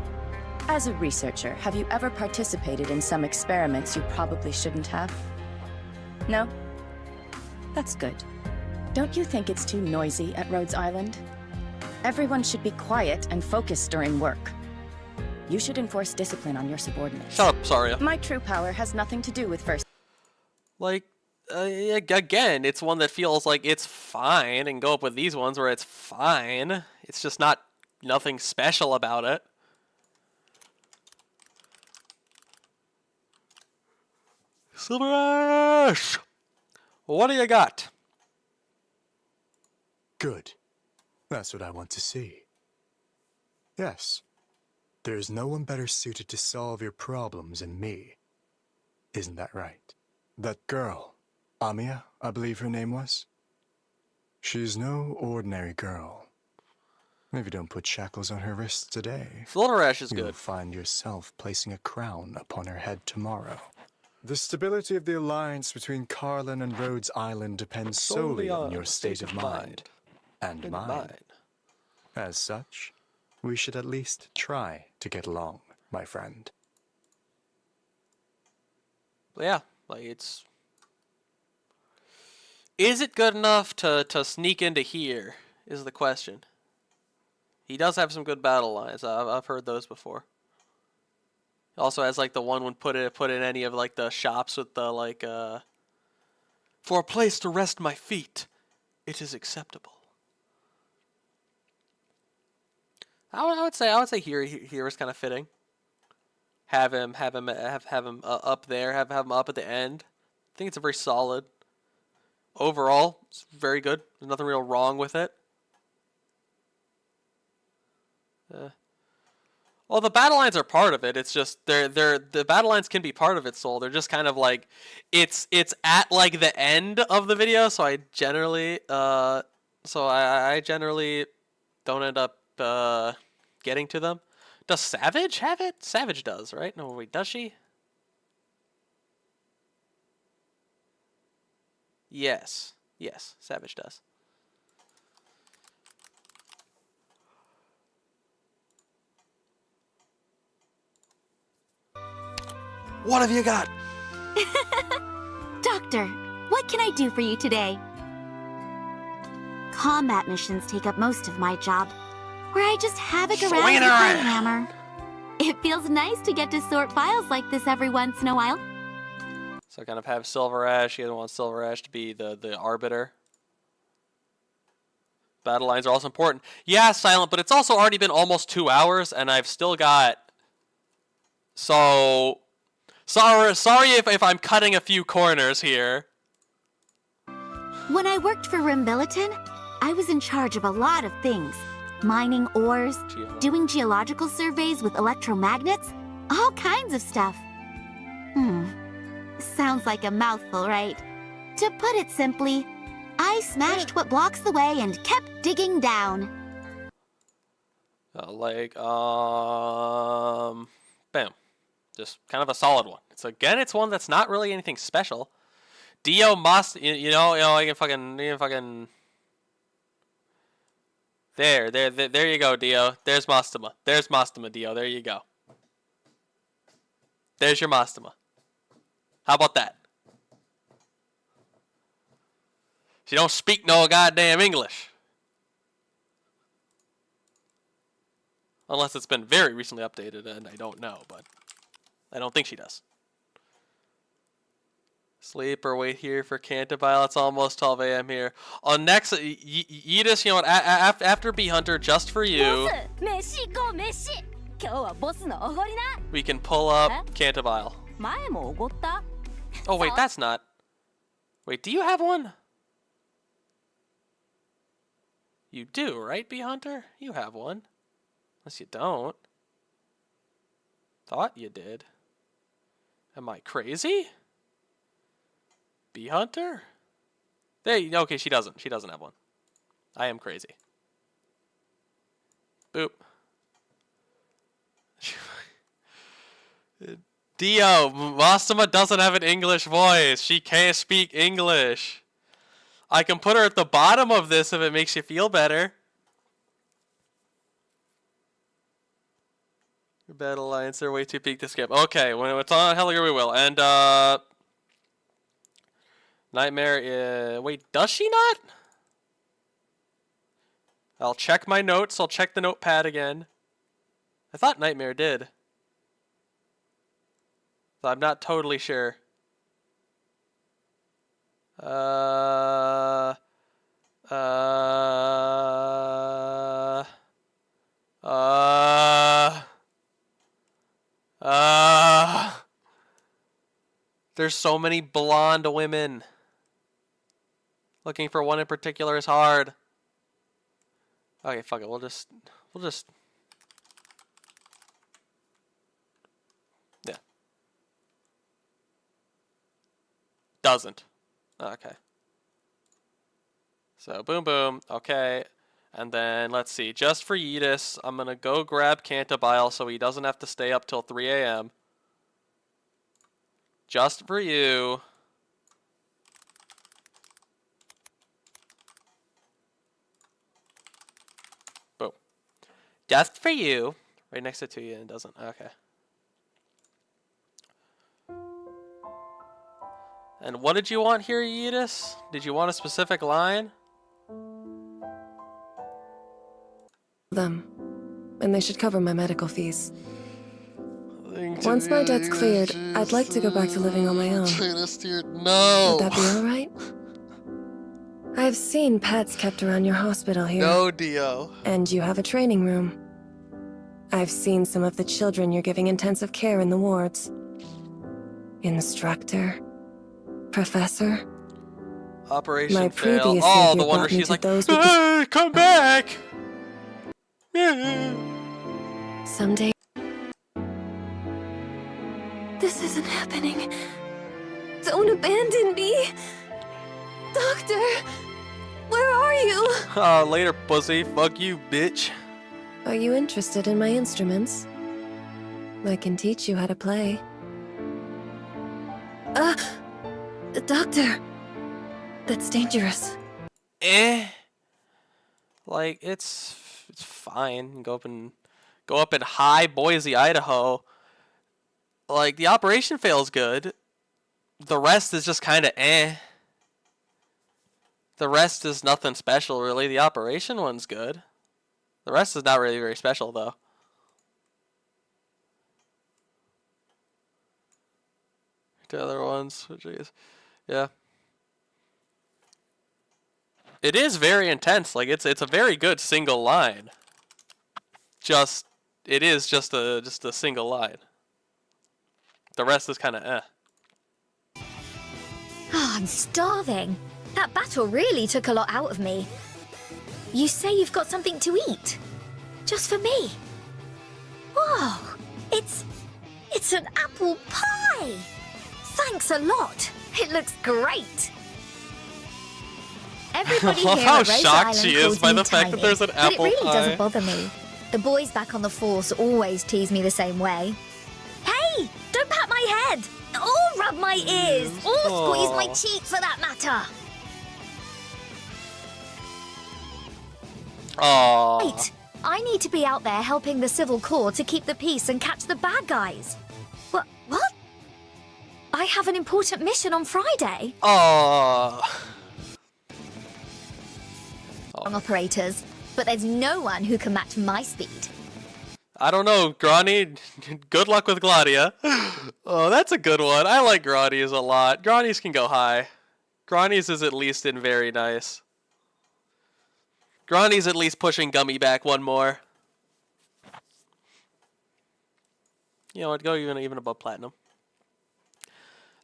As a researcher, have you ever participated in some experiments you probably shouldn't have? No? That's good. Don't you think it's too noisy at Rhodes Island? Everyone should be quiet and focused during work. You should enforce discipline on your subordinates. Shut up, Saria. My true power has nothing to do with first. Like, again, it's one that feels like it's fine, and go up with these ones where it's fine. It's just nothing special about it. Silver Ash! What do you got? Good. That's what I want to see. Yes. There is no one better suited to solve your problems than me. Isn't that right? That girl, Amiya, I believe her name was. She's no ordinary girl. If you don't put shackles on her wrists today, Silver Ash is you'll good. find yourself placing a crown upon her head tomorrow. The stability of the alliance between Carlin and Rhodes Island depends solely on your state of mind. And mine. As such, we should at least try to get along, my friend. Yeah, like it's... Is it good enough to sneak into here, is the question. He does have some good battle lines. I've heard those before. He also has like the one when put in any of like the shops with the like for a place to rest my feet, it is acceptable. I would say here is kind of fitting. Have him up there. Have him up at the end. I think it's a very solid. Overall, it's very good. There's nothing real wrong with it. Well, the battle lines are part of it. It's just the battle lines can be part of it, Soul. They're just kind of like it's at like the end of the video, so I generally I generally don't end up getting to them. Does Savage have it? Savage does, right? No, wait, does she? Yes. Yes, Savage does. What have you got? Doctor, what can I do for you today? Combat missions take up most of my job, where I just havoc around with my hammer. It feels nice to get to sort files like this every once in a while. So kind of have Silver Ash. You don't want Silver Ash to be the arbiter. Battle lines are also important. Yeah, Silent, but it's also already been almost 2 hours, and I've still got... So... Sorry if I'm cutting a few corners here. When I worked for Rimbilliton, I was in charge of a lot of things. Mining ores, doing geological surveys with electromagnets, all kinds of stuff. Sounds like a mouthful, right? To put it simply, I smashed what blocks the way and kept digging down. Bam. Just kind of a solid one. It's one that's not really anything special. Dio must, you know, you can fucking. There you go, Dio. There's Mastema. There's Mastema, Dio. There you go. There's your Mastema. How about that? She don't speak no goddamn English. Unless it's been very recently updated, and I don't know, but I don't think she does. Sleep or wait here for Cantabile. It's almost 12 a.m. here. On next, Yidis, you know what? After Bee Hunter, just for you, we can pull up Cantabile. Oh, wait, that's not. Wait, do you have one? You do, right, Bee Hunter? You have one. Unless you don't. Thought you did. Am I crazy? Bee Hunter? Okay, she doesn't. She doesn't have one. I am crazy. Boop. Dio, Mastema doesn't have an English voice. She can't speak English. I can put her at the bottom of this if it makes you feel better. Your battle lines are way too peak to skip. Okay, when it's on Helliger, we will. And, Nightmare, wait, does she not? I'll check my notes. I'll check the notepad again. I thought Nightmare did. So I'm not totally sure. There's so many blonde women. Looking for one in particular is hard. Okay, fuck it. We'll just yeah. Doesn't. Okay. So boom boom. Okay. And then let's see. Just for Yidis, I'm gonna go grab Cantabile so he doesn't have to stay up till 3 a.m. Just for you. Just for you. Right next to you, and it doesn't. Okay. And what did you want here, Yidis? Did you want a specific line? Them. And they should cover my medical fees. Once my debt's cleared, I'd like to go back to living on my own. No. Would that be alright? I've seen pets kept around your hospital here. No, Dio. And you have a training room. I've seen some of the children you're giving intensive care in the wards. Instructor. Professor. Operation my fail. Previous Oh, the one where she's like, hey, come back! Someday. This isn't happening. Don't abandon me! Doctor! Where are you? Later, pussy. Fuck you, bitch. Are you interested in my instruments? I can teach you how to play. Doctor! That's dangerous. Like, it's fine. Go up in high Boise, Idaho. Like, the operation fail's good. The rest is just kind of eh. The rest is nothing special, really. The operation one's good. The rest is not really very special, though. The other ones, jeez. Yeah. It is very intense. Like, it's a very good single line. It is just a single line. The rest is kind of eh. Oh, I'm starving. That battle really took a lot out of me. You say you've got something to eat? Just for me? Whoa! It's an apple pie! Thanks a lot. It looks great. Everybody I love here how at Rose shocked Island she is calls by me the fact that tiny, there's an apple but it really pie. doesn't bother me. The boys back on the force always tease me the same way. Hey! Don't pat my head! Or rub my ears! Or squeeze my cheek for that matter! Aww. Wait! I need to be out there helping the Civil Corps to keep the peace and catch the bad guys. What? I have an important mission on Friday. Aww. Operators, but there's no one who can match my speed. I don't know, Grani. Good luck with Gladia. Oh, that's a good one. I like Grani's a lot. Grani's can go high. Grani's is at least in very nice. Grani's at least pushing Gummy back one more. You know what? Go even above platinum.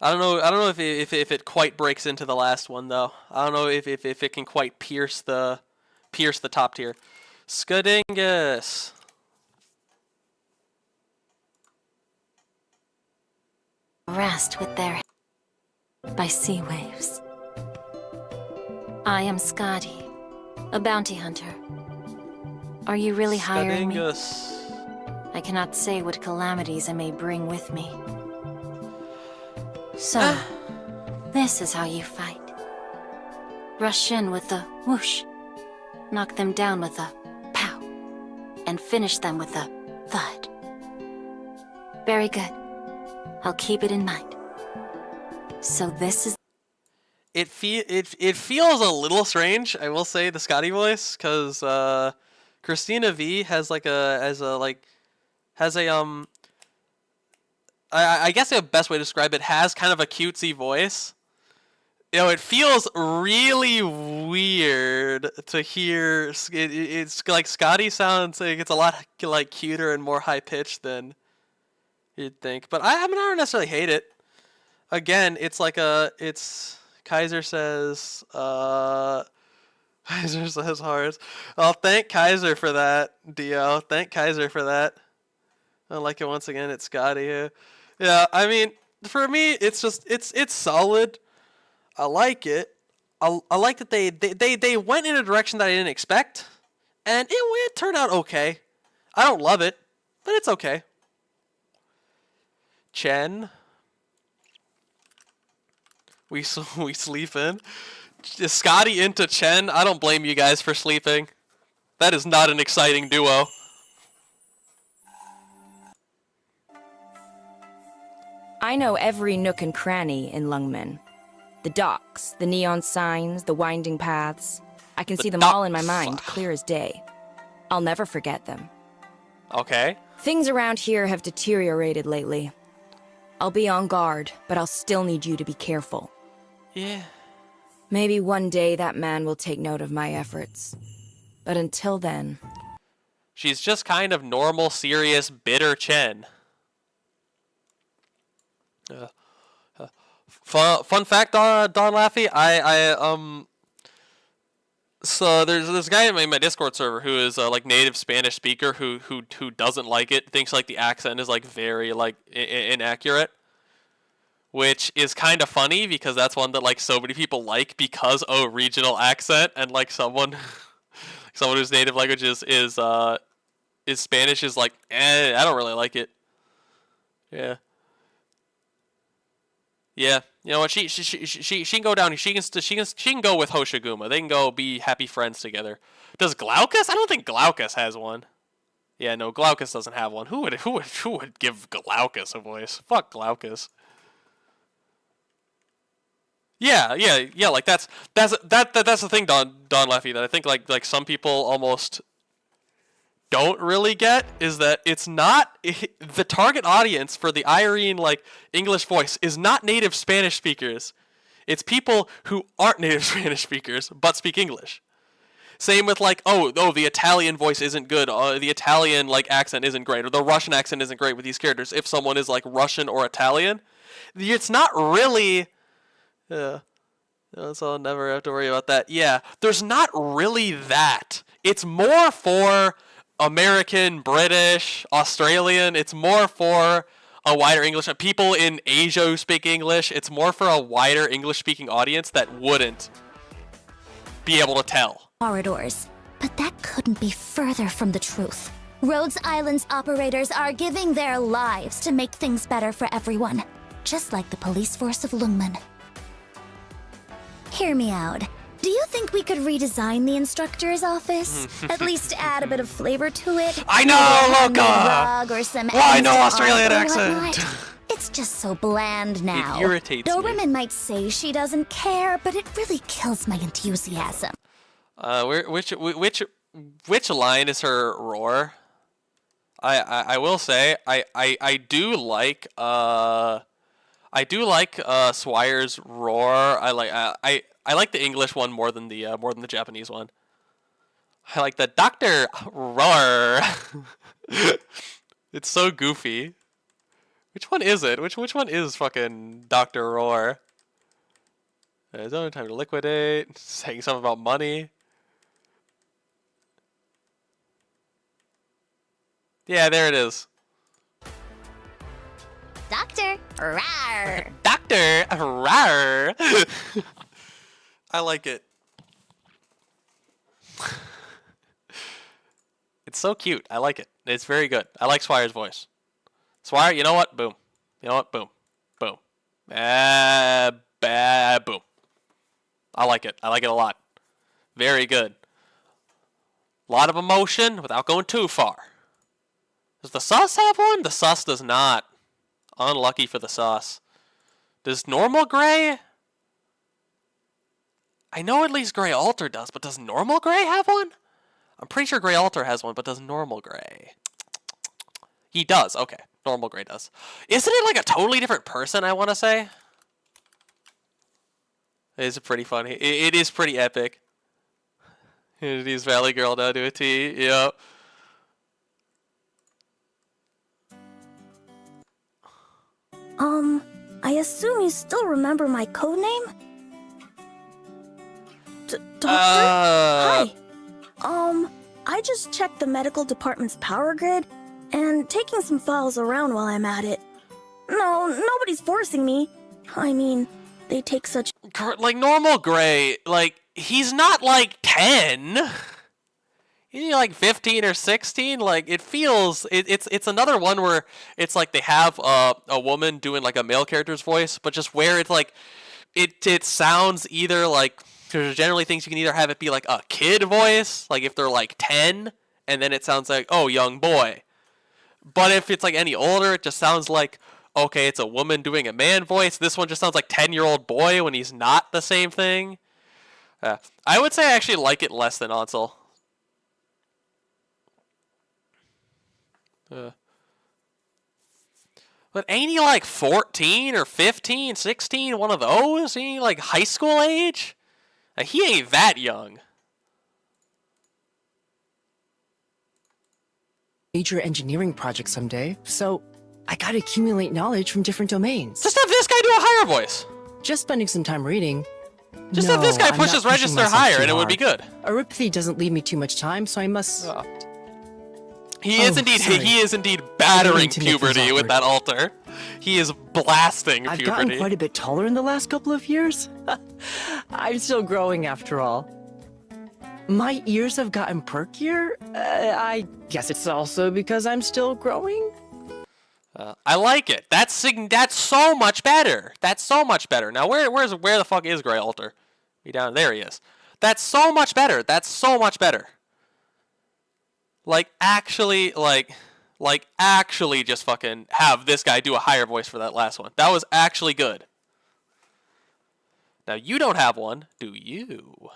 I don't know if it quite breaks into the last one though. I don't know if it can quite pierce the top tier. Skadingus. Rest with their by sea waves. I am Scotty, a bounty hunter. Are you really hiring me? I cannot say what calamities I may bring with me. So, this is how you fight. Rush in with a whoosh, knock them down with a pow, and finish them with a thud. Very good. I'll keep it in mind. So this is... It feels a little strange, I will say, the Scotty voice, because Christina V has I guess the best way to describe it, has kind of a cutesy voice. You know, it feels really weird to hear. It's like Scotty sounds like it's a lot like cuter and more high pitched than you'd think. But I don't necessarily hate it. Again, it's like Kaiser says Hars. Oh, thank Kaiser for that, Dio. Thank Kaiser for that. I like it once again. It's Scotty here. Yeah, I mean, for me, it's just it's solid. I like it. I like that they went in a direction that I didn't expect, and it turned out okay. I don't love it, but it's okay. Chen, we sleep in. Is Scotty into Chen? I don't blame you guys for sleeping. That is not an exciting duo. I know every nook and cranny in Lungmen. The docks, the neon signs, the winding paths. I can see them all in my mind, clear as day. I'll never forget them. Okay. Things around here have deteriorated lately. I'll be on guard, but I'll still need you to be careful. Yeah. Maybe one day that man will take note of my efforts. But until then... She's just kind of normal, serious, bitter Chen. Fun fact, Don Laffy, so there's this guy in my Discord server who is like native Spanish speaker who doesn't like it, thinks like the accent is like very like inaccurate, which is kind of funny because that's one that like so many people like because regional accent, and like someone whose native language is Spanish is like I don't really like it. Yeah. Yeah, you know what? She can go down. She can go with Hoshiguma. They can go be happy friends together. Does Glaucus? I don't think Glaucus has one. Yeah, no, Glaucus doesn't have one. Who would give Glaucus a voice? Fuck Glaucus. Yeah. Like that's the thing, Don Leffy, that I think like some people almost don't really get, is that it's not the target audience for the Irene like English voice is not native Spanish speakers. It's people who aren't native Spanish speakers but speak English. Same with like, oh, the Italian voice isn't good. The Italian like accent isn't great, or the Russian accent isn't great with these characters. If someone is like Russian or Italian, it's not really. So I'll never have to worry about that. Yeah, there's not really that. It's more for American, British, Australian. It's more for a wider English. People in Asia who speak English. It's more for a wider English-speaking audience that wouldn't be able to tell. Corridors. But that couldn't be further from the truth. Rhodes Island's operators are giving their lives to make things better for everyone, just like the police force of Lungmen. Hear me out. Do you think we could redesign the instructor's office? At least add a bit of flavor to it? I know, Loka! Or some I know Australian accent! It's just so bland now. It irritates me. Doberman might say she doesn't care, but it really kills my enthusiasm. Which line is her roar? I will say I do like Swire's roar. I like the English one more than the Japanese one. I like the Dr. roar. It's so goofy. Which one is it? Which one is fucking Dr. Roar? There's only time to liquidate. Saying something about money. Yeah, there it is. Doctor, rawr. Doctor, rawr. I like it. It's so cute. I like it. It's very good. I like Swire's voice. Swire, you know what? Boom. You know what? Boom. Boom. Boom. I like it. I like it a lot. Very good. A lot of emotion without going too far. Does the Sus have one? The Sus does not. Unlucky for the Sus. Does normal Gray? I know at least Gray Alter does, but does normal Gray have one? I'm pretty sure Gray Alter has one, but does normal Gray? He does. Okay. Normal Gray does. Isn't it like a totally different person, I want to say? It is pretty funny. It is pretty epic. It is Valley Girl now to a T. Yep. I assume you still remember my codename? Doctor? Hi. I just checked the medical department's power grid and taking some files around while I'm at it. No, nobody's forcing me. I mean, they take such... Like, normal Gray, like, he's not, like, 10. He's, like, 15 or 16. Like, it feels... It's another one where it's, like, they have a woman doing, like, a male character's voice, but just where it's, like... It sounds either, like... There's generally things you can either have it be, like, a kid voice, like, if they're, like, 10, and then it sounds like, oh, young boy. But if it's, like, any older, it just sounds like... Okay, it's a woman doing a man voice. This one just sounds like 10-year-old boy when he's not the same thing. I would say I actually like it less than Ansel. But ain't he like 14 or 15, 16, one of those? Ain't he like high school age? He ain't that young. Major engineering project someday, so I gotta accumulate knowledge from different domains. Just have this guy do a higher voice. Just spending some time reading. Just have this guy push his register higher and it would be good. Aripathy doesn't leave me too much time, so I must... He is indeed battering puberty with that altar. He is blasting puberty. I've gotten quite a bit taller in the last couple of years. I'm still growing after all. My ears have gotten perkier. I guess it's also because I'm still growing. I like it. That's so much better. That's so much better. Now where the fuck is Gray Alter? Be down there he is. That's so much better. That's so much better. Like, actually, actually just fucking have this guy do a higher voice for that last one. That was actually good. Now, you don't have one, do you?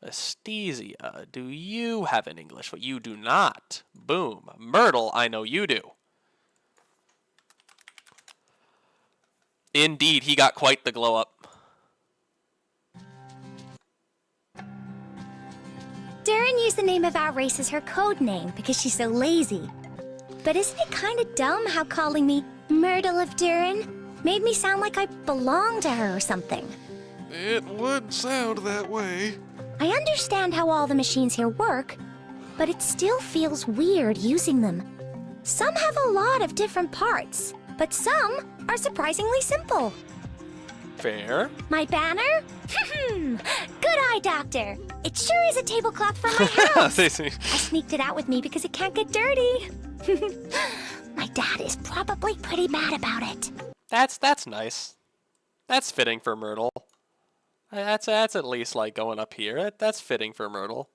Aesthesia, do you have an English voice? You do not. Boom. Myrtle, I know you do. Indeed, he got quite the glow up. Durin used the name of our race as her code name because she's so lazy. But isn't it kind of dumb how calling me Myrtle of Durin made me sound like I belonged to her or something? It would sound that way. I understand how all the machines here work, but it still feels weird using them. Some have a lot of different parts, but some are surprisingly simple. Fair. My banner? Good eye, Doctor. It sure is a tablecloth from my house. I sneaked it out with me because it can't get dirty. My dad is probably pretty mad about it. That's nice. That's fitting for Myrtle. That's at least like going up here. That's fitting for Myrtle.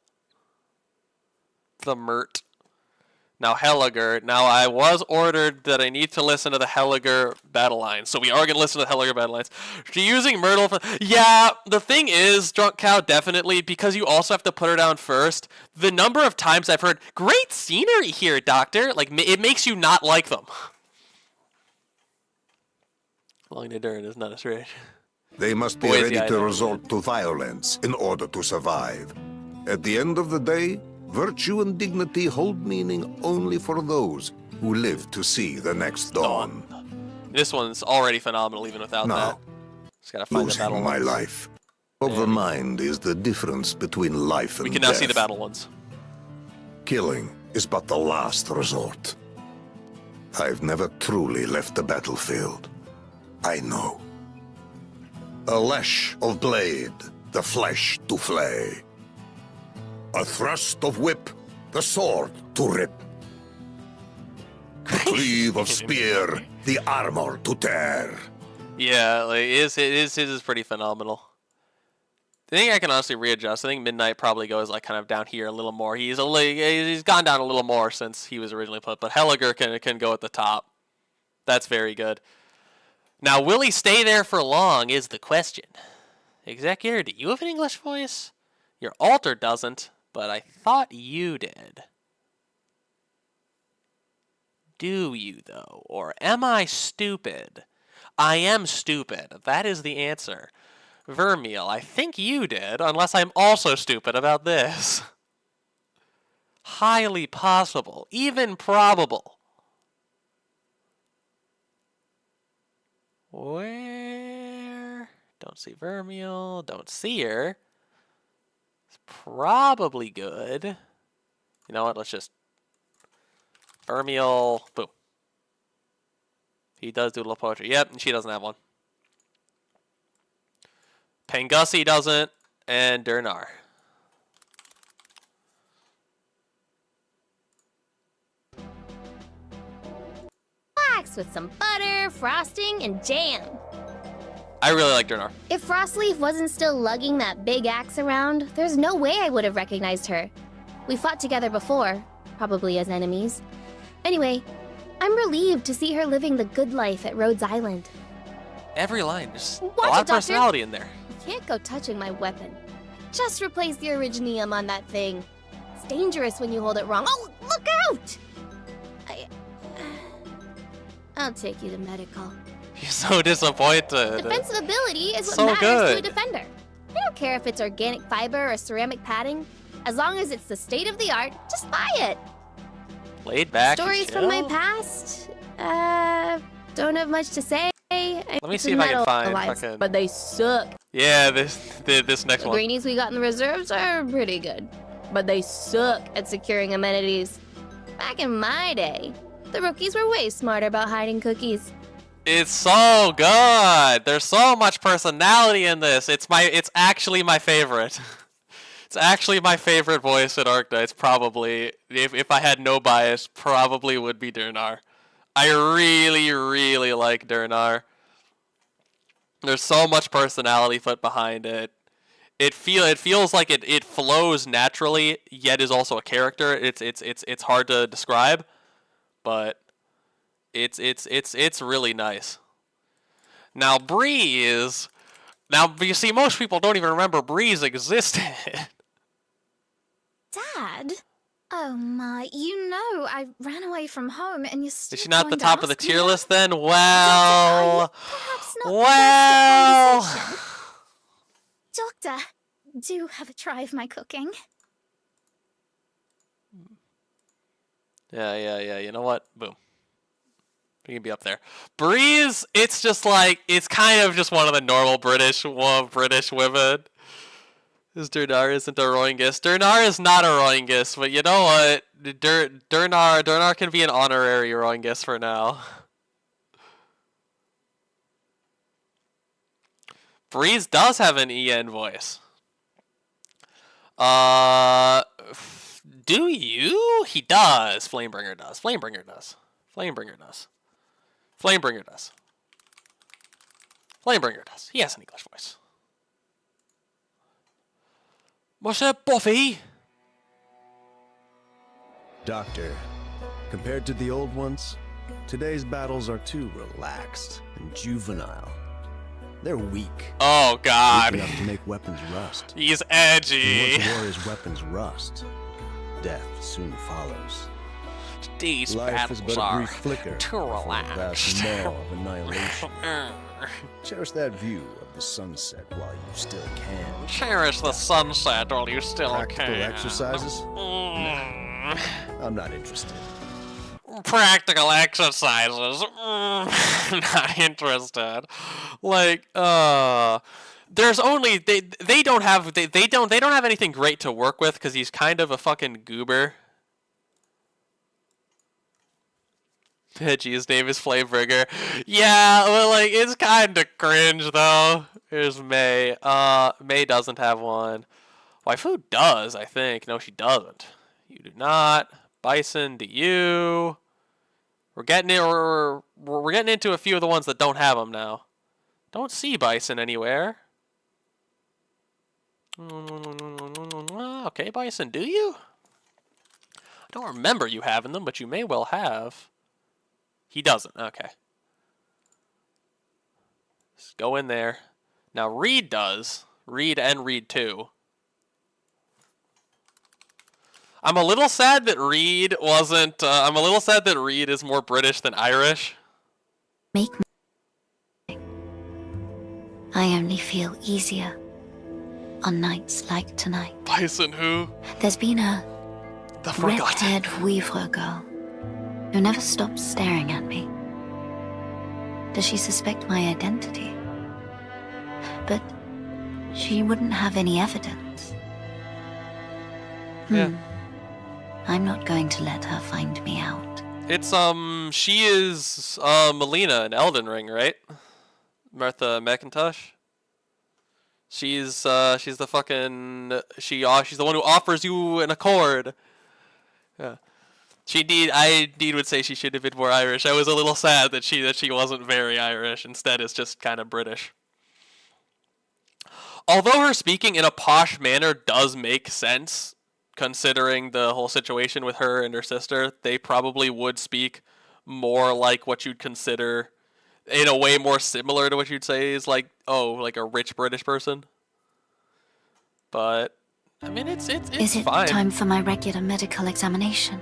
The Myrt. Now Helliger. Now I was ordered that I need to listen to the Helliger battle lines, so we are gonna listen to the Helliger battle lines. She using Myrtle for, yeah. The thing is, Drunk Cow, definitely, because you also have to put her down first. The number of times I've heard great scenery here, Doctor, like it makes you not like them. Long to Durin is not a stretch. They must be ready to resort to violence in order to survive. At the end of the day, virtue and dignity hold meaning only for those who live to see the next dawn. This one's already phenomenal even without that. Just gotta find the battle my ones. life. Of the mind is the difference between life and We can now death. see the battle ones. Killing is but the last resort. I've never truly left the battlefield. I know. A lash of blade, the flesh to flay. A thrust of whip, the sword to rip. A cleave of spear, the armor to tear. Yeah, like his is pretty phenomenal. I think I can honestly readjust. I think Midnight probably goes like kind of down here a little more. He's gone down a little more since he was originally put, but Helliger can go at the top. That's very good. Now, will he stay there for long is the question. Executor, do you have an English voice? Your altar doesn't, but I thought you did. Do you, though? Or am I stupid? I am stupid. That is the answer. Vermeil, I think you did, unless I'm also stupid about this. Highly possible. Even probable. Where? Don't see Vermeil. Don't see her. It's probably good. You know what? Let's just... Vermeil. Boom. He does do a little poetry. Yep, and she doesn't have one. Pangussi doesn't. And Durnar. With some butter, frosting, and jam. I really like Durnar. If Frostleaf wasn't still lugging that big axe around, there's no way I would have recognized her. We fought together before, probably as enemies. Anyway, I'm relieved to see her living the good life at Rhodes Island. Every line, there's Watch a lot it, of Doctor. personality in there. You can't go touching my weapon. Just replace the Originium on that thing. It's dangerous when you hold it wrong. Oh, look out! I'll take you to medical. She's so disappointed. Defensive ability is what So matters good. to a defender. I don't care if it's organic fiber or ceramic padding. As long as it's the state of the art, just buy it. Laid back. and Stories from my chill. past? Don't have much to say. Let me see if I can find fucking... But they suck. Yeah, this next The one. greenies we got in the reserves are pretty good. But they suck at securing amenities. Back in my day, the rookies were way smarter about hiding cookies. It's so good. There's so much personality in this. It's actually my favorite. It's actually my favorite voice at Arknights. Probably, if I had no bias, probably would be Durnar. I really, really like Durnar. There's so much personality put behind it. It feels like it flows naturally, yet is also a character. It's hard to describe, but it's really nice. Now Breeze, you see, most people don't even remember Breeze existed. Dad? Oh my, you know I ran away from home and you're still Is she not at the going to top of the ask tier me? list then? Well, well. Doctor, do have a try of my cooking. Yeah. You know what? Boom. We can be up there. Breeze, it's just like, it's kind of just one of the normal British women. This Durnar isn't a Rohingis. Durnar is not a Rohingis, but you know what? Durnar can be an honorary Rohingis for now. Breeze does have an EN voice. Do you? He does. Flamebringer does. Flamebringer does. Flamebringer does. Flamebringer does. Flamebringer does. He has an English voice. What's up, Buffy? Doctor, compared to the old ones, today's battles are too relaxed and juvenile. They're weak. Oh, God. Weak enough to make weapons rust. He's edgy. And once a warrior's weapons rust, death soon follows. These Life battles is but a are brief flicker too relaxed. vast maw of annihilation. Cherish that view of the sunset while you still can. Cherish the sunset while you still Practical can. exercises? No, I'm not interested. Practical exercises. Not interested. Like, there's only they don't have anything great to work with because he's kind of a fucking goober. His name is Flamebringer. Yeah, well, like, it's kind of cringe, though. Here's May. May doesn't have one. Waifu does, I think. No, she doesn't. You do not. Bison, do you? We're getting into a few of the ones that don't have them now. Don't see Bison anywhere. Okay, Bison, do you? I don't remember you having them, but you may well have. He doesn't. Okay. Let's go in there. Now, Reed does. Reed and Reed 2. I'm a little sad that Reed wasn't... I'm a little sad that Reed is more British than Irish. Make me... I only feel easier on nights like tonight. Bison who? There's been a The Forgotten. red-haired weaver girl who never stops staring at me. Does she suspect my identity? But she wouldn't have any evidence. Yeah. I'm not going to let her find me out. It's, she is, Melina in Elden Ring, right? Martha McIntosh? She's the fucking, she's the one who offers you an accord. Yeah. I would say she should have been more Irish. I was a little sad that she wasn't very Irish. Instead, it's just kind of British. Although her speaking in a posh manner does make sense, considering the whole situation with her and her sister, they probably would speak more like what you'd consider, in a way more similar to what you'd say is like, oh, like a rich British person. But I mean, it's Is it fine. time for my regular medical examination?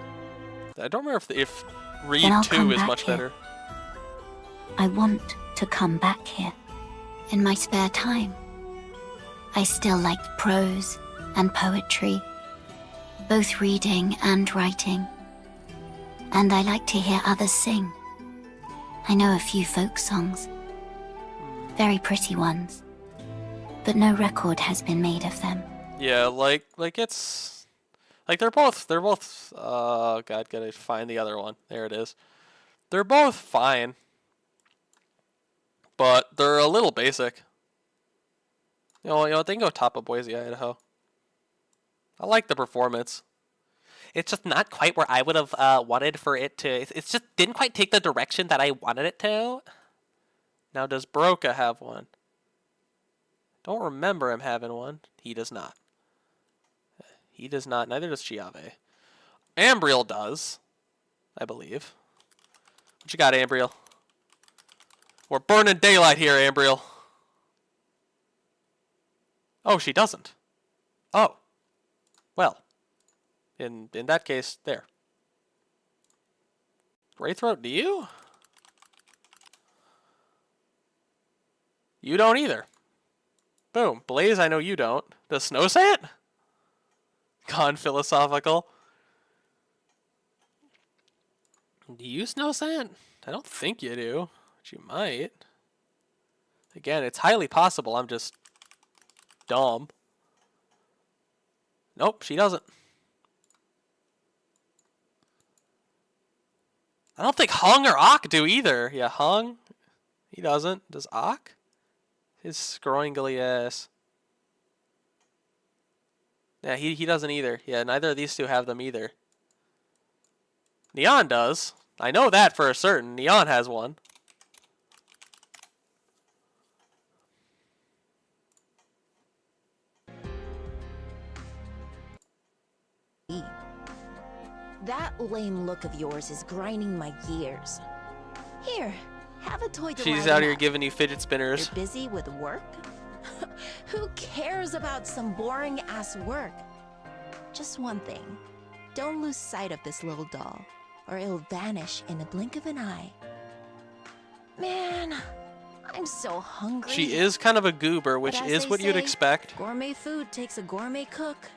I don't remember if Reed Then I'll 2 come is back much here. better. I want to come back here in my spare time. I still liked prose and poetry, both reading and writing. And I like to hear others sing. I know a few folk songs, very pretty ones, but no record has been made of them. Yeah, like it's like they're both oh god, gotta find the other one. There it is. They're both fine, but they're a little basic. You know, they can go top of Boise, Idaho. I like the performance. It's just not quite where I would have wanted for it to. It's just didn't quite take the direction that I wanted it to. Now, does Broca have one? Don't remember him having one. He does not. He does not. Neither does Chiave. Ambriel does, I believe. What you got, Ambriel? We're burning daylight here, Ambriel. Oh, she doesn't. Oh. Well. In that case, there. Wraithroat, do you? You don't either. Boom. Blaze, I know you don't. Does Snow Sant? Gone philosophical. Do you Snow Sant? I don't think you do. But you might. Again, it's highly possible. I'm just dumb. Nope, she doesn't. I don't think Hung or Ak do either. Yeah, Hung. He doesn't. Does Ak? His scroingly ass. Yeah, he doesn't either. Yeah, neither of these two have them either. Neon does. I know that for a certain. Neon has one. That lame look of yours is grinding my gears. Here, have a toy to She's out here giving you fidget spinners. You're busy with work? Who cares about some boring-ass work? Just one thing. Don't lose sight of this little doll, or it'll vanish in the blink of an eye. Man, I'm so hungry. She is kind of a goober, which is what you'd expect. Gourmet food takes a gourmet cook.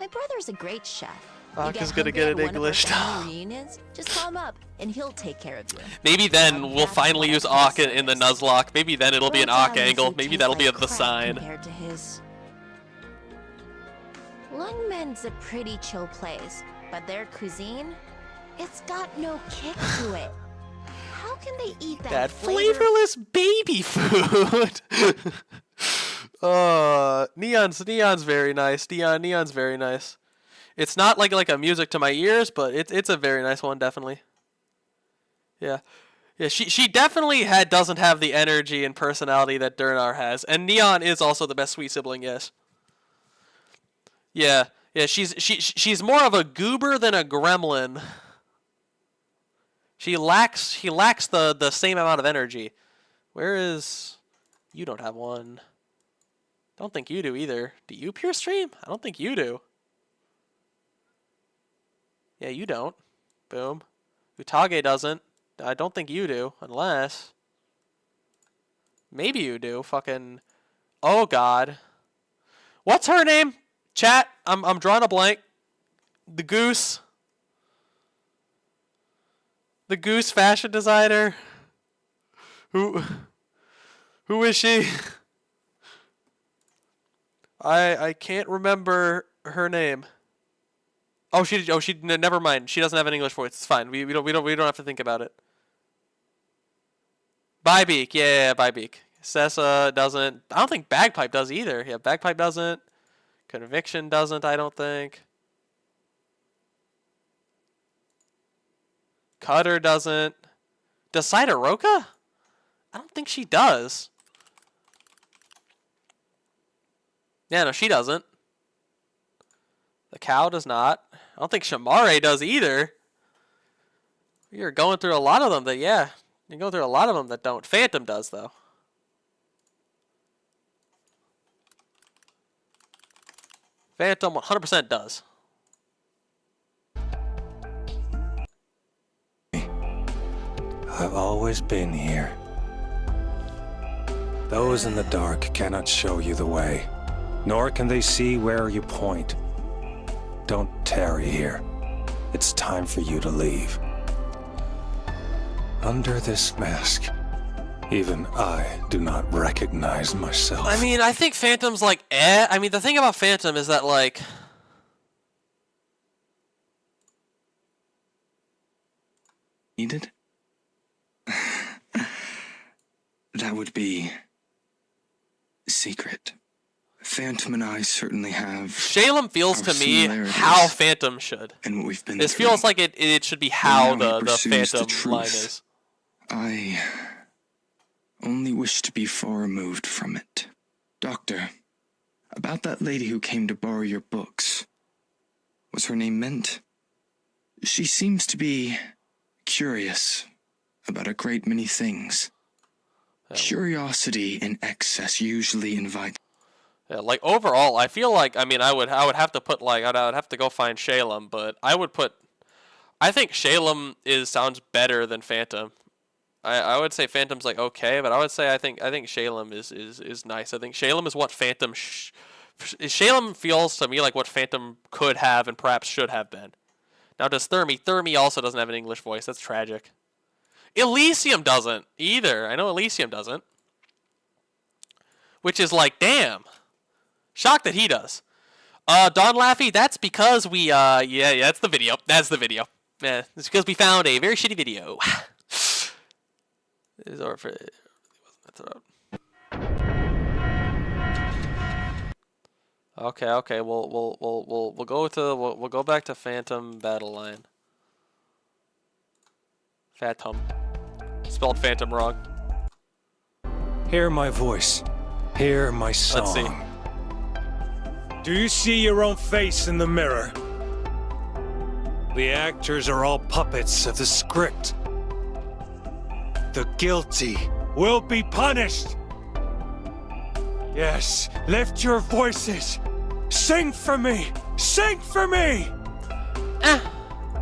My brother's a great chef. Ak is gonna get an English. Just call him up, and he'll take care of you. Maybe then we'll finally use Ak in the Nuzlocke. Maybe then it'll be an Ak angle. Maybe that'll be the sign. Compared to his. Lungmen's a pretty chill place, but their cuisine, it's got no kick to it. How can they eat that flavorless baby food? Neon's very nice. Neon's very nice. It's not like a music to my ears, but it's a very nice one, definitely. Yeah. Yeah, she definitely doesn't have the energy and personality that Durnar has. And Neon is also the best sweet sibling, yes. Yeah. Yeah, she's more of a goober than a gremlin. He lacks the same amount of energy. Where is... You don't have one. Don't think you do either. Do you, Pure Stream? I don't think you do. Yeah, you don't. Boom. Utage doesn't. I don't think you do, unless... Maybe you do. Fucking... Oh, God. What's her name? Chat, I'm drawing a blank. The Goose. The Goose fashion designer. Who is she? I can't remember her name. Oh, she never mind. She doesn't have an English voice. It's fine. We don't have to think about it. Bybeak. Yeah, Bybeak. Sessa doesn't. I don't think Bagpipe does either. Yeah, Bagpipe doesn't. Conviction doesn't, I don't think. Cutter doesn't. Does Sidoroka? I don't think she does. Yeah, no, she doesn't. The cow does not. I don't think Shamare does either. You're going through a lot of them that, yeah. You go through a lot of them that don't. Phantom does, though. Phantom 100% does. I've always been here. Those in the dark cannot show you the way, nor can they see where you point. Don't tarry here. It's time for you to leave. Under this mask, even I do not recognize myself. I mean, I think Phantom's like, eh. I mean, the thing about Phantom is that, like... Needed? That would be... secret. Phantom and I certainly have... Shalem feels to me how Phantom should. And what we've been This through. feels like it should be how the pursues Phantom the line truth. is. I only wish to be far removed from it. Doctor, about that lady who came to borrow your books. Was her name Mint? She seems to be curious about a great many things. Curiosity in excess usually invites. Yeah, like overall, I feel like I would have to put like I would have to go find Shalem, but I think Shalem sounds better than Phantom. I would say Phantom's like okay, but I would say I think Shalem is nice. I think Shalem is what Phantom Shalem feels to me like what Phantom could have and perhaps should have been. Now does Thermi also doesn't have an English voice. That's tragic. Elysium doesn't either. I know Elysium doesn't. Which is like, damn. Shocked that he does. Don Laffy, that's because we, yeah, that's the video. That's the video. Yeah, it's because we found a very shitty video. It was over for, it wasn't Okay, we'll go back to Phantom Battle Line. Phantom. Spelled Phantom wrong. Hear my voice. Hear my song. Let's see. Do you see your own face in the mirror? The actors are all puppets of the script. The guilty will be punished. Yes, lift your voices. Sing for me. Sing for me. They're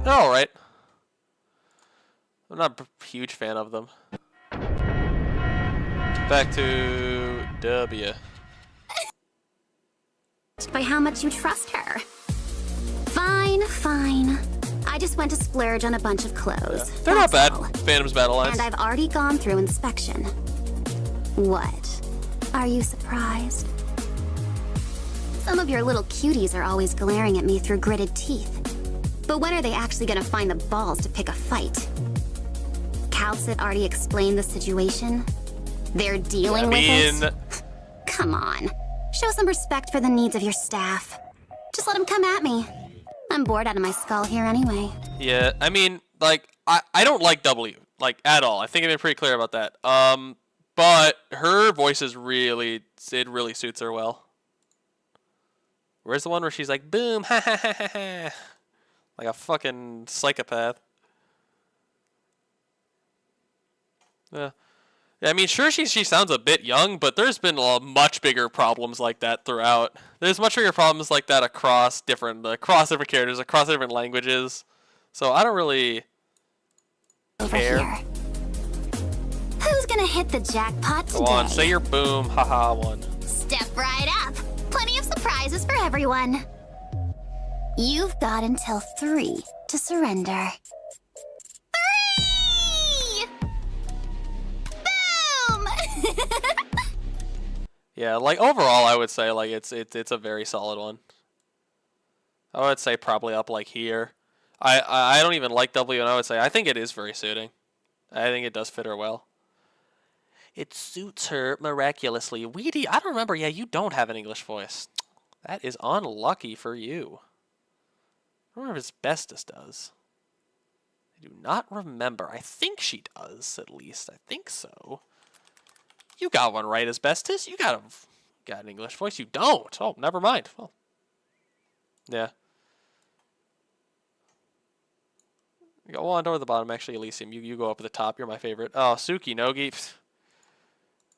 all right. I'm not a huge fan of them. Back to W. By how much you trust her. Fine. I just went to splurge on a bunch of clothes. They're not bad. Phantom's Battle Lines. And I've already gone through inspection. What? Are you surprised? Some of your little cuties are always glaring at me through gritted teeth. But when are they actually gonna find the balls to pick a fight? Calcit already explained the situation. They're dealing with it. Come on. Show some respect for the needs of your staff. Just let them come at me. I'm bored out of my skull here anyway. Yeah, I mean, like, I don't like W, like, at all. I think I've been pretty clear about that. But her voice is really, it really suits her well. Where's the one where she's like, boom, ha ha ha ha ha, like a fucking psychopath. Yeah. I mean, sure, she sounds a bit young, but there's been much bigger problems like that throughout. There's much bigger problems like that across different characters, across different languages. So I don't really care. Who's gonna hit the jackpot today? Go on, say your boom, haha one. Step right up. Plenty of surprises for everyone. You've got until 3 to surrender. 3! Boom! Yeah, like overall, I would say like it's a very solid one. I would say probably up like here. I don't even like W, and I would say I think it is very suiting. I think it does fit her well. It suits her miraculously. Weedy, I don't remember. Yeah, you don't have an English voice. That is unlucky for you. I don't remember if Asbestos does. I do not remember. I think she does, at least. I think so. You got one right, Asbestos. You got an English voice. You don't. Oh, never mind. Well, yeah. You go on toward the bottom. Actually, Elysium, you go up at the top. You're my favorite. Oh, Suki Nogi.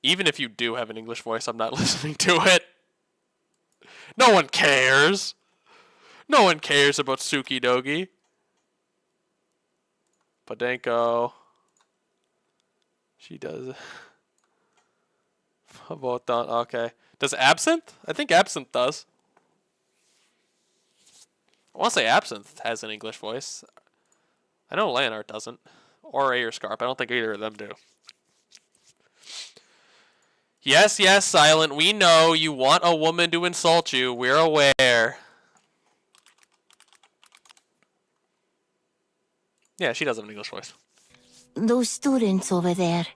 Even if you do have an English voice, I'm not listening to it. No one cares. No one cares about Suki Nogi. Podenko. She does. Both done. Okay. Does Absinthe? I think Absinthe does. I want to say Absinthe has an English voice. I know Leonard doesn't. Or Ayer Scarp. I don't think either of them do. Yes, yes, Silent. We know you want a woman to insult you. We're aware. Yeah, she does have an English voice. Those students over there,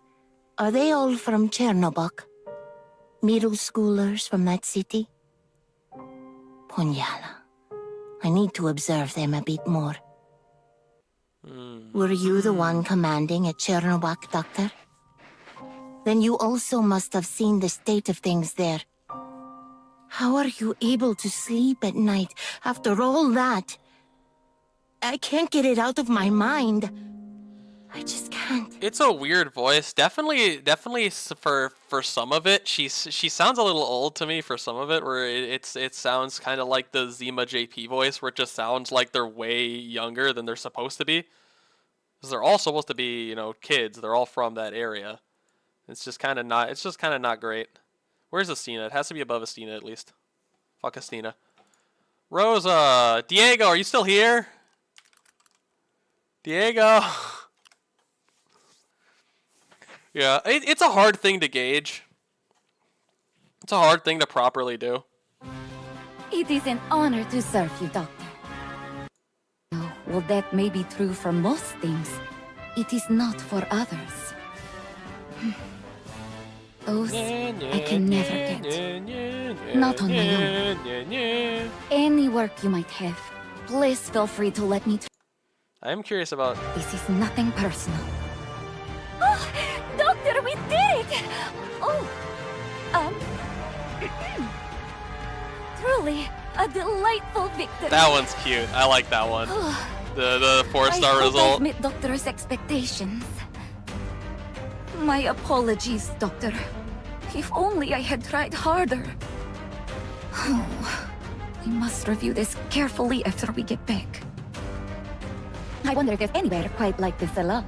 are they all from Chernobog? Middle schoolers from that city? Ponyala. I need to observe them a bit more. Were you the one commanding at Chernobog, Doctor? Then you also must have seen the state of things there. How are you able to sleep at night after all that? I can't get it out of my mind. I just can't. It's a weird voice. Definitely for some of it, she sounds a little old to me for some of it, where it sounds kind of like the Zima JP voice, where it just sounds like they're way younger than they're supposed to be. Because they're all supposed to be, you know, kids. They're all from that area. It's just kind of not. It's just kind of not great. Where's Estina? It has to be above Estina at least. Fuck Estina. Rosa, Diego, are you still here? Diego. Yeah, it's a hard thing to gauge. It's a hard thing to properly do. It is an honor to serve you, Doctor. Oh, well, that may be true for most things. It is not for others. Those I can never get. Not on my own. Any work you might have, please feel free to let me. I am curious about. This is nothing personal. Oh, Doctor, we did it! Oh, truly a delightful victory. That one's cute. I like that one. The 4-star result. I hope I've met Doctor's expectations. My apologies, Doctor. If only I had tried harder. Oh, we must review this carefully after we get back. I wonder if there's anywhere quite like this alone.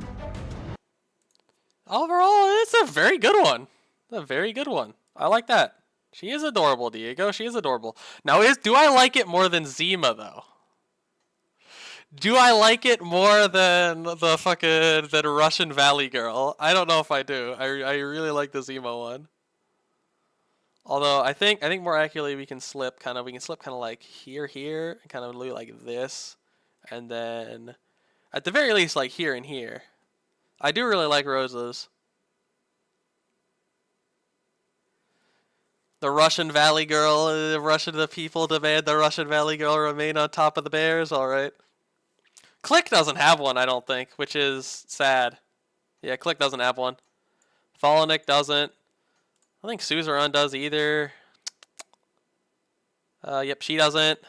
Overall, it's a very good one. A very good one. I like that. She is adorable, Diego. She is adorable. Now, do I like it more than Zima, though? Do I like it more than the Russian Valley girl? I don't know if I do. I really like the Zima one. Although I think more accurately we can slip kind of like here, and kind of like this, and then at the very least like here and here. I do really like Rosa's. The Russian Valley girl, the people demand the Russian Valley girl remain on top of the bears. All right. Click doesn't have one, I don't think, which is sad. Yeah, Click doesn't have one. Fallenick doesn't. I don't think Suzerain does either. Yep, she doesn't.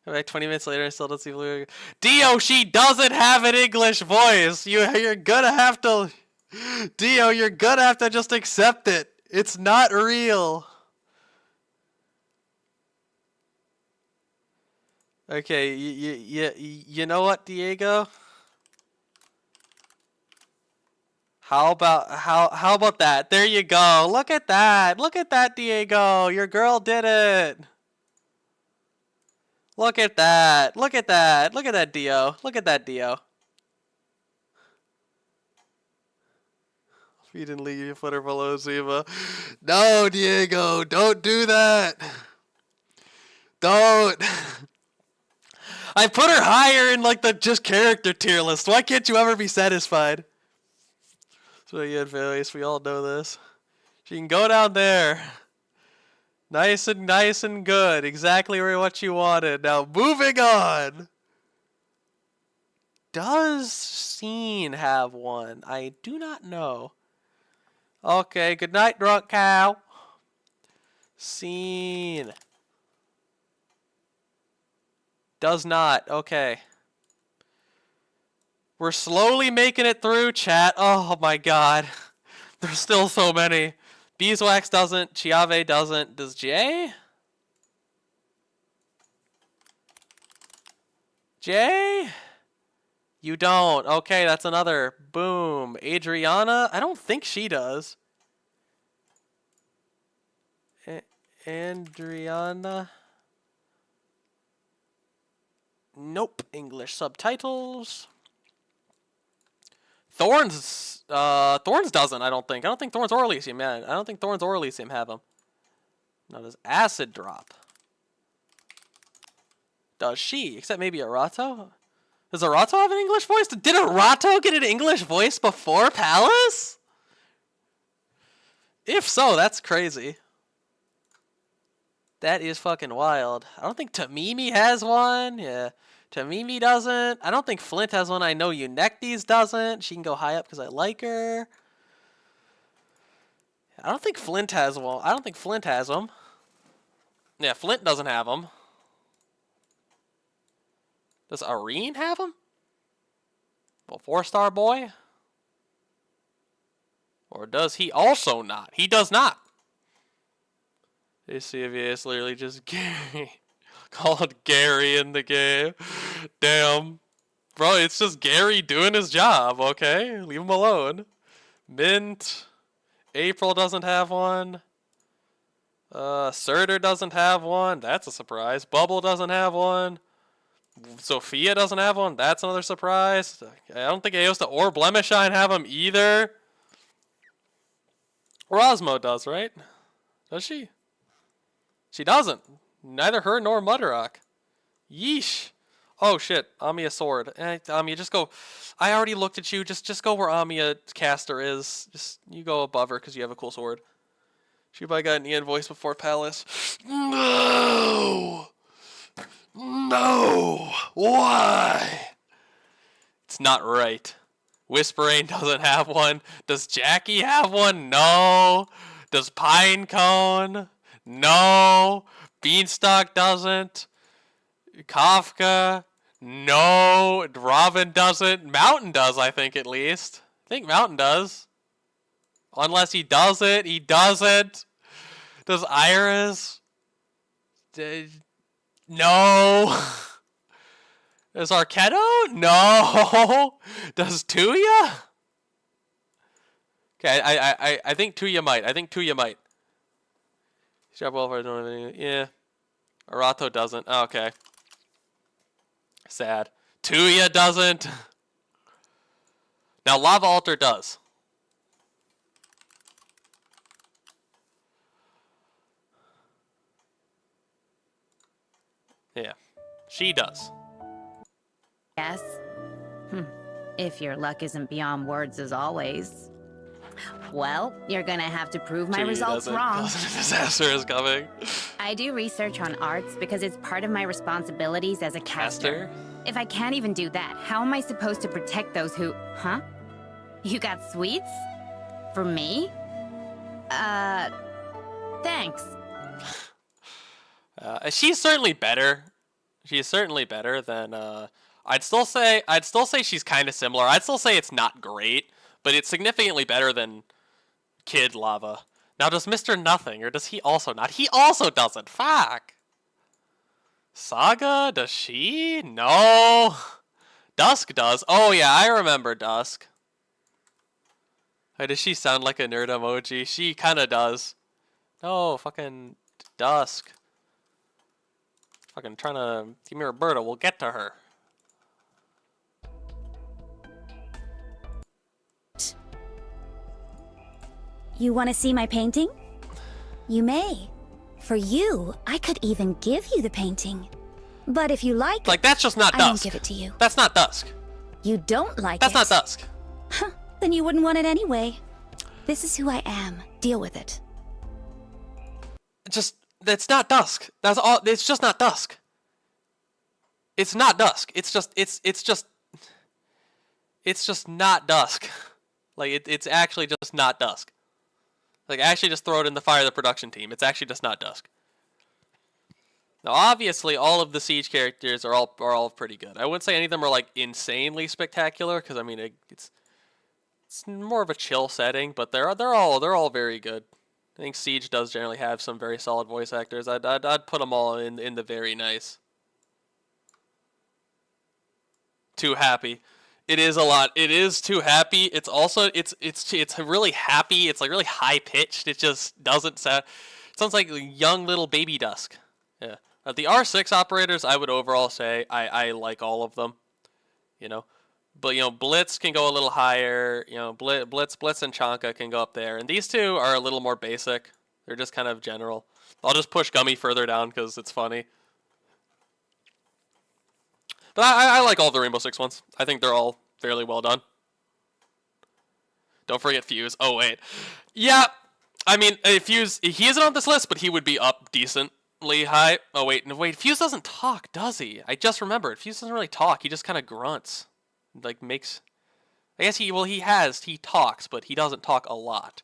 Like 20 minutes later, I still don't see blue. Dio, she doesn't have an English voice. You're gonna have to, Dio, you're gonna have to just accept it. It's not real. Okay, you know what, Diego? How about that? There you go. Look at that. Look at that, Diego. Your girl did it. Look at that. Look at that. Look at that, Dio. Look at that, Dio. If you didn't leave your footer below Zima. No, Diego. Don't do that. Don't. I put her higher in like the just character tier list. Why can't you ever be satisfied? So yeah, Phyllis, we all know this. She can go down there. Nice and good. Exactly what you wanted. Now moving on. Does Scene have one? I do not know. Okay, good night, drunk cow. Scene. Does not. Okay. We're slowly making it through, chat. Oh my god. There's still so many. Beeswax doesn't. Chiave doesn't. Does Jay? Jay? You don't. Okay, that's another. Boom. Adriana? I don't think she does. Adriana? Nope. English subtitles. Thorns doesn't, I don't think. I don't think Thorns or Elysium, man. I don't think Thorns or Elysium have them. Now, does Acid drop? Does she? Except maybe Arato? Does Arato have an English voice? Did Arato get an English voice before Palace? If so, that's crazy. That is fucking wild. I don't think Tamimi has one. Yeah. Tamimi doesn't. I don't think Flint has one. I know Eunectes doesn't. She can go high up because I like her. I don't think Flint has one. I don't think Flint has them. Yeah, Flint doesn't have them. Does Arene have them? Well, 4-star boy? Or does he also not? He does not. ACVS literally just Gary. Called Gary in the game. Damn. Bro, it's just Gary doing his job, okay? Leave him alone. Mint. April doesn't have one. Surtur doesn't have one. That's a surprise. Bubble doesn't have one. Sophia doesn't have one. That's another surprise. I don't think Aosta or Blemishine have them either. Rosmo does, right? Does she? She doesn't. Neither her nor Mudrock. Yeesh. Oh shit. Amiya sword. Amiya, just go. I already looked at you. Just go where Amiya caster is. Just you go above her because you have a cool sword. She probably got an Ian voice before Palace. No. No! Why? It's not right. Whispering doesn't have one. Does Jackie have one? No. Does Pinecone? No. Beanstalk doesn't. Kafka? No. Robin doesn't. Mountain does, I think, at least. I think Mountain does. Unless he does it. He doesn't. Does Iris? No. Does Arketo? No. Does Tuya? Okay, I think Tuya might. I think Tuya might. Job well for don't have any. Yeah. Arato doesn't. Oh, okay. Sad. Tuya doesn't. Now Lava Altar does. Yeah, she does. Yes. If your luck isn't beyond words as always. Well, you're gonna have to prove my results wrong. Disaster is coming. I do research on arts because it's part of my responsibilities as a caster. If I can't even do that, how am I supposed to protect those who... Huh? You got sweets? For me? Thanks. She's certainly better. She's certainly better than I'd still say she's kind of similar. I'd still say it's not great, but it's significantly better than Kid Lava. Now does Mr. Nothing, or does he also not? He also doesn't. Fuck. Saga, does she? No. Dusk does. Oh yeah, I remember Dusk. Hey, does she sound like a nerd emoji? She kinda does. No, fucking Dusk. Fucking trying to give me Roberta. We'll get to her. You want to see my painting? You may. For you, I could even give you the painting. But if you like that's just not Dusk. I won't give it to you. That's not Dusk. You don't like That's not Dusk. Huh, then you wouldn't want it anyway. This is who I am. Deal with it. That's not Dusk. That's all. It's just not Dusk. It's not Dusk. It's just not Dusk. Like it's actually just not Dusk. Like actually just throw it in the fire of the production team. It's actually just not Dusk. Now obviously all of the Siege characters are all pretty good. I wouldn't say any of them are like insanely spectacular because I mean it's more of a chill setting, but they're all very good. I think Siege does generally have some very solid voice actors. I'd put them all in the very nice. Too happy. It is a lot. It is too happy. It's also it's really happy. It's like really high pitched. It just doesn't sound. It sounds like young little baby Dusk. Yeah. The R6 operators, I would overall say I like all of them. You know, but you know Blitz can go a little higher. You know Blitz and Chanka can go up there, and these two are a little more basic. They're just kind of general. I'll just push Gummy further down because it's funny. But I like all the Rainbow Six ones. I think they're all fairly well done. Don't forget Fuse. Oh, wait. Yeah, I mean, Fuse, he isn't on this list, but he would be up decently high. Oh, wait. No, wait. Fuse doesn't talk, does he? I just remembered. Fuse doesn't really talk. He just kind of grunts. Like, makes... I guess he talks, but he doesn't talk a lot.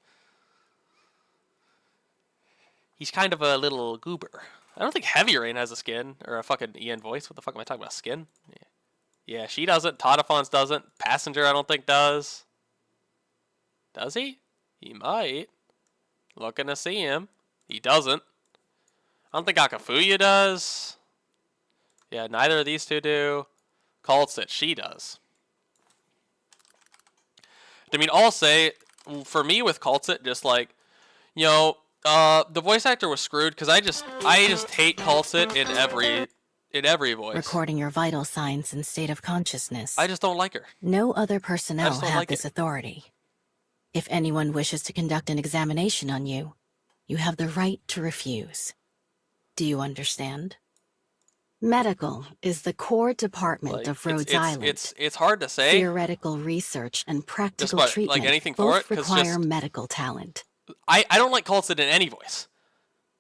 He's kind of a little goober. I don't think Heavy Rain has a skin or a fucking Ian voice. What the fuck am I talking about? Skin? Yeah, she doesn't. Todafons doesn't. Passenger, I don't think does. Does he? He might. Looking to see him. He doesn't. I don't think Akafuya does. Yeah, neither of these two do. Kaltsit, she does. I mean, I'll say, for me with Kaltsit, just like, you know, the voice actor was screwed because I just hate Kaltsit in every voice. Recording your vital signs and state of consciousness. I just don't like her. No other personnel have like this authority. If anyone wishes to conduct an examination on you, you have the right to refuse. Do you understand? Medical is the core department of Rhodes Island. It's hard to say. Theoretical research and practical treatment like anything for both it, require medical talent. I don't like Kaltsit in any voice.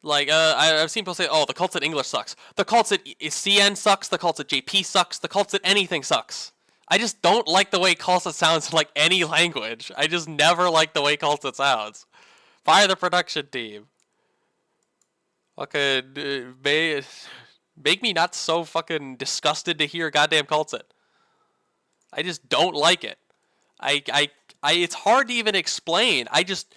Like, I've seen people say, oh, the Kaltsit English sucks. The Kaltsit CN sucks. The Kaltsit JP sucks. The Kaltsit anything sucks. I just don't like the way Kaltsit sounds in, like, any language. I just never like the way Kaltsit sounds. Fire the production team. Fucking, make me not so fucking disgusted to hear goddamn Kaltsit. I just don't like it. It's hard to even explain. I just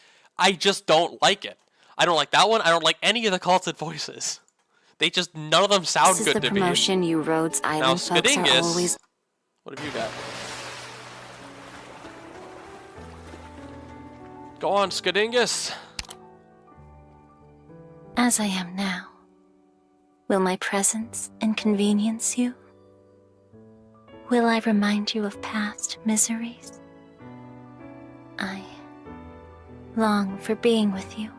don't like it. I don't like that one. I don't like any of the Kaltsit voices. They just, none of them sound good to me. This is the promotion you Rhodes Island folks are always... What have you got? Go on, Skadingus. As I am now, will my presence inconvenience you? Will I remind you of past miseries? I long for being with you.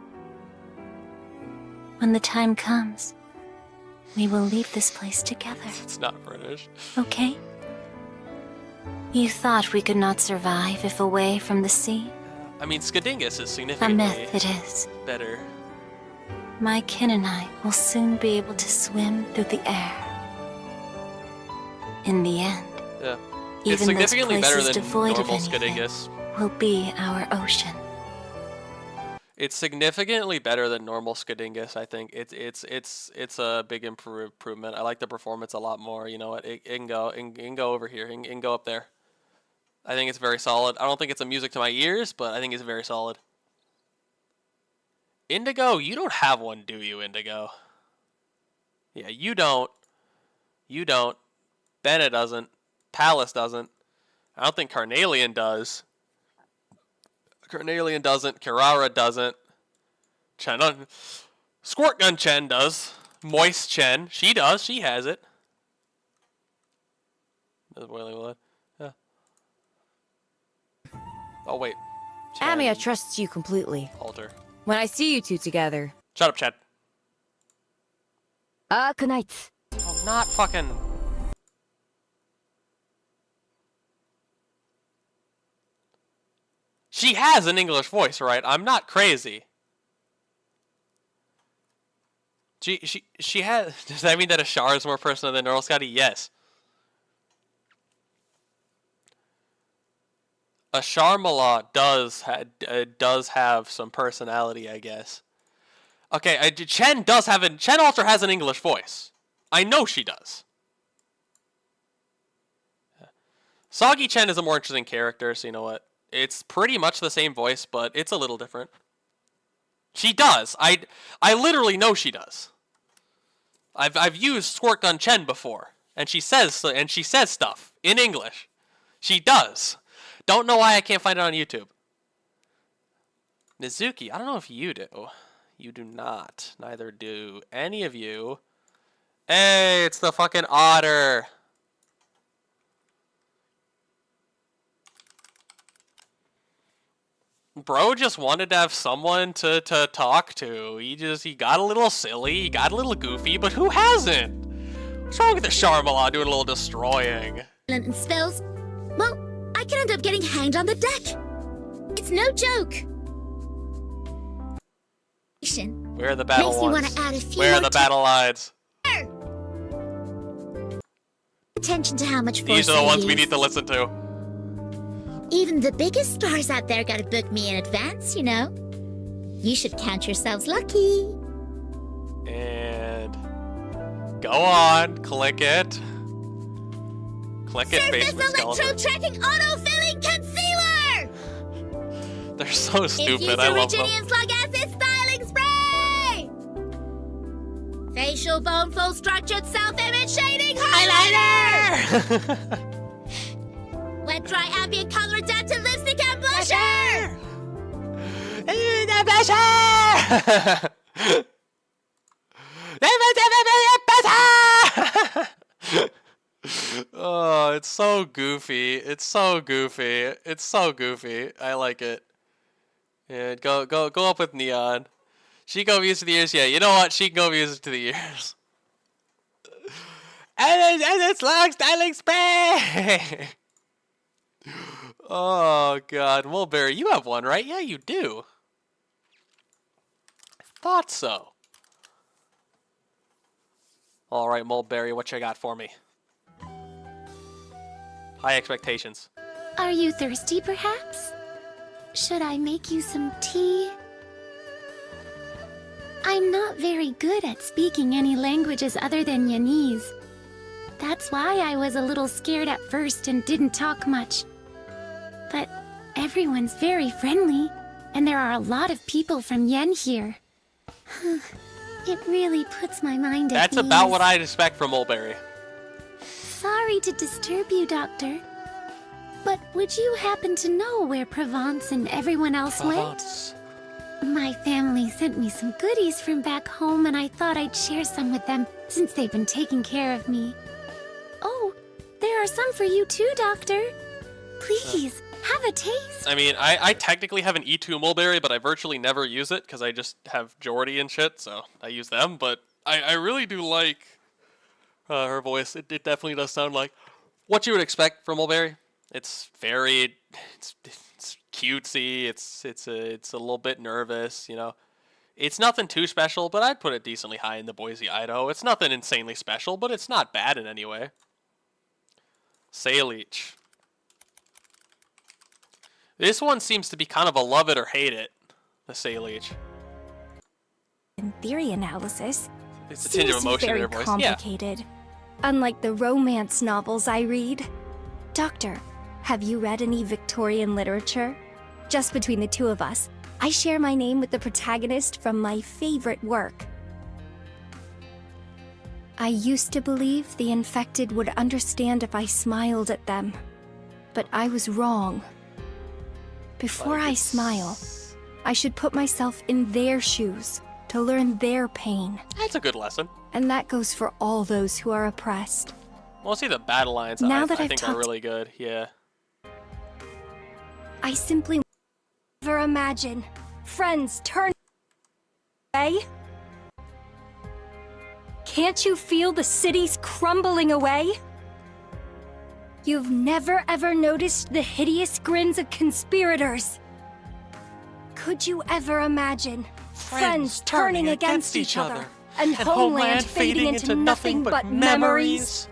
When the time comes, we will leave this place together. It's not British. Okay? You thought we could not survive if away from the sea? I mean, Skadingus is A significantly myth it is. better. My kin and I will soon be able to swim through the air. In the end, Yeah. It's even those significantly better places than devoid of normal anything Skadingus. will be our ocean. It's significantly better than normal Skadingus, I think. It's a big improvement. I like the performance a lot more. You know what? It can go over here. It can go up there. I think it's very solid. I don't think it's a music to my ears, but I think it's very solid. Indigo, you don't have one, do you, Indigo? Yeah, you don't. You don't. Bennett doesn't. Palace doesn't. I don't think Carnelian does. Carnelian doesn't. Kirara doesn't. Chen, Squirt Gun Chen does. Moist Chen, she does. She has it. Does Boiling Blood? Yeah. Oh wait. Amia trusts you completely. Alter. When I see you two together. Shut up, Chad. Arknights. Oh, not fucking. She has an English voice, right? I'm not crazy. She has. Does that mean that Ashar is more personal than Earl Scotty? Yes. Ashar Mala does have some personality, I guess. Okay, Chen does have an. Chen Alter has an English voice. I know she does. Soggy Chen is a more interesting character, so you know what? It's pretty much the same voice, but it's a little different. She does. I literally know she does. I've used Squirt Gun Chen before, and she says stuff in English. She does. Don't know why I can't find it on YouTube. Nizuki, I don't know if you do. You do not. Neither do any of you. Hey, it's the fucking otter. Bro just wanted to have someone to talk to. He got a little silly, he got a little goofy, but who hasn't? What's wrong with the Sharmala doing a little destroying? And spells? Well, I can end up getting hanged on the deck. It's no joke. Where are the battle Makes me lines? want to add a few Where are more the battle lines? Attention to how much force These are the I ones we use. need to listen to. Even the biggest stars out there gotta book me in advance, you know. You should count yourselves lucky. And Go on, click it. Click it, basement skeleton. Electro-tracking auto-filling concealer! They're so stupid, Infused I love them. Originian slug acid styling spray! Facial bone flow structured self-image shading highlighter! Wet dry ambient color adapted lipstick and blusher! Oh, it's so goofy. It's so goofy. It's so goofy. I like it. Yeah, go up with Neon. She can go use it to the ears. Yeah, you know what? She can go use it to the ears. And it's like styling spray. Oh God, Mulberry, you have one, right? Yeah, you do. I thought so. All right, Mulberry, what you got for me? High expectations. Are you thirsty, perhaps? Should I make you some tea? I'm not very good at speaking any languages other than Yanese. That's why I was a little scared at first and didn't talk much. But everyone's very friendly, and there are a lot of people from Yen here. It really puts my mind at ease. That's about what I'd expect from Mulberry. Sorry to disturb you, Doctor. But would you happen to know where Provence and everyone else went? My family sent me some goodies from back home, and I thought I'd share some with them since they've been taking care of me. Oh, there are some for you too, Doctor. Please, have a taste. I mean, I technically have an E2 Mulberry, but I virtually never use it because I just have Jordy and shit, so I use them. But I really do like her voice. It definitely does sound like what you would expect from Mulberry. It's very, it's cutesy. It's a little bit nervous, you know. It's nothing too special, but I'd put it decently high in the Boise, Idaho. It's nothing insanely special, but it's not bad in any way. Sayleech. This one seems to be kind of a love it or hate it, the Sayleech. In theory analysis, It's a tinge of emotion in her voice. complicated. Yeah. Unlike the romance novels I read. Doctor, have you read any Victorian literature? Just between the two of us, I share my name with the protagonist from my favorite work. I used to believe the infected would understand if I smiled at them, but I was wrong. Before I smile, I should put myself in their shoes to learn their pain. That's a good lesson. And that goes for all those who are oppressed. Well, see, the battle lines Now I that I've think are talked- really good. Yeah. I simply never imagine friends turn away. Can't you feel the cities crumbling away? You've never ever noticed the hideous grins of conspirators. Could you ever imagine friends turning against each other and homeland fading into nothing but memories?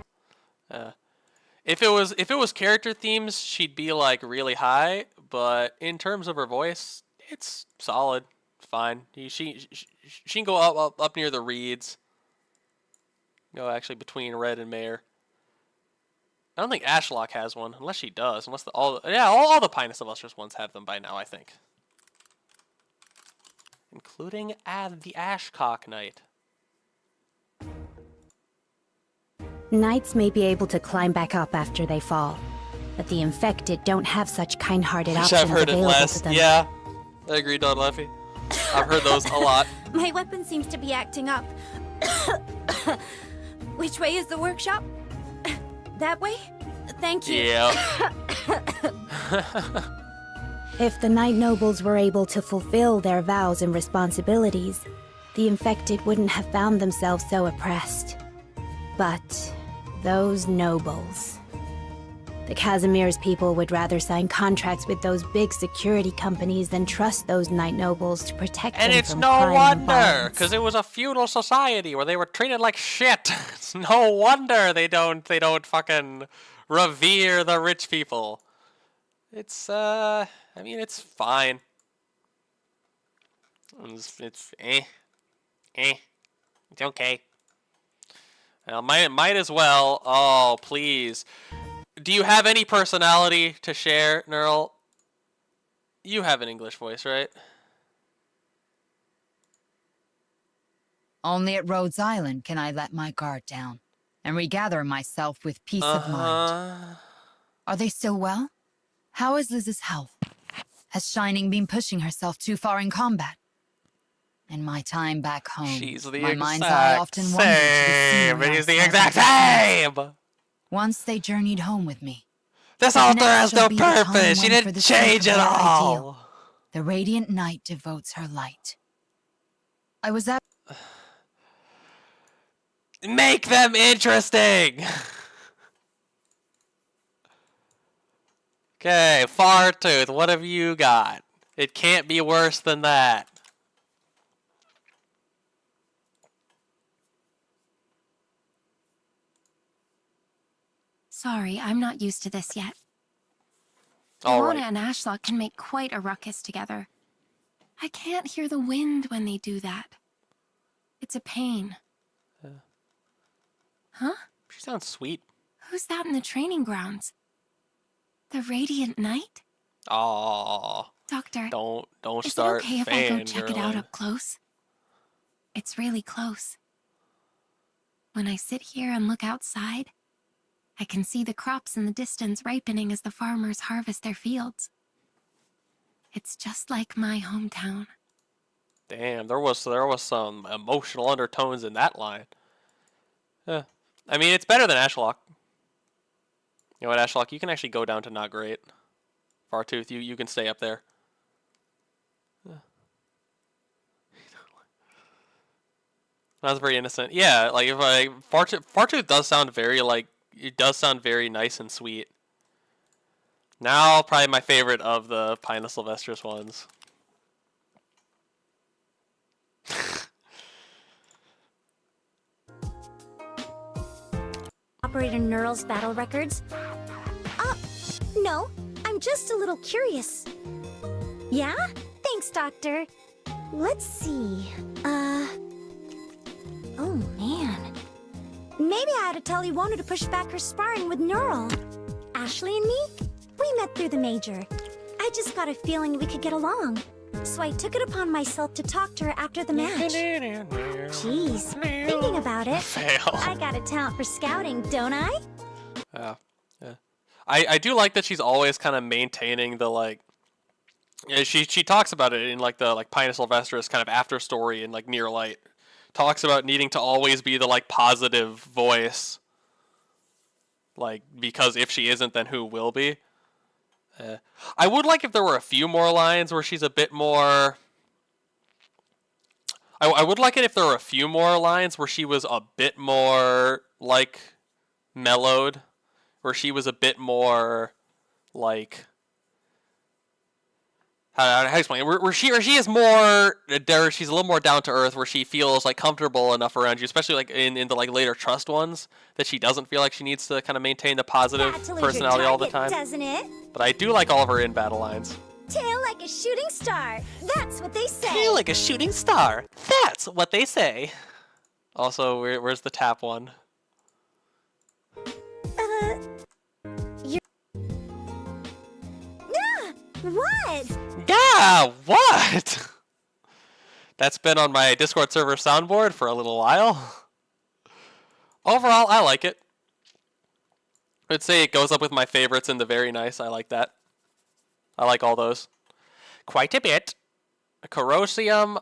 If it was character themes, she'd be like really high, but in terms of her voice, it's solid. It's fine. She can go up near the reeds. Go actually between Red and Mare. I don't think Ashlock has one, unless she does. Unless all the Pinus of Lustrous ones have them by now, I think. Including the Ashcock Knight. Knights may be able to climb back up after they fall, but the infected don't have such kind-hearted options I've heard it available less. to them. Yeah, I agree, Don Leffy. I've heard those a lot. My weapon seems to be acting up. Which way is the workshop? That way? Thank you. Yeah. If the Knight Nobles were able to fulfill their vows and responsibilities, the infected wouldn't have found themselves so oppressed. But those nobles... The Casimir's people would rather sign contracts with those big security companies than trust those Knight Nobles to protect them And it's from no crime and wonder, violence. because it was a feudal society where they were treated like shit. It's no wonder they don't fucking revere the rich people. It's I mean, it's fine. It's It's okay. Well, might as well. Oh, please. Do you have any personality to share, Neural? You have an English voice, right? Only at Rhodes Island can I let my guard down and regather myself with peace of mind. Are they still well? How is Liz's health? Has Shining been pushing herself too far in combat? In my time back home, my mind's eye often wandered to the scene It is the exact same! Once they journeyed home with me. This altar has no purpose! She didn't change at all! Ideal. The radiant night devotes her light. I was at... Make them interesting! Okay, Fartooth, what have you got? It can't be worse than that. Sorry, I'm not used to this yet. All Mona right. and Ashlock can make quite a ruckus together. I can't hear the wind when they do that. It's a pain. Huh? She sounds sweet. Who's that in the training grounds? The Radiant Knight? Aww. Doctor, Don't is start it okay if I go check it out up close? It's really close. When I sit here and look outside, I can see the crops in the distance ripening as the farmers harvest their fields. It's just like my hometown. Damn, there was some emotional undertones in that line. Yeah. I mean, it's better than Ashlock. You know what, Ashlock? You can actually go down to not great. Fartooth, you can stay up there. That was very innocent. Yeah, like if Fartooth does sound very it does sound very nice and sweet. Now, probably my favorite of the Pinus Sylvestris ones. Operator Neural's battle records? No, I'm just a little curious. Yeah? Thanks, Doctor. Let's see. Oh man. Maybe I ought to tell Iwano to push back her sparring with Neural. Ashley and me? We met through the Major. I just got a feeling we could get along. So I took it upon myself to talk to her after the match. Jeez, thinking about it, Fail. I got a talent for scouting, don't I? Yeah. I do like that she's always kind of maintaining the yeah, she talks about it in the Pinus Sylvestris kind of after story in Near Light. Talks about needing to always be the positive voice. Because if she isn't, then who will be? I would like if there were a few more lines where she's a bit more... I would like it if there were a few more lines where she was a bit more, mellowed. Where she was a bit more, how to explain it? Where she is more, she's a little more down to earth, where she feels, comfortable enough around you, especially, in the, later Trust ones, that she doesn't feel like she needs to kind of maintain the positive personality all the time. Doesn't it? But I do like all of her in-battle lines. Tail like a shooting star. That's what they say. Tail like a shooting star. That's what they say. Also, where's the tap one? What? Yeah, what? That's been on my Discord server soundboard for a little while. Overall, I like it. I'd say it goes up with my favorites in the very nice. I like that. I like all those. Quite a bit. Corrosium.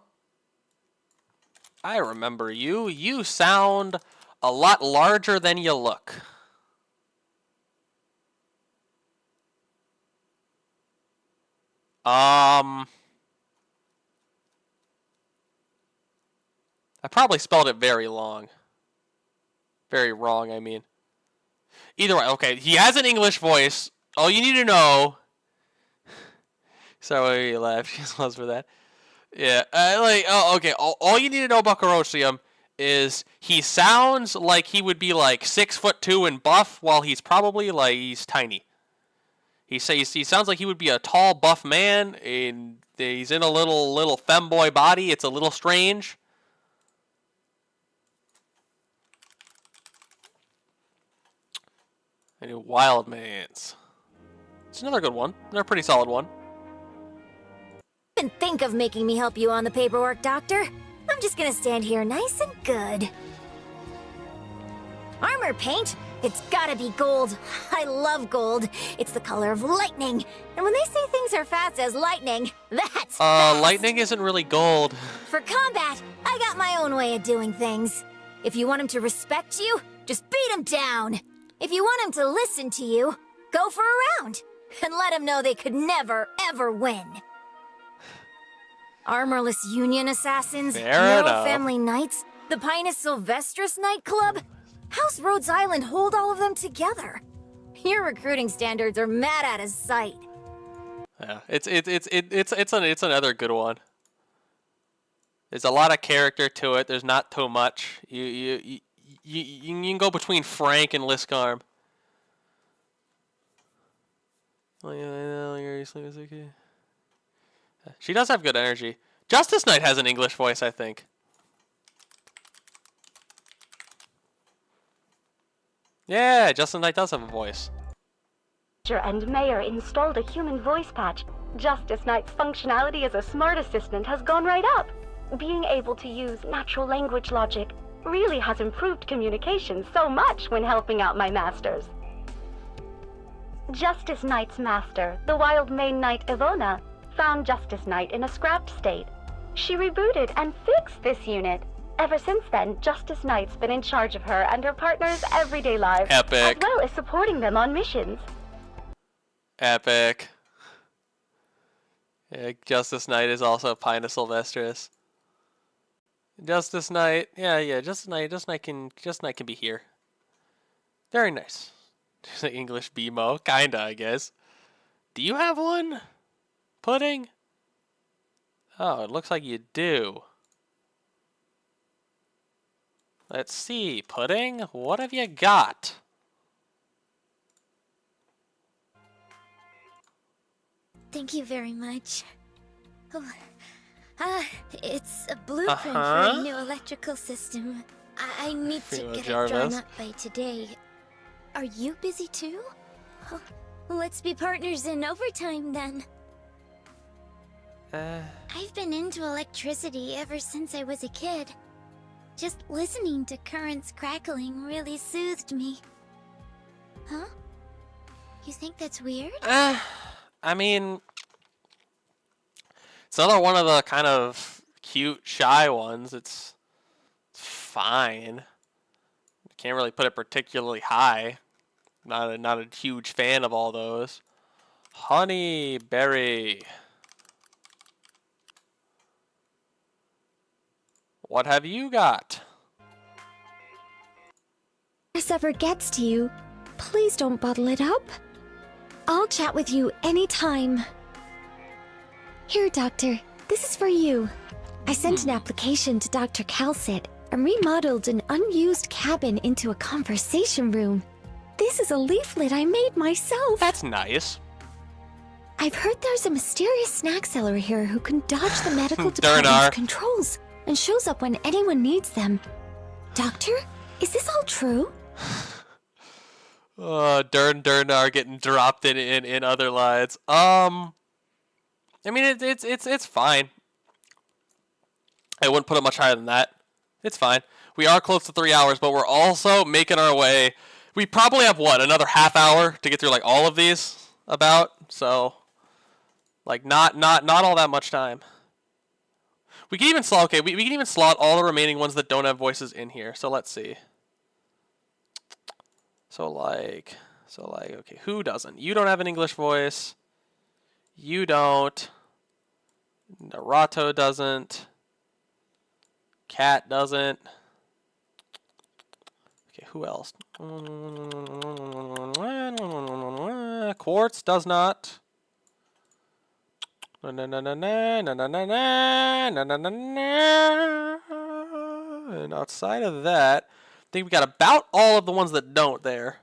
I remember you. You sound a lot larger than you look. I probably spelled it very long. Very wrong, I mean. Either way, okay. He has an English voice. All you need to know... Sorry you laughed. She loves for that. Yeah, okay. All you need to know about Corrosium is he sounds like he would be 6'2" and buff, while he's probably he's tiny. He sounds like he would be a tall, buff man, and he's in a little femboy body. It's a little strange. I do Wild Mains. It's another good one. Another pretty solid one. Didn't think of making me help you on the paperwork, Doctor. I'm just gonna stand here nice and good. Armor paint? It's gotta be gold. I love gold. It's the color of lightning. And when they say things are fast as lightning, that's fast. Lightning isn't really gold. For combat, I got my own way of doing things. If you want him to respect you, just beat him down. If you want him to listen to you, go for a round. And let him know they could never, ever win. Armorless Union Assassins, Narrow Family Knights, the Pinus Sylvestris Nightclub. How's Rhodes Island hold all of them together? Your recruiting standards are mad out of sight. Yeah, it's another good one. There's a lot of character to it. There's not too much. You can go between Frank and Liskarm. Oh yeah, you're sleeping is okay. She does have good energy. Justice Knight has an English voice, I think. Yeah, Justice Knight does have a voice. And Mayor installed a human voice patch. Justice Knight's functionality as a smart assistant has gone right up. Being able to use natural language logic really has improved communication so much when helping out my masters. Justice Knight's master, the Wild Mane Knight Ivona, found Justice Knight in a scrapped state. She rebooted and fixed this unit. Ever since then, Justice Knight's been in charge of her and her partner's everyday lives, Epic. as well as supporting them on missions. Epic. Yeah, Justice Knight is also Pinus Sylvestris. Justice Knight, yeah, Justice Knight can be here. Very nice. There's an English BMO, kinda, I guess. Do you have one? Pudding? Oh, it looks like you do. Let's see, Pudding, what have you got? Thank you very much. Oh, it's a blueprint for a new electrical system. I need to get it drawn up by today. Are you busy too? Oh, let's be partners in overtime then. I've been into electricity ever since I was a kid. Just listening to currents crackling really soothed me. Huh? You think that's weird? I mean, it's another one of the kind of cute, shy ones. It's fine. Can't really put it particularly high. Not a huge fan of all those. Honey berry. What have you got? If this ever gets to you, please don't bottle it up. I'll chat with you anytime. Here, Doctor. This is for you. I sent an application to Dr. Calcit and remodeled an unused cabin into a conversation room. This is a leaflet I made myself. That's nice. I've heard there's a mysterious snack seller here who can dodge the medical department's controls and shows up when anyone needs them. Doctor, is this all true? Durnar getting dropped in other lines. I mean it's fine. I wouldn't put it much higher than that. It's fine. We are close to 3 hours, but we're also making our way. We probably have what, another half hour to get through like all of these about. So like not all that much time. We can even slot we can even slot all the remaining ones that don't have voices in here. So let's see. So like okay, who doesn't? You don't have an English voice. You don't. Naruto doesn't. Cat doesn't. Okay, who else? Quartz does not. And outside of that, I think we got about all of the ones that don't there.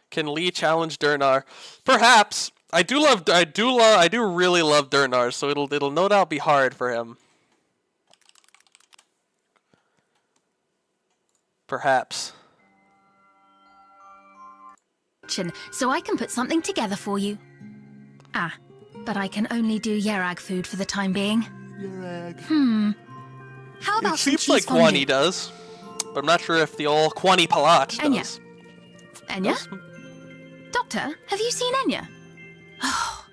Can Lee challenge Durnar? Perhaps. I do really love Durnar, so it'll no doubt be hard for him. Perhaps. kitchen so I can put something together for you. Ah, but I can only do Yerag food for the time being. Yerag. How about it some seems cheese like fondue? Kwani does, but I'm not sure if the old Kwani Palat does. Enya? Doctor, have you seen Enya? Oh,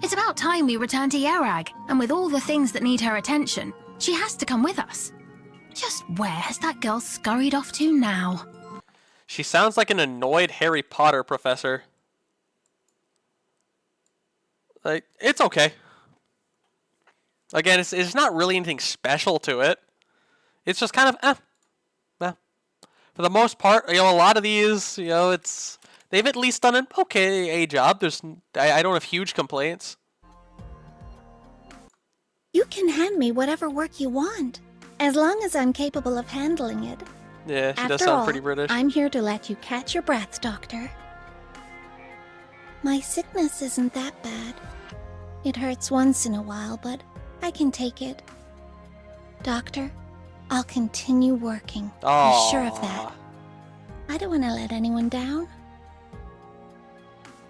it's about time we return to Yerag, and with all the things that need her attention, she has to come with us. Just where has that girl scurried off to now? She sounds like an annoyed Harry Potter professor. Like, it's okay. Again, it's not really anything special to it. It's just kind of, For the most part, a lot of these, they've at least done an okay job. I don't have huge complaints. You can hand me whatever work you want, as long as I'm capable of handling it. Yeah, she does After sound all, pretty British. I'm here to let you catch your breath, Doctor. My sickness isn't that bad. It hurts once in a while, but I can take it. Doctor, I'll continue working. I'm sure of that. I don't want to let anyone down.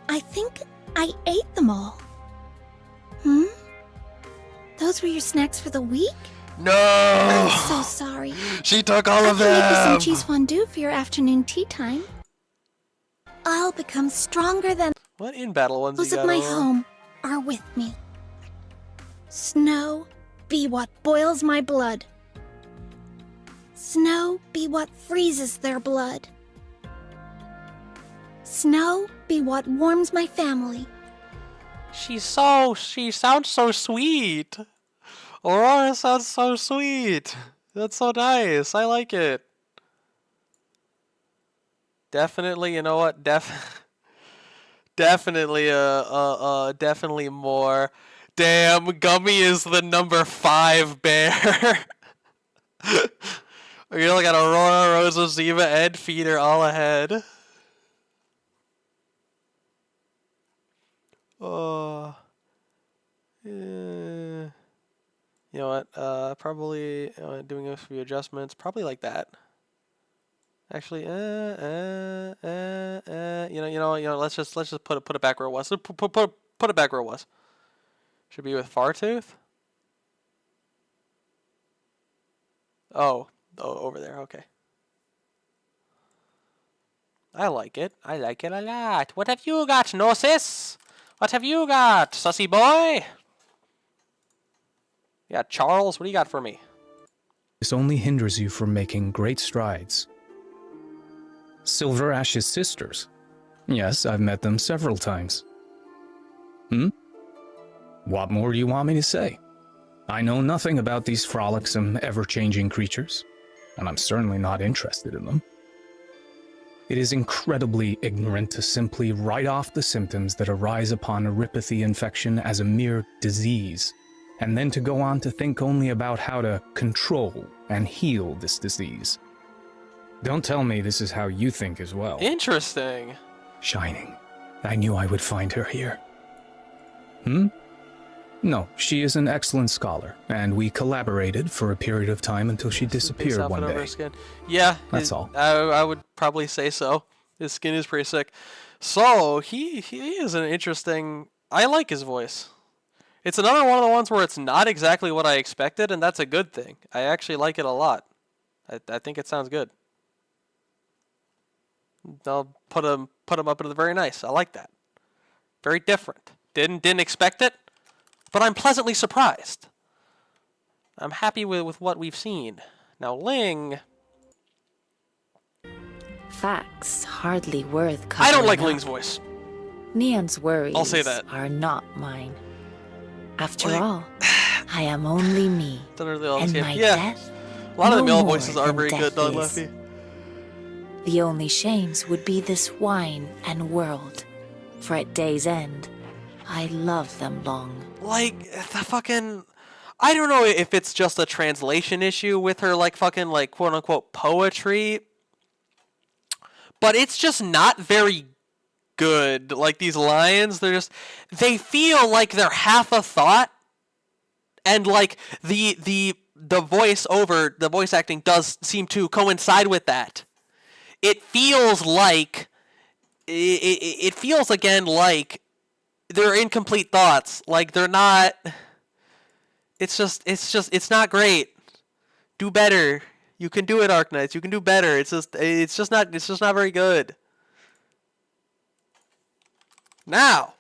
I think I ate them all. Those were your snacks for the week? No! I'm so sorry. She took all of I can make you some them! cheese fondue for your afternoon tea time. I'll become stronger than... What in-battle ones Those you of got my over? home are with me. Snow be what boils my blood. Snow be what freezes their blood. Snow be what warms my family. She sounds so sweet. Aurora sounds so sweet. That's so nice. I like it. Definitely, you know what? Definitely definitely more. Damn, Gummy is the number 5 bear. You're looking at Aurora, Rosa, Ziva, and Feeder all ahead. Oh. Yeah. You know what? Probably doing a few adjustments. Probably like that. Actually, you know. Let's just put it back where it was. Put it back where it was. Should be with Fartooth. Oh, over there. Okay. I like it. I like it a lot. What have you got, Gnosis? What have you got, sussy boy? Yeah, Charles, what do you got for me? This only hinders you from making great strides. Silver Ash's sisters. Yes, I've met them several times. What more do you want me to say? I know nothing about these frolicsome, ever-changing creatures, and I'm certainly not interested in them. It is incredibly ignorant to simply write off the symptoms that arise upon a ripathy infection as a mere disease, and then to go on to think only about how to control and heal this disease. Don't tell me this is how you think as well. Interesting. Shining. I knew I would find her here. No, she is an excellent scholar, and we collaborated for a period of time until she disappeared one day. Yeah, That's all. I would probably say so. His skin is pretty sick. So, he is an interesting... I like his voice. It's another one of the ones where it's not exactly what I expected, and that's a good thing. I actually like it a lot. I think it sounds good. I'll put him up into the very nice. I like that. Very different. Didn't expect it, but I'm pleasantly surprised. I'm happy with what we've seen. Now, Ling... Facts hardly worth covering I don't like up. Ling's voice. Neon's worries I'll say that. are not mine. After all, I am only me. And my death, a lot of the no male more voices are than very good, death Don is. Leffy. The only shames would be this wine and world. For at day's end, I love them long. Like, the fucking... I don't know if it's just a translation issue with her, like, fucking, like, quote-unquote poetry. But it's just not very good. Like, these lines, they feel like they're half a thought. And, like, the voice acting does seem to coincide with that. It feels like it feels again like they're incomplete thoughts. Like they're not. It's not great. Do better. You can do it, Arknights. You can do better. It's just not very good. Now,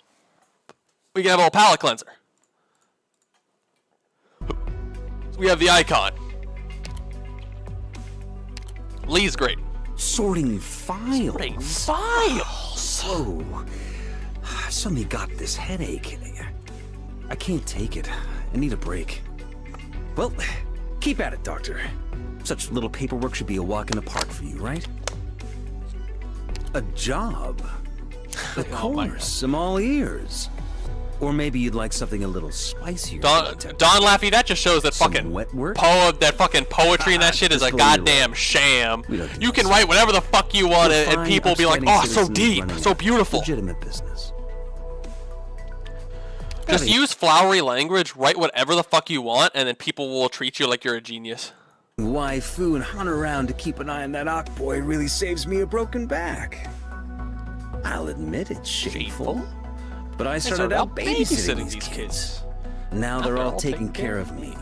we can have a little palate cleanser. We have the icon. Lee's great. Sorting files. Sorting files. Whoa. I suddenly got this headache. I can't take it. I need a break. Well, keep at it, Doctor. Such little paperwork should be a walk in the park for you, right? A job? Of course, I'm all ears. Or maybe you'd like something a little spicier. Don Laffy, that just shows that fucking poetry and that shit is a goddamn sham. You can write whatever the fuck you want, and people will be like, "Oh, so deep, so beautiful." Legitimate business. Just use flowery language, write whatever the fuck you want, and then people will treat you like you're a genius. Waifu and hunt around to keep an eye on that Ak boy really saves me a broken back. I'll admit it's shameful. But I started out babysitting these kids. Now they're all taking care of me.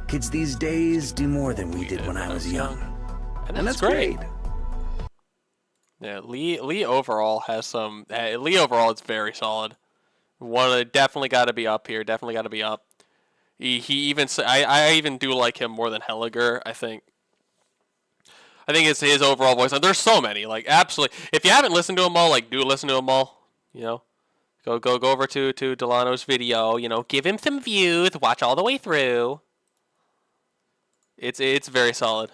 Kids these days do more than we did when I was young. And that's great. Yeah, Lee overall has some. Lee overall is very solid. Definitely got to be up here. Definitely got to be up. He even I even do like him more than Helliger. I think it's his overall voice. And there's so many, like absolutely. If you haven't listened to them all, like do listen to them all. You know, go over to Delano's video. You know, give him some views. Watch all the way through. It's very solid.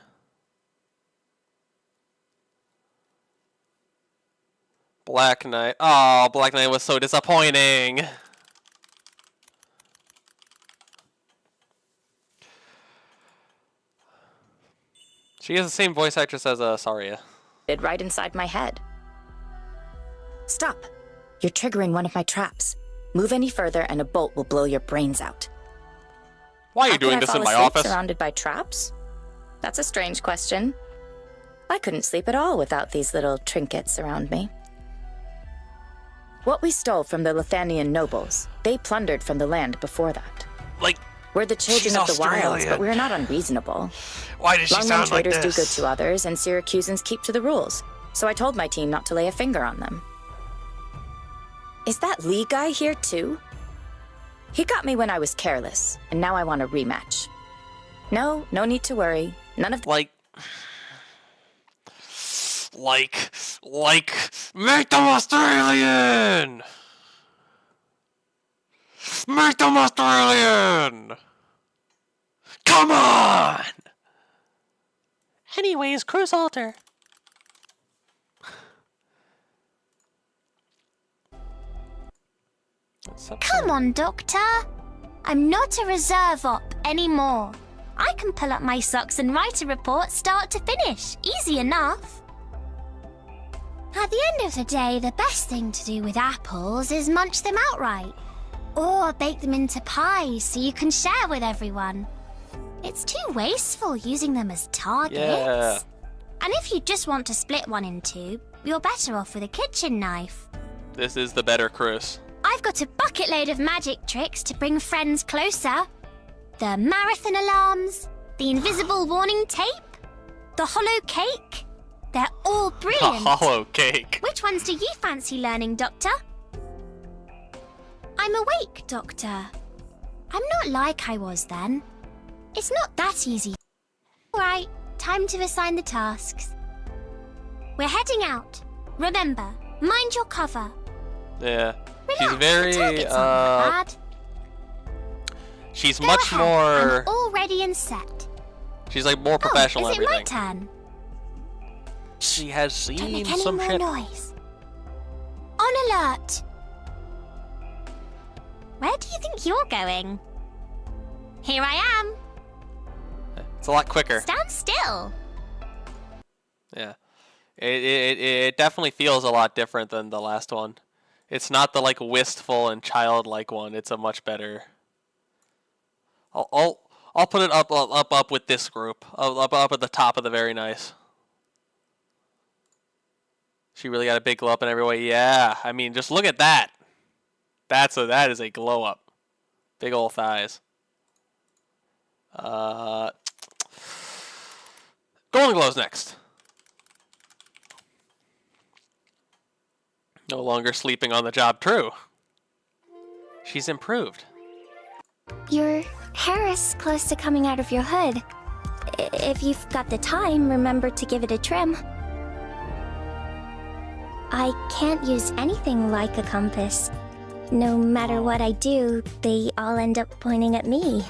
Black Knight. Oh, Black Knight was so disappointing. She has the same voice actress as Saria. Right inside my head. Stop. You're triggering one of my traps. Move any further and a bolt will blow your brains out. Why are you doing this in my office? Surrounded by traps? That's a strange question. I couldn't sleep at all without these little trinkets around me. What we stole from the Lithanian nobles, they plundered from the land before that. Like, we're the children of the wilds, but we're not unreasonable. Why does she sound like this? Longmen traders do good to others, and Syracusans keep to the rules. So I told my team not to lay a finger on them. Is that Lee guy here too? He got me when I was careless, and now I want a rematch. No need to worry. None of like, make them Australian! Make them Australian! Come on! Anyways, cruise alter. Come on, Doctor. I'm not a reserve op anymore. I can pull up my socks and write a report start to finish. Easy enough. At the end of the day, the best thing to do with apples is munch them outright. Or bake them into pies so you can share with everyone. It's too wasteful using them as targets. Yeah. And if you just want to split one in two, you're better off with a kitchen knife. This is the better Chris. I've got a bucket load of magic tricks to bring friends closer. The marathon alarms, the invisible warning tape, the hollow cake. They're all brilliant. A hollow cake. Which ones do you fancy learning, Doctor? I'm awake, Doctor. I'm not like I was then. It's not that easy. All right, time to assign the tasks. We're heading out. Remember, mind your cover. Yeah. Relax, She's very the target's not bad. She's Go much ahead, more I'm all ready and set. she's like more professional Is and it my everything. turn? She has Don't seen make any some more shit. noise. On alert. Where do you think you're going? Here I am. It's a lot quicker. Stand still. Yeah. It definitely feels a lot different than the last one. It's not the like wistful and childlike one. It's a much better. I'll put it up with this group. Up at the top of the very nice. She really got a big glow up in every way. Yeah, I mean, just look at that. That is a glow up. Big old thighs. Golden Glow's next. No longer sleeping on the job. True. She's improved. Your hair is close to coming out of your hood. If you've got the time, remember to give it a trim. I can't use anything like a compass. No matter what I do, they all end up pointing at me.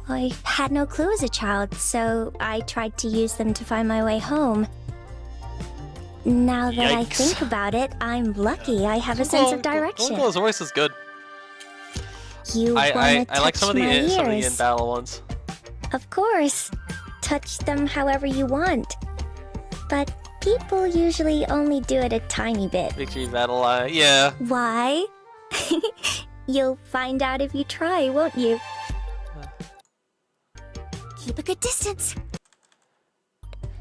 I had no clue as a child, so I tried to use them to find my way home. Now that I think about it, I'm lucky I have a sense of direction. Golden Glow's voice is good. You I like some of the ears. in-battle ones. Of course. Touch them however you want. But people usually only do it a tiny bit. Victory battle, yeah. Why? You'll find out if you try, won't you? Keep a good distance.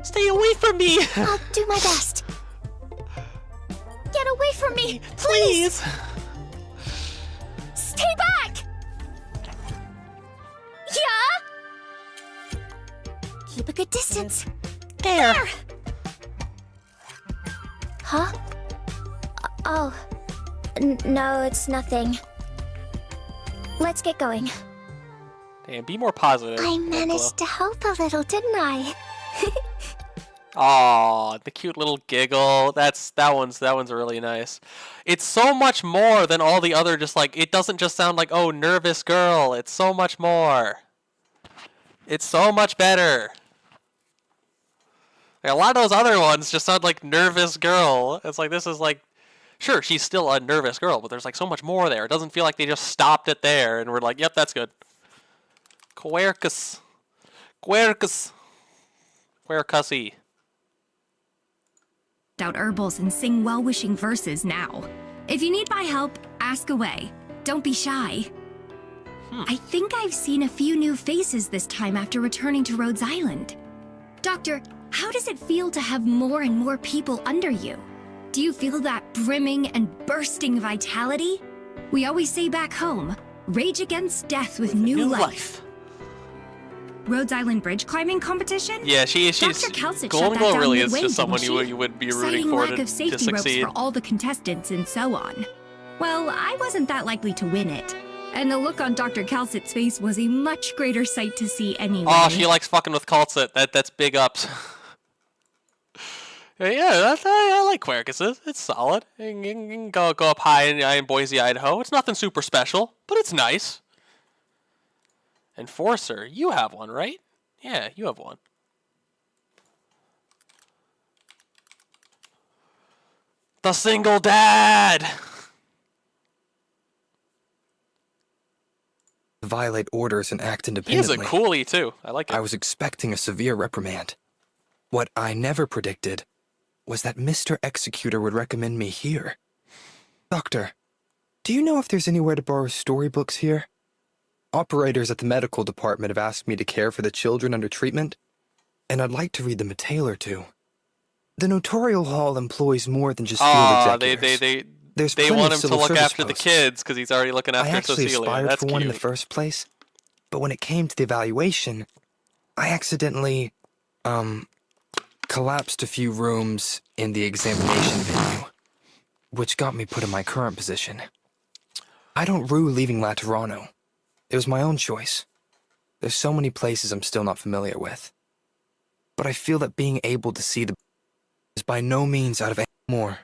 Stay away from me! I'll do my best. Get away from me, please! Stay back! Yeah? Keep a good distance. There! Huh? Oh. No, it's nothing. Let's get going. Damn, be more positive. I managed to help a little, didn't I? Aw, the cute little giggle. That one's really nice. It's so much more than all the other just like it doesn't just sound like, oh, nervous girl. It's so much more. It's so much better. Like, a lot of those other ones just sound like nervous girl. It's like this is like sure, she's still a nervous girl, but there's like so much more there. It doesn't feel like they just stopped it there and we're like, yep, that's good. Quercus. Quercussy. Out herbals and sing well-wishing verses now. If you need my help, ask away. Don't be shy. I think I've seen a few new faces this time after returning to Rhodes Island. Doctor, how does it feel to have more and more people under you? Do you feel that brimming and bursting vitality? We always say back home, rage against death with new life. Rhodes Island bridge climbing competition? Yeah, she's Dr. Calcit Golden shut that Glow down really is midway, just someone didn't she? you would be rooting Citing for lack to of safety ropes succeed. for all the contestants and so on. Well, I wasn't that likely to win it. And the look on Dr. Calcit's face was a much greater sight to see anyway. Oh, she likes fucking with Calcit. That's big ups. Yeah, I like Quercus. It's solid. You can go up high in Boise, Idaho. It's nothing super special, but it's nice. Enforcer, you have one, right? Yeah, you have one. The single dad! Violate orders and act independently. He is a coolie, too. I like it. I was expecting a severe reprimand. What I never predicted was that Mr. Executor would recommend me here. Doctor, do you know if there's anywhere to borrow storybooks here? Operators at the medical department have asked me to care for the children under treatment, and I'd like to read them a tale or two. The Notorial Hall employs more than just field executors. They want him to look after the kids because he's already looking after I actually Cecilia. aspired That's for one in cute. the first place, but when it came to the evaluation, I accidentally, collapsed a few rooms in the examination venue, which got me put in my current position. I don't rue leaving Laterano. It was my own choice. There's so many places I'm still not familiar with. But I feel that being able to see the is by no means out of any more.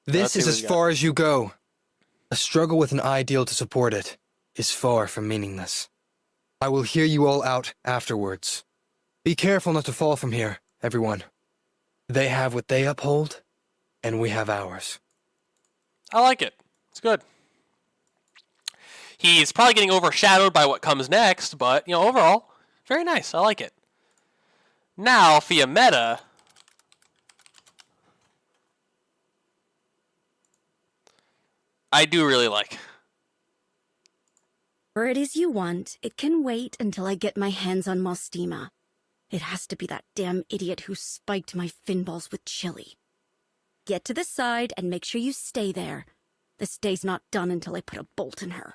This is as far as you go. A struggle with an ideal to support it is far from meaningless. I will hear you all out afterwards. Be careful not to fall from here, everyone. They have what they uphold, and we have ours. I like it. It's good. He's probably getting overshadowed by what comes next, but, you know, overall, very nice. I like it. Now, Fiametta. I do really like. Whatever it is you want, it can wait until I get my hands on Mostima. It has to be that damn idiot who spiked my fin balls with chili. Get to the side and make sure you stay there. This day's not done until I put a bolt in her.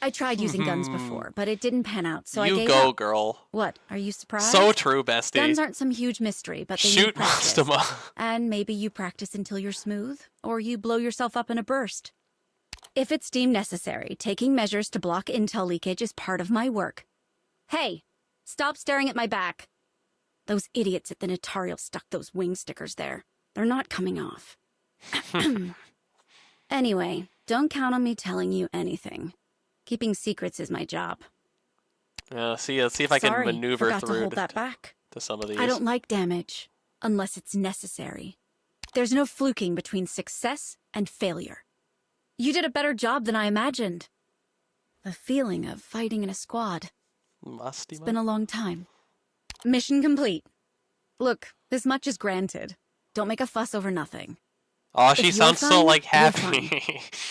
I tried using guns before, but it didn't pan out, so I gave up. You go, girl. What, are you surprised? So true, bestie. Guns aren't some huge mystery, but they shoot need practice. Mastema. And maybe you practice until you're smooth, or you blow yourself up in a burst. If it's deemed necessary, taking measures to block intel leakage is part of my work. Hey, stop staring at my back. Those idiots at the Notarial stuck those wing stickers there. They're not coming off. Anyway, don't count on me telling you anything. Keeping secrets is my job. See if I can maneuver forgot through to hold that back. to some of these. I don't like damage, unless it's necessary. There's no fluking between success and failure. You did a better job than I imagined. The feeling of fighting in a squad. It's been a long time. Mission complete. Look, this much is granted. Don't make a fuss over nothing. Oh, she sounds so, like, you're happy. fine.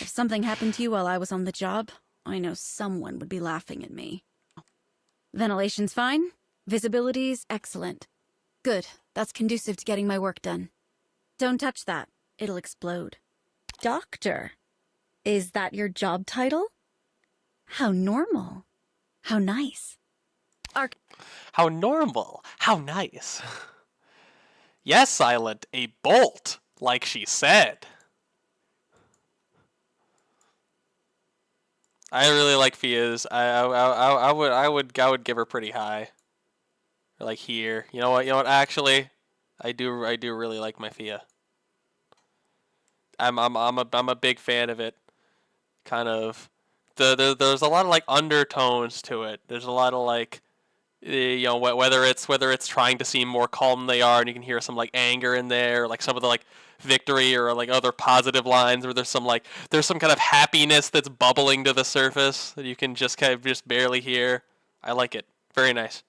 If something happened to you while I was on the job, I know someone would be laughing at me. Ventilation's fine. Visibility's excellent. Good. That's conducive to getting my work done. Don't touch that. It'll explode. Doctor. Is that your job title? How normal. How nice. How normal. How nice. Yes, Silent. A bolt, like she said. I really like Fia's. I would give her pretty high. Or like here. You know what? Actually, I do really like my Fia. I'm a big fan of it. Kind of. There's a lot of like undertones to it. There's a lot of like, whether it's trying to seem more calm than they are, and you can hear some like anger in there, like some of the like victory or like other positive lines where there's some kind of happiness that's bubbling to the surface that you can just kind of just barely hear. I like it. Very nice.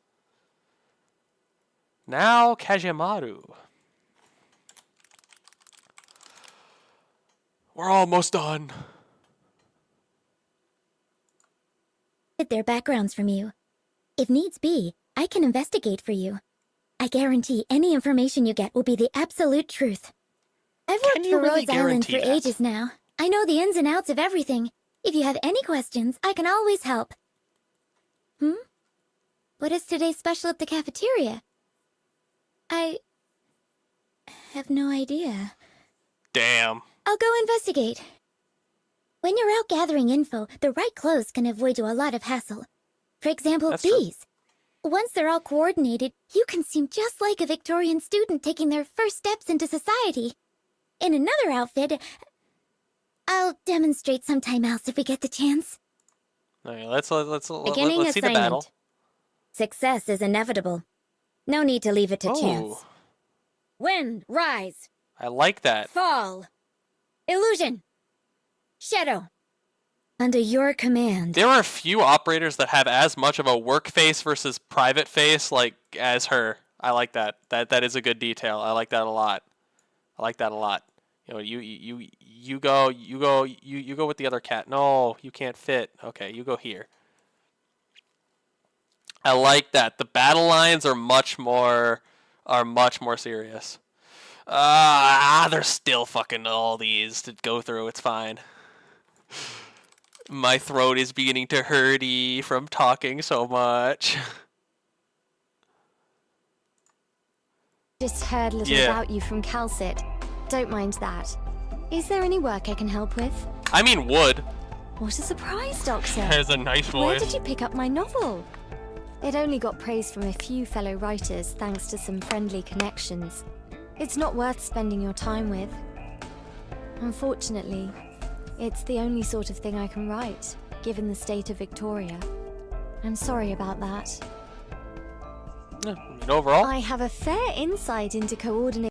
Now Kagemaru. We're almost done. Get their backgrounds from you. If needs be, I can investigate for you. I guarantee any information you get will be the absolute truth. I've worked for Rhodes Island for ages now. I know the ins and outs of everything. If you have any questions, I can always help. What is today's special at the cafeteria? I have no idea. Damn. I'll go investigate. When you're out gathering info, the right clothes can avoid you a lot of hassle. For example, these. Once they're all coordinated, you can seem just like a Victorian student taking their first steps into society. In another outfit, I'll demonstrate sometime else if we get the chance. Okay, let's see assignment. the battle. Success is inevitable. No need to leave it to chance. Wind, rise. I like that. Fall. Illusion. Shadow. Under your command. There are a few operators that have as much of a work face versus private face like as her. I like that. That is a good detail. I like that a lot. You go with the other cat. No, you can't fit. Okay, you go here. I like that. The battle lines are much more serious. There's still fucking all these to go through. It's fine. My throat is beginning to hurty from talking so much. Just heard a little about you from Calcit. Don't mind that. Is there any work I can help with? I mean, wood. What a surprise, Doctor. Has a nice voice. Where did you pick up my novel? It only got praise from a few fellow writers thanks to some friendly connections. It's not worth spending your time with. Unfortunately, it's the only sort of thing I can write, given the state of Victoria. I'm sorry about that. Overall? I have a fair insight into coordination.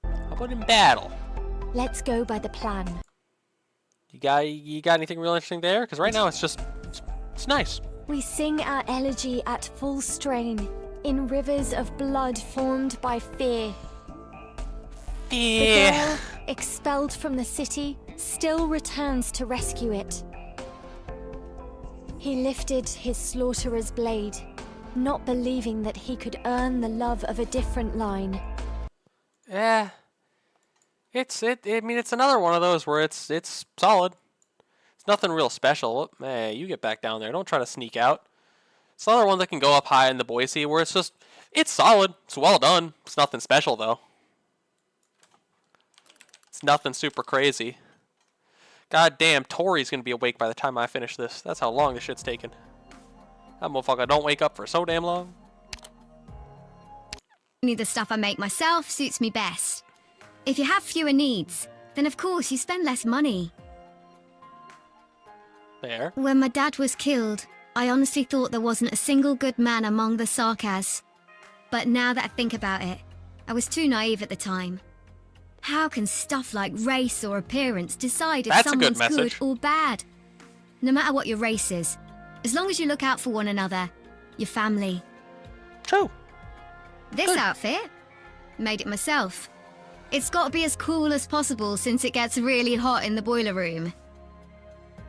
How about in battle? Let's go by the plan. You got anything real interesting there? Because right now it's just, it's nice. We sing our elegy at full strain, in rivers of blood formed by fear. The girl, expelled from the city, still returns to rescue it. He lifted his slaughterer's blade, not believing that he could earn the love of a different line. Yeah. I mean, it's another one of those where it's solid. It's nothing real special. Hey, you get back down there. Don't try to sneak out. It's another one that can go up high in the Boise where it's solid. It's well done. It's nothing special, though. It's nothing super crazy. God damn, Tori's going to be awake by the time I finish this. That's how long this shit's taking. That motherfucker don't wake up for so damn long. Only the stuff I make myself suits me best. If you have fewer needs, then of course you spend less money. There. When my dad was killed, I honestly thought there wasn't a single good man among the Sarkaz. But now that I think about it, I was too naive at the time. How can stuff like race or appearance decide if someone's good or bad? No matter what your race is, as long as you look out for one another, your family. True. This outfit, made it myself. It's got to be as cool as possible since it gets really hot in the boiler room.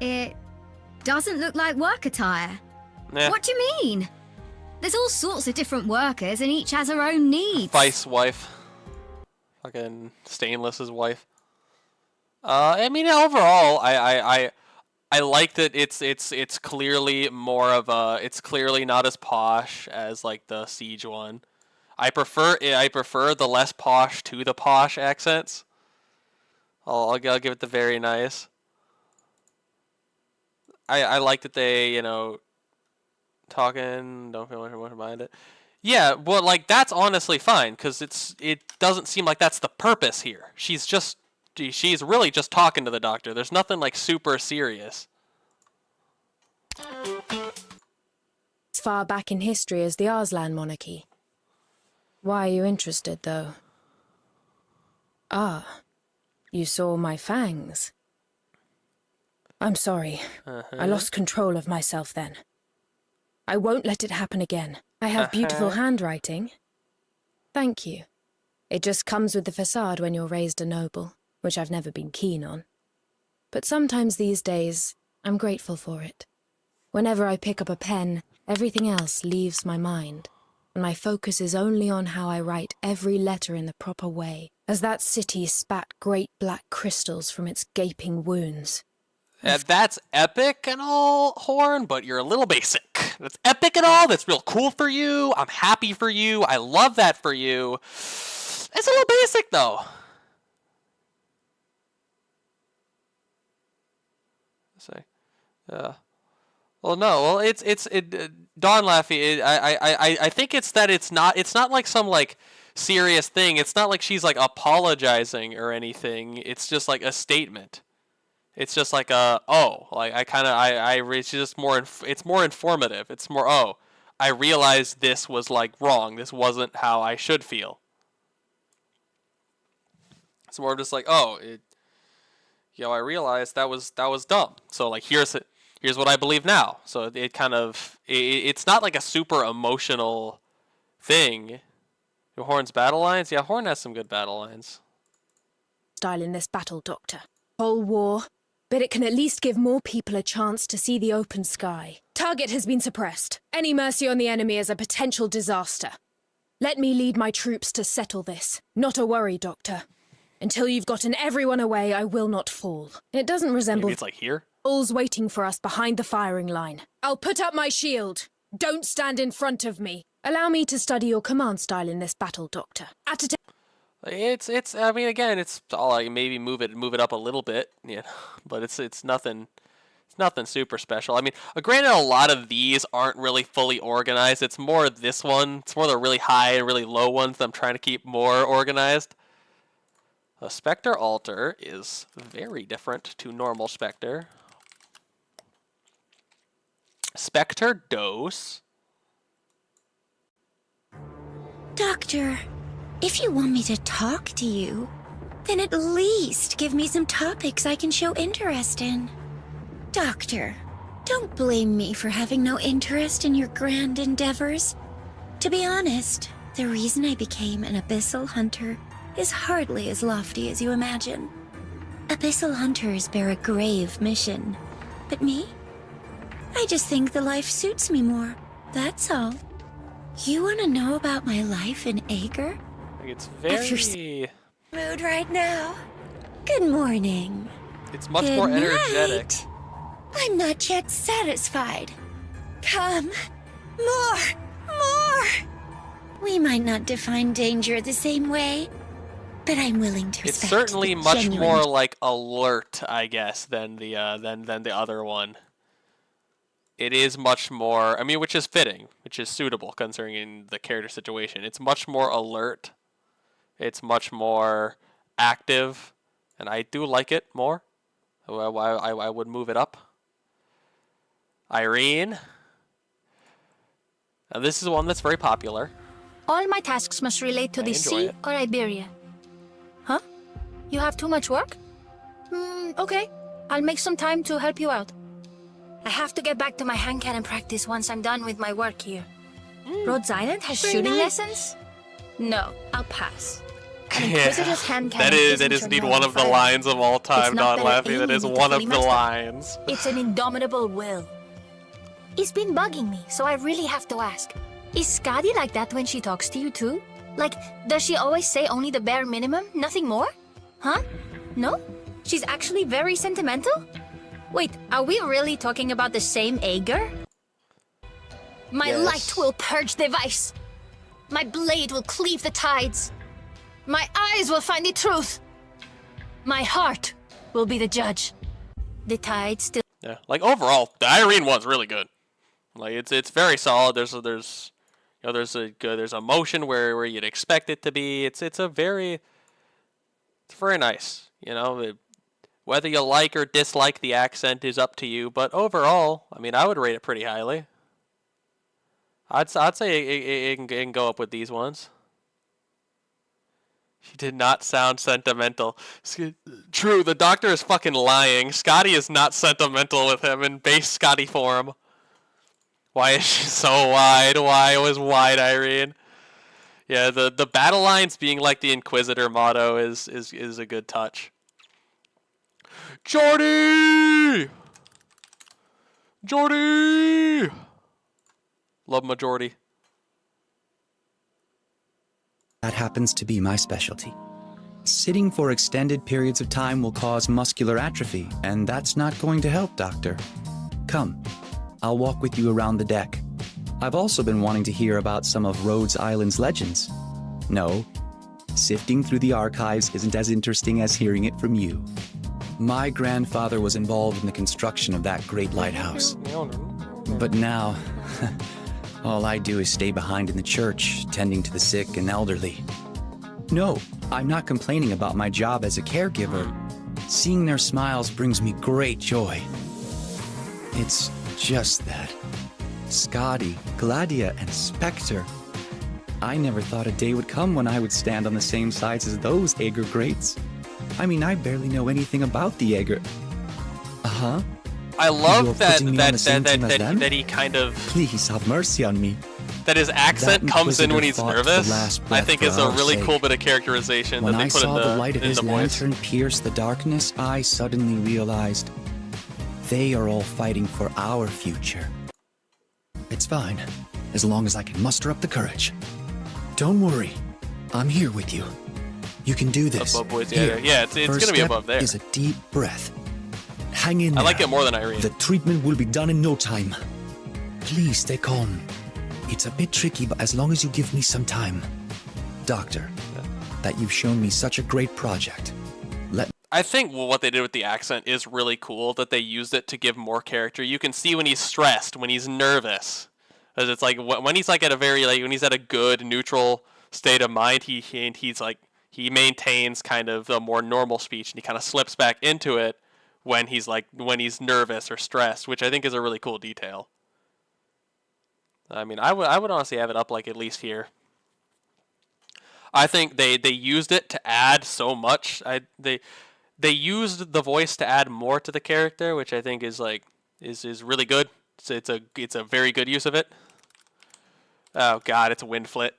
It doesn't look like work attire. Yeah. What do you mean? There's all sorts of different workers and each has her own needs. Vice wife. Fucking Stainless's wife. I mean, overall, I like that it's clearly more of a, it's clearly not as posh as like the Siege one. I prefer the less posh to the posh accents. I'll give it the very nice. I like that they, you know, talking, don't feel much behind it. Yeah, well, like, that's honestly fine, because it doesn't seem like that's the purpose here. She's really just talking to the doctor. There's nothing, like, super serious. As far back in history as the Arslan monarchy. Why are you interested, though? Ah, you saw my fangs. I'm sorry. I lost control of myself then. I won't let it happen again. I have beautiful handwriting. Thank you. It just comes with the facade when you're raised a noble, which I've never been keen on. But sometimes these days, I'm grateful for it. Whenever I pick up a pen, everything else leaves my mind, and my focus is only on how I write every letter in the proper way, as that city spat great black crystals from its gaping wounds. That's epic and all, Horn, but you're a little basic. That's epic and all. That's real cool for you. I'm happy for you. I love that for you. It's a little basic, though. Let's say, well, no. Well, it's Dawn Laffy. I think it's that it's not like some like serious thing. It's not like she's like apologizing or anything. It's just like a statement. It's just like it's just more, it's more informative. It's more, I realized this was like wrong. This wasn't how I should feel. It's more just like, I realized that was dumb. So like, here's what I believe now. So it kind of, it's not like a super emotional thing. Horn's battle lines? Yeah, Horn has some good battle lines. Style in this battle, Doctor. Whole war. But it can at least give more people a chance to see the open sky. Target has been suppressed. Any mercy on the enemy is a potential disaster. Let me lead my troops to settle this. Not a worry, Doctor. Until you've gotten everyone away, I will not fall. It doesn't resemble... Maybe it's like here? All's waiting for us behind the firing line. I'll put up my shield. Don't stand in front of me. Allow me to study your command style in this battle, Doctor. I mean, again, it's all like maybe move it up a little bit, you know, but it's nothing super special. I mean, granted, a lot of these aren't really fully organized. It's more this one. It's more the really high and really low ones that I'm trying to keep more organized. A Spectre Altar is very different to normal Spectre. Spectre Dose. Doctor, if you want me to talk to you, then at least give me some topics I can show interest in. Doctor, don't blame me for having no interest in your grand endeavors. To be honest, the reason I became an abyssal hunter is hardly as lofty as you imagine. Abyssal hunters bear a grave mission. But me? I just think the life suits me more, that's all. You want to know about my life in Ager? It's very... Mood right now. Good morning. It's much Good more night. energetic. I'm not yet satisfied. Come. More. We might not define danger the same way, but I'm willing to It's respect certainly the much genuine more like alert, I guess, than the other one. It is much more, I mean, which is fitting, which is suitable considering the character situation. It's much more alert. It's much more active, and I do like it more. I would move it up. Irene. Now this is one that's very popular. All my tasks must relate to the sea or Iberia. Huh? You have too much work? Okay. I'll make some time to help you out. I have to get back to my hand cannon practice once I'm done with my work here. Rhodes Island has shooting lessons? No, I'll pass. That is indeed one of the lines of all time, Don Laffy. That is one of the lines. It's an indomitable will. It's been bugging me, so I really have to ask. Is Skadi like that when she talks to you too? Like, does she always say only the bare minimum, nothing more? Huh? No? She's actually very sentimental? Wait, are we really talking about the same Ager? My light will purge the vice. My blade will cleave the tides. My eyes will find the truth. My heart will be the judge. The tide still... Yeah, like overall, the Irene one's really good. Like it's very solid. There's emotion where you'd expect it to be. It's very nice. You know, whether you like or dislike the accent is up to you. But overall, I mean, I would rate it pretty highly. I'd say it can go up with these ones. She did not sound sentimental. True, the doctor is fucking lying. Scotty is not sentimental with him in base Scotty form. Why is she so wide? Why was wide, Irene? Yeah, the battle lines being like the Inquisitor motto is a good touch. Jordy! Love majority. That happens to be my specialty. Sitting for extended periods of time will cause muscular atrophy, and that's not going to help, Doctor. Come, I'll walk with you around the deck. I've also been wanting to hear about some of Rhodes Island's legends. No, sifting through the archives isn't as interesting as hearing it from you. My grandfather was involved in the construction of that great lighthouse. But now, all I do is stay behind in the church, tending to the sick and elderly. No, I'm not complaining about my job as a caregiver. Seeing their smiles brings me great joy. It's just that. Scotty, Gladia, and Spectre. I never thought a day would come when I would stand on the same sides as those Ager greats. I mean, I barely know anything about the Ager. Uh-huh. I love that he kind of... Please have mercy on me. That his accent comes in when he's nervous, I think is a really cool bit of characterization that they put in the voice. When I saw the light of his lantern pierce the darkness, I suddenly realized they are all fighting for our future. It's fine, as long as I can muster up the courage. Don't worry, I'm here with you. You can do this. Above boys, Here, yeah, it's gonna be above there. Is a deep breath. Hang in there. I like it more than Irene. The treatment will be done in no time. Please stay calm. It's a bit tricky, but as long as you give me some time. Doctor, that you've shown me such a great project. I think what they did with the accent is really cool, that they used it to give more character. You can see when he's stressed, when he's nervous. Because it's like, when he's like at a very, like, when he's at a good, neutral state of mind, he's like, he maintains kind of the more normal speech, and he kind of slips back into it when he's nervous or stressed, which I think is a really cool detail. I mean, I would honestly have it up like at least here. I think they used it to add so much. They used the voice to add more to the character, which I think is really good. It's a very good use of it. Oh God, it's Windflit.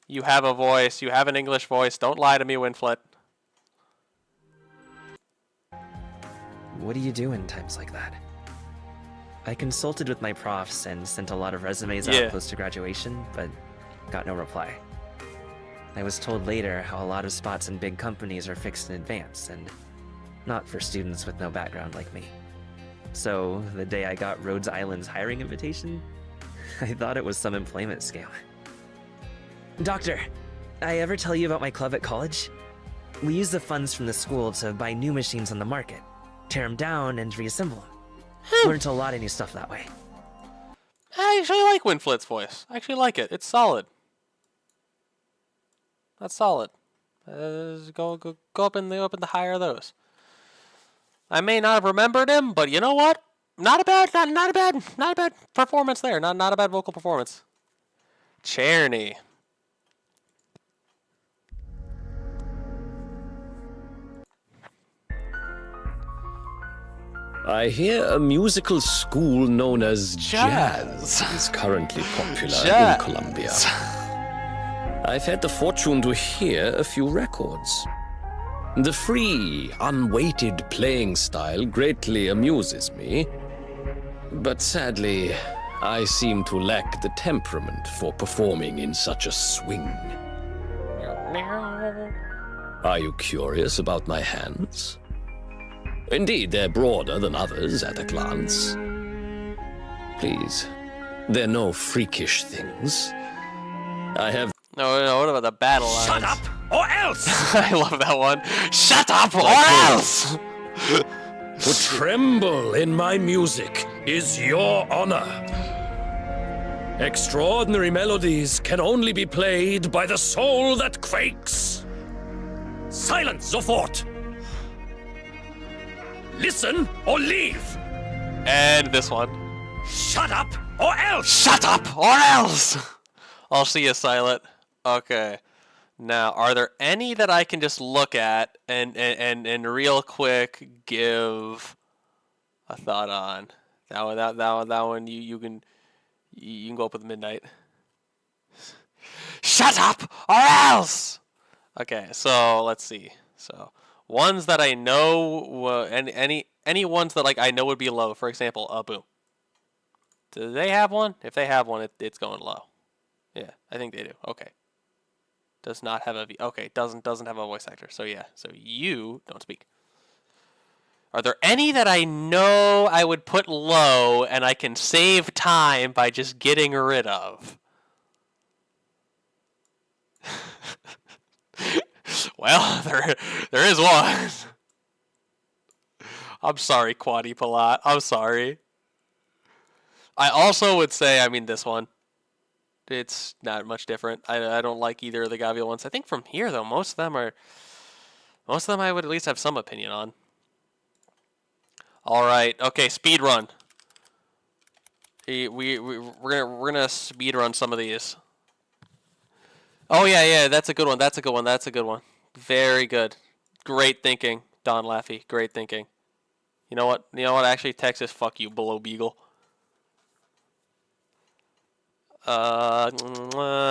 You have a voice. You have an English voice. Don't lie to me, Windflit. What do you do in times like that? I consulted with my profs and sent a lot of resumes out close to graduation, but got no reply. I was told later how a lot of spots in big companies are fixed in advance, and not for students with no background like me. So, the day I got Rhodes Island's hiring invitation, I thought it was some employment scam. Doctor, I ever tell you about my club at college? We use the funds from the school to buy new machines on the market, tear them down, and reassemble them. Learned a lot of new stuff that way. I actually like Winflet's voice. I actually like it. It's solid. That's solid. Go up in the higher of those. I may not have remembered him, but you know what? Not a bad performance there. Not a bad vocal performance. Czerny. I hear a musical school known as Jazz is currently popular in Colombia. I've had the fortune to hear a few records. The free, unweighted playing style greatly amuses me, but sadly, I seem to lack the temperament for performing in such a swing. Are you curious about my hands? Indeed, they're broader than others at a glance. Please, they're no freakish things. I have... No, what about the battle lines? Shut up, or else! I love that one. Shut up, or else! To tremble in my music is your honor. Extraordinary melodies can only be played by the soul that quakes. Silence, sofort! Listen or leave! And this one. Shut up or else! Shut up or else! I'll see you, Silent. Okay. Now, are there any that I can just look at and real quick give a thought on? That one you can go up with midnight. Shut up or else! Okay, so let's see. So ones that I know, any ones that like I know would be low. For example, Boom. Do they have one? If they have one, it's going low. Yeah, I think they do. Okay. Does not have a okay, doesn't have a voice actor. So yeah, so you don't speak. Are there any that I know I would put low and I can save time by just getting rid of? Well, there is one. I'm sorry, Quaddy Palat. I'm sorry. I also would say, I mean, this one. It's not much different. I don't like either of the Gavia ones. I think from here, though, most of them I would at least have some opinion on. All right. Okay, speed run. We're gonna speed run some of these. Oh yeah, that's a good one. That's a good one. Very good. Great thinking, Don Laffey. Great thinking. You know what? Actually, Texas, fuck you, Below Beagle.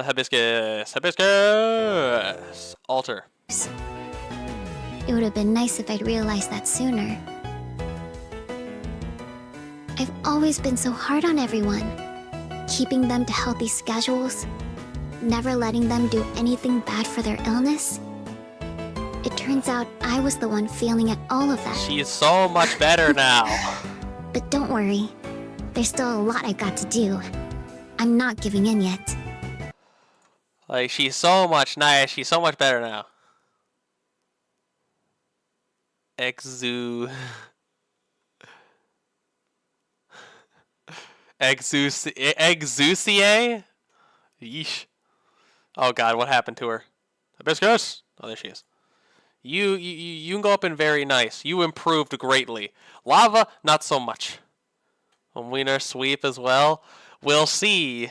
Hibiscus. Alter. It would have been nice if I'd realized that sooner. I've always been so hard on everyone, keeping them to healthy schedules, never letting them do anything bad for their illness. It turns out I was the one failing at all of that. She's so much better now. But don't worry, there's still a lot I got to do. I'm not giving in yet. Like, she's so much nice. She's so much better now. Exusier? Yeesh. Oh god, what happened to her? Hibiscus! Oh, there she is. You can go up in very nice. You improved greatly. Lava, not so much. Wiener sweep as well. We'll see.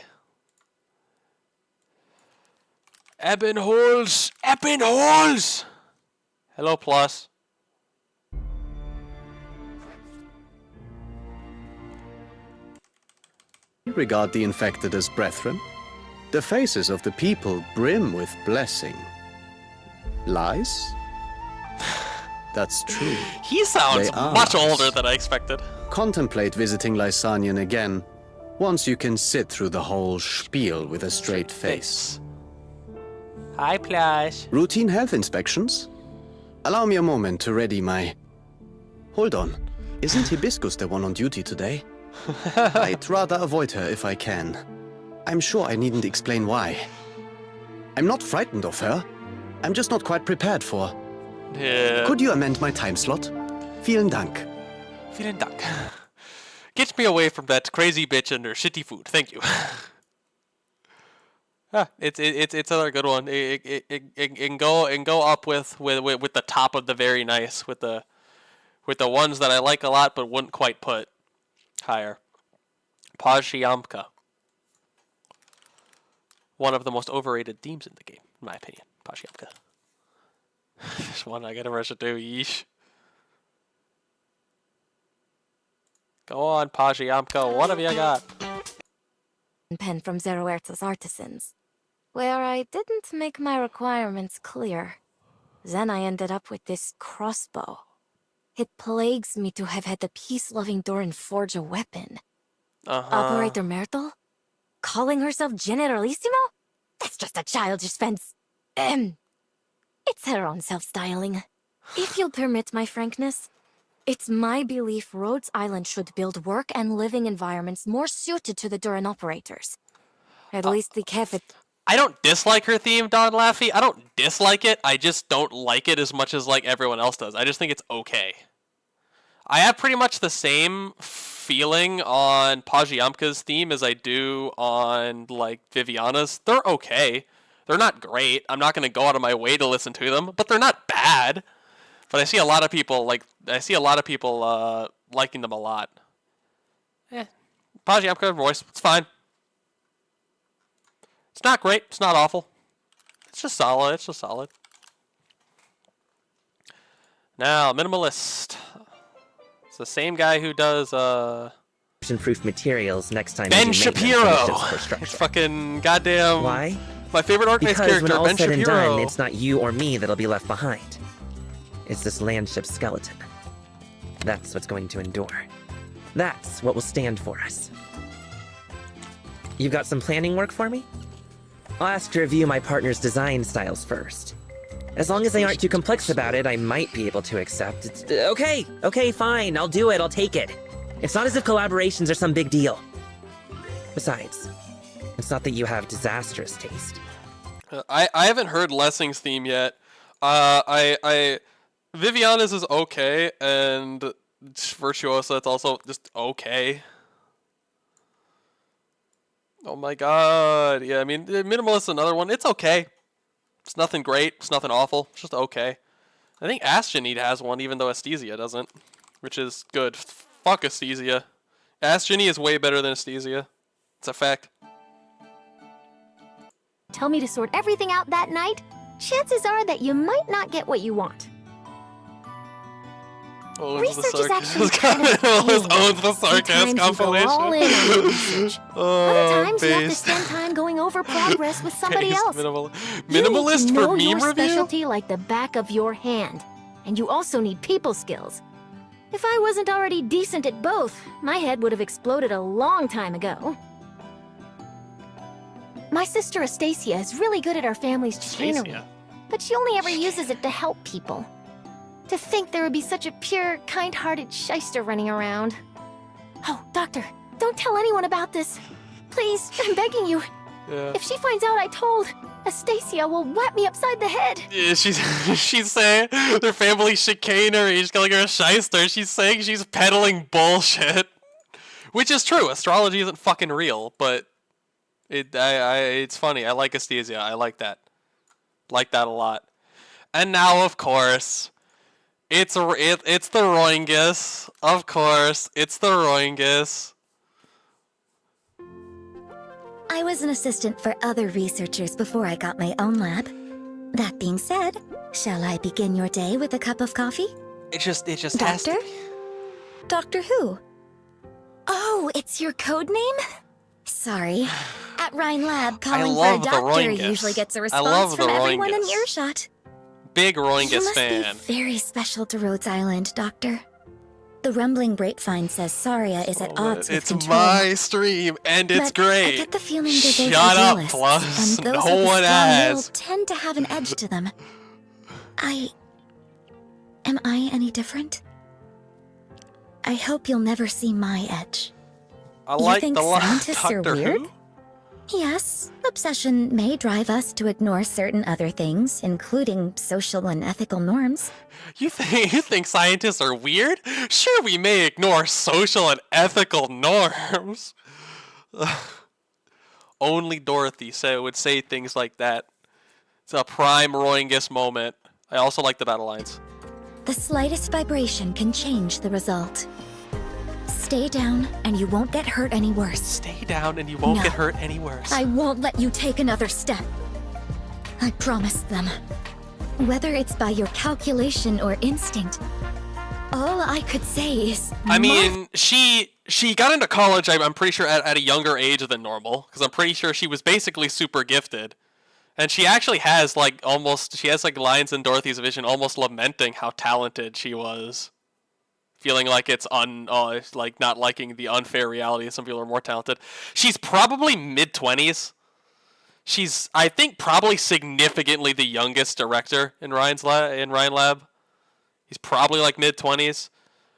Ebon holes! Ebon holes! Hello, Plus. You regard the infected as brethren? The faces of the people brim with blessing. Lies? That's true. He sounds much older than I expected. contemplate visiting Lysanian again, once you can sit through the whole spiel with a straight face. Hi, Plush. Routine health inspections? Allow me a moment to ready my... Hold on. Isn't Hibiscus the one on duty today? I'd rather avoid her if I can. I'm sure I needn't explain why. I'm not frightened of her. I'm just not quite prepared for. Yeah. Could you amend my time slot? Vielen Dank. Vielen Dank. Get me away from that crazy bitch and her shitty food. Thank you. It's another good one. It can go up with the top of the very nice, with the ones that I like a lot but wouldn't quite put higher. Pajyamka. One of the most overrated themes in the game, in my opinion. Pajyamka. There's one I gotta rush it to. Yeesh. Go on, Pajyamka. What have you got? Pen from Zoroarta's artisans, where I didn't make my requirements clear. Then I ended up with this crossbow. It plagues me to have had the peace-loving Doran forge a weapon. Operator Myrtle? Calling herself Generalissimo? That's just a childish fence. It's her own self-styling. If you'll permit my frankness, it's my belief Rhodes Island should build work and living environments more suited to the Duran operators. At least the Kefit. I don't dislike her theme, Don Laffy. I don't dislike it. I just don't like it as much as like everyone else does. I just think it's okay. I have pretty much the same feeling on Pajyamka's theme as I do on like Viviana's. They're okay. They're not great. I'm not going to go out of my way to listen to them, but they're not bad. But I see a lot of people liking them a lot. Pajyamka voice, it's fine. It's not great. It's not awful. It's just solid. It's just solid. Now, Minimalist. It's the same guy who does proof materials next time. Ben Shapiro. Fucking goddamn. Why? My favorite Arknights character, when all Ben said Shapiro. And done, it's not you or me that'll be left behind. It's this landship skeleton. That's what's going to endure. That's what will stand for us. You've got some planning work for me? I'll ask to review my partner's design styles first. As long as they aren't too complex about it, I might be able to accept. It's okay, fine, I'll do it, I'll take it. It's not as if collaborations are some big deal. Besides, it's not that you have disastrous taste. I haven't heard Lessing's theme yet. Viviana's is okay, and Virtuosa, it's also just okay. Oh my god. Yeah, I mean, Minimalist is another one. It's okay. It's nothing great. It's nothing awful. It's just okay. I think Astroneed has one, even though Aesthesia doesn't, which is good. Fuck Aesthesia. Astroneed is way better than Aesthesia. It's a fact. Tell me to sort everything out that night, chances are that you might not get what you want. Research is actually kind of owns the sarcasm compilation. All in on research. Other times you have to spend time going over progress with somebody else. Minimalist for meme your review? Specialty like the back of your hand, and you also need people skills. If I wasn't already decent at both, my head would have exploded a long time ago. My sister Astacia is really good at our family's chicanery, but she only ever uses it to help people. To think there would be such a pure, kind-hearted shyster running around. Oh, Doctor, don't tell anyone about this. Please, I'm begging you. Yeah. If she finds out I told, Astacia will whap me upside the head. Yeah, she's saying their family chicanery. She's calling her a shyster. She's saying she's peddling bullshit. Which is true. Astrology isn't fucking real, but it's funny. I like Aesthesia. I like that. Like that a lot. And now, of course, it's the Roingus. Of course, it's the Roingus. I was an assistant for other researchers before I got my own lab. That being said, shall I begin your day with a cup of coffee? It just has Doctor? to be. Doctor who? Oh, it's your code name? Sorry. At Rhine Lab, calling for a doctor usually gets a response from everyone in earshot. Big You Roingus must fan. be very special to Rhodes Island, Doctor. The rumbling grapevine says Saria is at odds with It's control. my stream, and it's But great. I get the feeling they're both Shut up, idealists, Plus. and those No with the one strong will has. tend to have an edge to them. Am I any different? I hope you'll never see my edge. I You like think the line. scientists are Doctor weird? Who? Yes, obsession may drive us to ignore certain other things, including social and ethical norms. You think scientists are weird? Sure, we may ignore social and ethical norms. Only Dorothy would say things like that. It's a prime Roingus moment. I also like the battle lines. The slightest vibration can change the result. Stay down, and you won't get hurt any worse. Stay down, and you won't No. get hurt any worse. I won't let you take another step. I promised them. Whether it's by your calculation or instinct, all I could say is... I mean, she got into college, I'm pretty sure, at a younger age than normal. Because I'm pretty sure she was basically super gifted. And she actually has, like, lines in Dorothy's vision almost lamenting how talented she was. Feeling like it's like not liking the unfair reality that some people are more talented. She's probably mid-20s. She's, I think, probably significantly the youngest director in Ryan Lab. He's probably like mid-20s.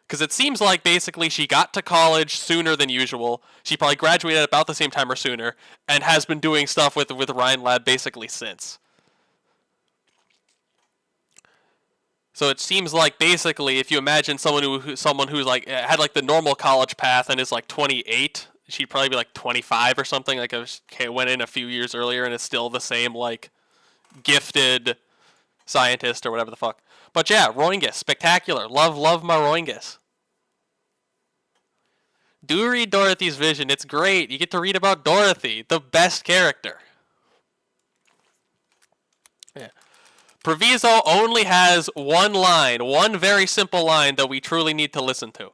Because it seems like basically she got to college sooner than usual. She probably graduated about the same time or sooner. And has been doing stuff with Ryan Lab basically since. So it seems like basically, if you imagine someone who's like had like the normal college path and is like 28, she'd probably be like 25 or something. Like went in a few years earlier and is still the same like gifted scientist or whatever the fuck. But yeah, Roingus, spectacular. Love my Roingus. Do read Dorothy's Vision. It's great. You get to read about Dorothy, the best character. Yeah. Proviso only has one line, one very simple line that we truly need to listen to.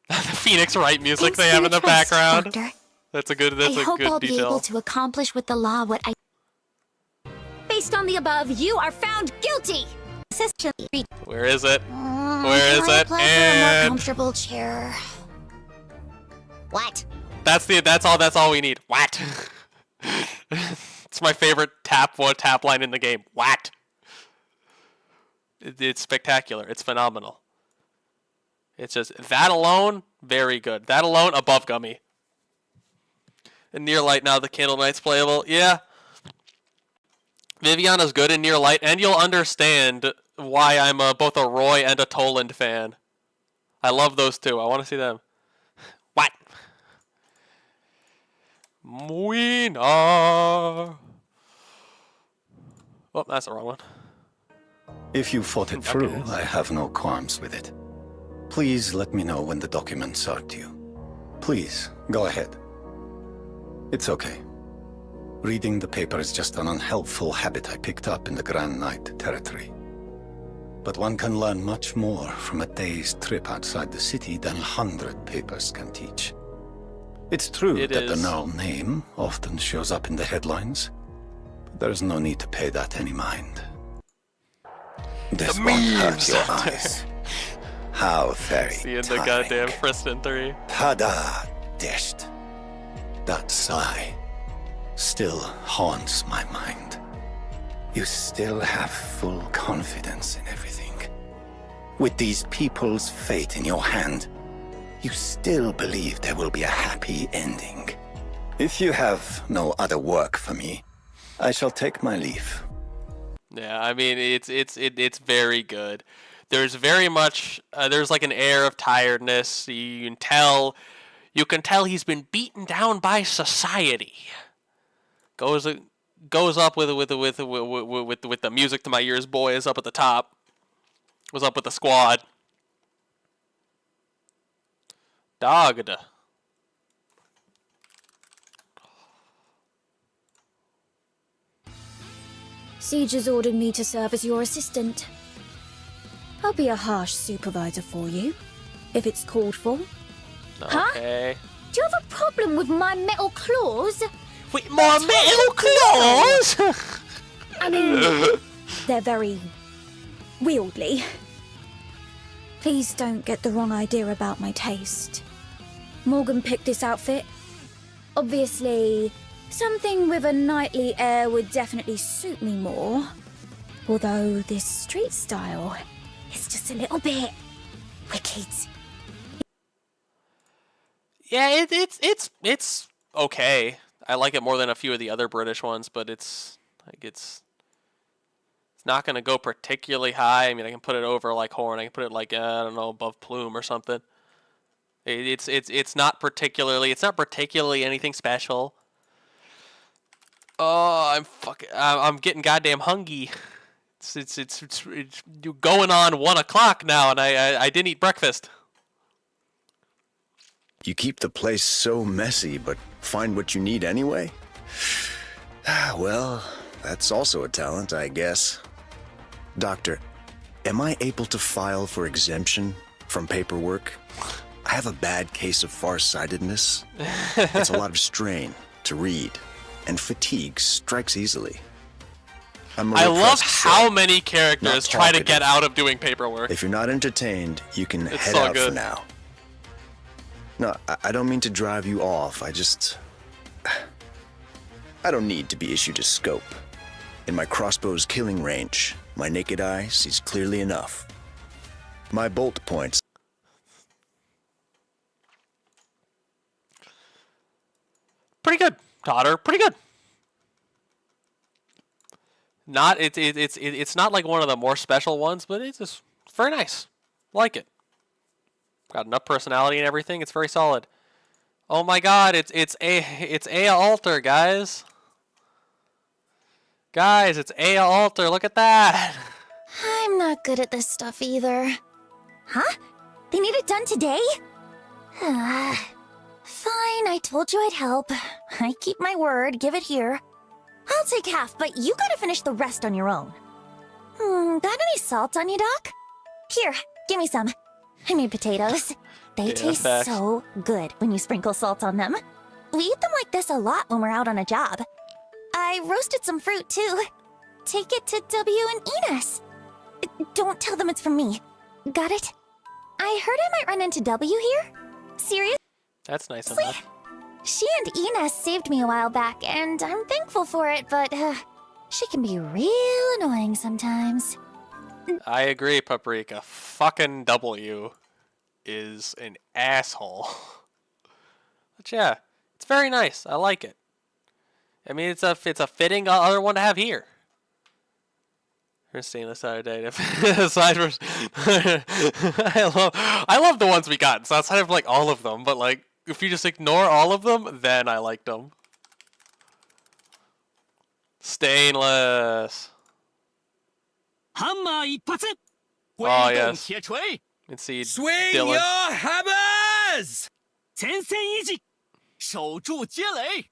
The Phoenix Wright music they have in the background. Doctor. That's a good I hope good I'll be able detail. to accomplish with the law what I... Based on the above, you are found guilty! Where is it? Where is Can I it? apply for a more And comfortable chair? What? that's all we need. What? It's my favorite tap line in the game. What? It's spectacular. It's phenomenal. It's just that alone, very good. That alone, above Gummy. In Near Light now, the Candle Knight's playable. Yeah. Viviana's good in Near Light, and you'll understand why I'm both a Roy and a Toland fan. I love those two. I want to see them. What? Moina. Oh, that's the wrong one. If you thought it through, I have no qualms with it. Please let me know when the documents are due. Please, go ahead. It's okay. Reading the paper is just an unhelpful habit I picked up in the Grand Knight territory. But one can learn much more from a day's trip outside the city than 100 papers can teach. It's true that the Null name often shows up in the headlines, but there's no need to pay that any mind. This won't hurt your eyes. How very Seeing the goddamn Friston 3. Pada desht. That sigh still haunts my mind. You still have full confidence in everything. With these people's fate in your hand, you still believe there will be a happy ending. If you have no other work for me, I shall take my leave. Yeah, I mean it's very good. There's very much there's like an air of tiredness. You can tell he's been beaten down by society. Goes up with the music to my ears, boys, up at the top. Goes up with the squad. Dogged. Siege has ordered me to serve as your assistant. I'll be a harsh supervisor for you, if it's called for. Okay. Do you have a problem with my metal claws? With my metal claws? I mean, they're very wieldy. Please don't get the wrong idea about my taste. Morgan picked this outfit. Obviously, something with a knightly air would definitely suit me more. Although this street style is just a little bit wicked. Yeah, it's okay. I like it more than a few of the other British ones, but it's not gonna go particularly high. I mean, I can put it over like Horn. I can put it like I don't know, above Plume or something. It's not particularly anything special. Oh, I'm getting goddamn hungry. It's going on 1 o'clock now, and I didn't eat breakfast. You keep the place so messy, but find what you need anyway? Well, that's also a talent, I guess. Doctor, am I able to file for exemption from paperwork? I have a bad case of farsightedness. It's a lot of strain to read, and fatigue strikes easily. I love how many characters try to get out of doing paperwork. If you're not entertained, you can head out for now. No, I don't mean to drive you off. I don't need to be issued a scope. In my crossbow's killing range, my naked eye sees clearly enough. My bolt points. Pretty good, Totter. Pretty good. It's not like one of the more special ones, but it's very nice. Like it. Got enough personality and everything. It's very solid. Oh my God! It's Aya Alter, guys. Guys, it's Aya Alter. Look at that. I'm not good at this stuff either. Huh? They need it done today? Fine, I told you I'd help. I keep my word. Give it here. I'll take half, but you gotta finish the rest on your own. Got any salt on you, Doc? Here, give me some. I made potatoes. They taste so good when you sprinkle salt on them. We eat them like this a lot when we're out on a job. I roasted some fruit, too. Take it to W and Enos. Don't tell them it's from me. Got it? I heard I might run into W here. Seriously? That's nice enough. She and Enos saved me a while back, and I'm thankful for it, but she can be real annoying sometimes. I agree, Paprika. Fucking W is an asshole. But yeah, it's very nice. I like it. I mean, it's a fitting other one to have here. We're seeing this other day. I love the ones we got. So outside of like all of them, but like if you just ignore all of them, then I liked them. Stainless. Hammer 一発. Oh yes. And see Swing Dylan. your hammers! 前线一击，守住街垒.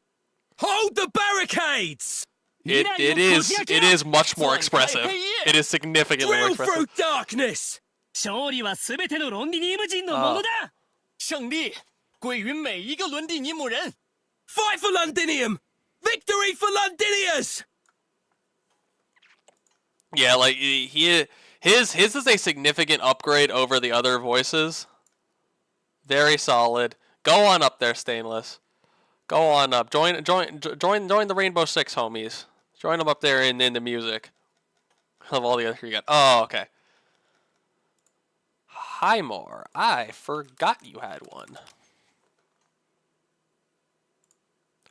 Hold the barricades! It is much more expressive. It is significantly more expressive. Drill through darkness! 勝利はすべてのロンディニウム人のものだ。胜利归于每一个伦蒂尼姆人。Fight for Londinium! Victory for Londiniers! Yeah, like his is a significant upgrade over the other voices. Very solid. Go on up there, Stainless. Go on up. Join the Rainbow Six homies. Join them up there in the music. Of all the other you got. Oh, okay. Highmore, I forgot you had one.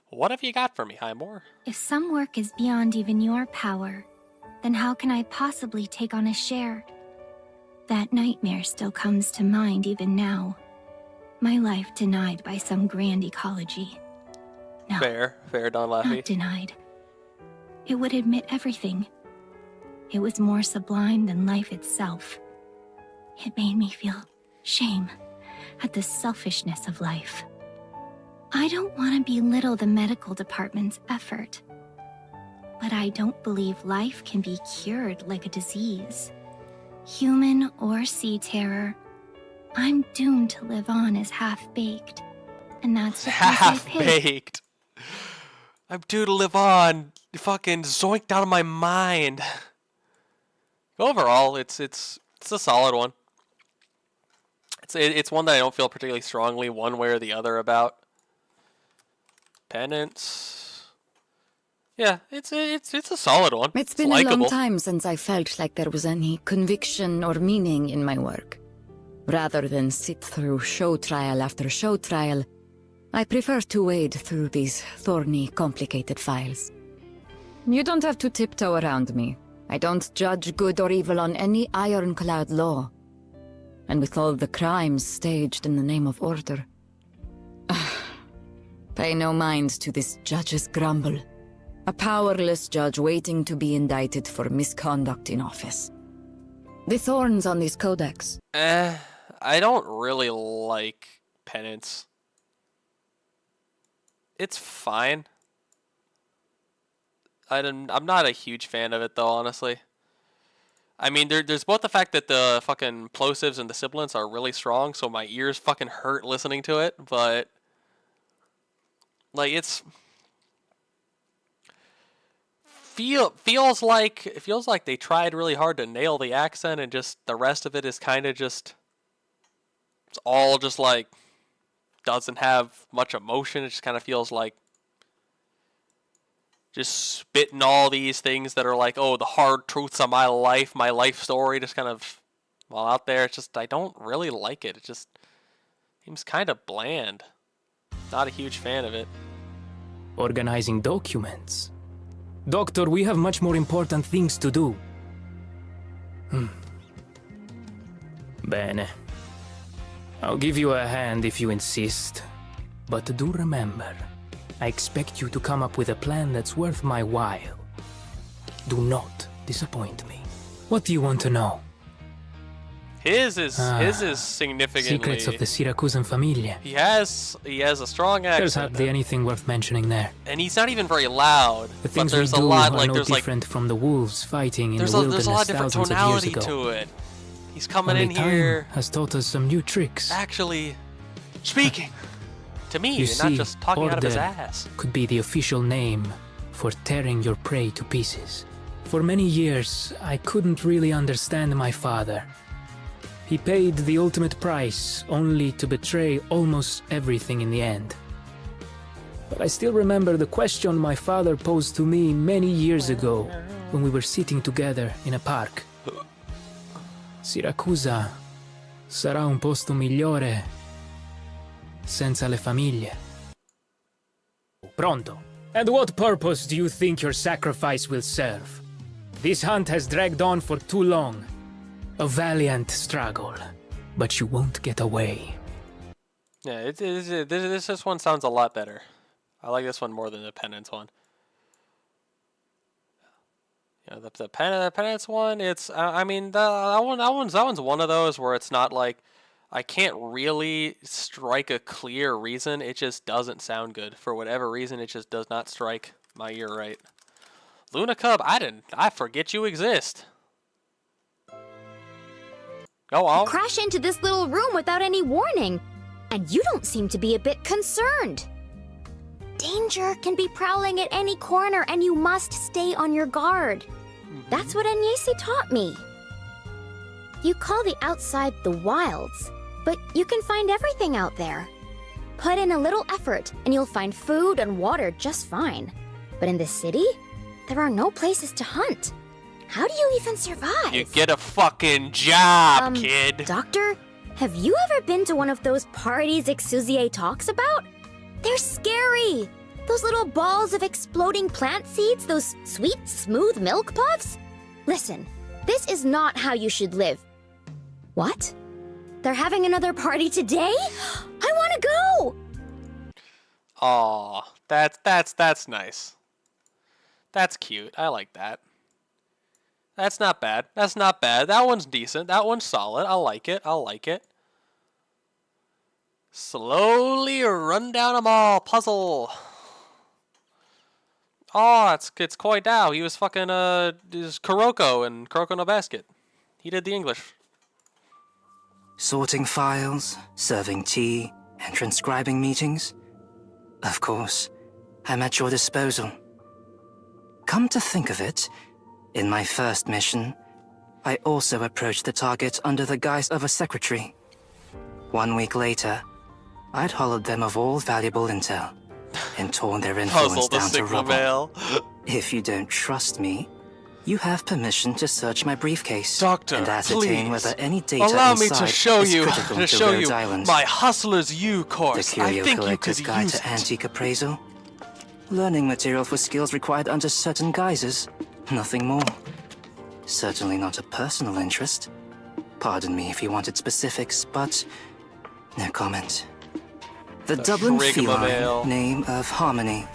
What have you got for me, Highmore? If some work is beyond even your power, then how can I possibly take on a share? That nightmare still comes to mind even now. My life denied by some grand ecology. No, fair, Don Laffy. Not denied. It would admit everything. It was more sublime than life itself. It made me feel shame at the selfishness of life. I don't want to belittle the medical department's effort, but I don't believe life can be cured like a disease. Human or sea terror, I'm doomed to live on as half-baked. And that's the price I pay. Half-baked. I'm due to live on. Fucking zoinked out of my mind. Overall, it's a solid one. It's one that I don't feel particularly strongly one way or the other about. Penance. Yeah, it's a solid one. It's been a long time since I felt like there was any conviction or meaning in my work. Rather than sit through show trial after show trial, I prefer to wade through these thorny, complicated files. You don't have to tiptoe around me. I don't judge good or evil on any ironclad law. And with all the crimes staged in the name of order, pay no mind to this judge's grumble. A powerless judge waiting to be indicted for misconduct in office. The thorns on this codex. I don't really like Penance. It's fine. I'm not a huge fan of it, though, honestly. I mean, there's both the fact that the fucking plosives and the sibilants are really strong, so my ears fucking hurt listening to it, but... Like, it feels like they tried really hard to nail the accent, and just the rest of it is kind of just... It's all just, like, doesn't have much emotion. It just kind of feels like just spitting all these things that are like, oh, the hard truths of my life story, just kind of while out there. It's just, I don't really like it. It just seems kind of bland. Not a huge fan of it. Organizing documents. Doctor, we have much more important things to do. Bene. I'll give you a hand if you insist. But do remember, I expect you to come up with a plan that's worth my while. Do not disappoint me. What do you want to know? His is significantly... Secrets of the Syracusan familia. He has a strong accent. There's hardly anything worth mentioning there. And he's not even very loud. The things but there's we do a lot, are like, no there's different from the wolves fighting in the there's wilderness a lot of different thousands tonality of years ago. to it. He's coming Only in here... time has taught us some new tricks. Actually speaking to me, You and not see, just talking out of his order ass. could be the official name for tearing your prey to pieces. For many years, I couldn't really understand my father. He paid the ultimate price, only to betray almost everything in the end. But I still remember the question my father posed to me many years ago when we were sitting together in a park. Siracusa sarà un posto migliore senza le famiglie. Pronto. And what purpose do you think your sacrifice will serve? This hunt has dragged on for too long. A valiant struggle, but you won't get away. Yeah, this one sounds a lot better. I like this one more than the Penance one. Yeah, the Penance one, it's I mean that one's one of those where it's not like I can't really strike a clear reason. It just doesn't sound good for whatever reason. It just does not strike my ear right. Luna Cub, I forget you exist. Go on. You crash into this little room without any warning, and you don't seem to be a bit concerned. Danger can be prowling at any corner, and you must stay on your guard. That's what Agnese taught me. You call the outside the wilds, but you can find everything out there. Put in a little effort, and you'll find food and water just fine. But in the city, there are no places to hunt. How do you even survive? You get a fucking job, kid. Doctor, have you ever been to one of those parties Exusier talks about? They're scary. Those little balls of exploding plant seeds, those sweet, smooth milk puffs? Listen, this is not how you should live. What? They're having another party today? I want to go! Aw, that's nice. That's cute. I like that. That's not bad. That's not bad. That one's decent. That one's solid. I like it. I like it. Slowly run down a mall puzzle. Oh, it's Koi Dao. He was fucking is Kuroko and Kuroko no Basket. He did the English. Sorting files, serving tea, and transcribing meetings. Of course, I'm at your disposal. Come to think of it, in my first mission, I also approached the target under the guise of a secretary. 1 week later, I'd hollowed them of all valuable intel and torn their influence down to rubble. If you don't trust me, you have permission to search my briefcase and ascertain whether any data allow me inside to show is you critical to to show Rhodes you Island. my Hustler's U course. The Curio I think you Collector's could Guide use to it. Antique Appraisal. Learning material for skills required under certain guises. Nothing more. Certainly not a personal interest. Pardon me if you wanted specifics, but no comment. The Dublin feline, name of Harmony.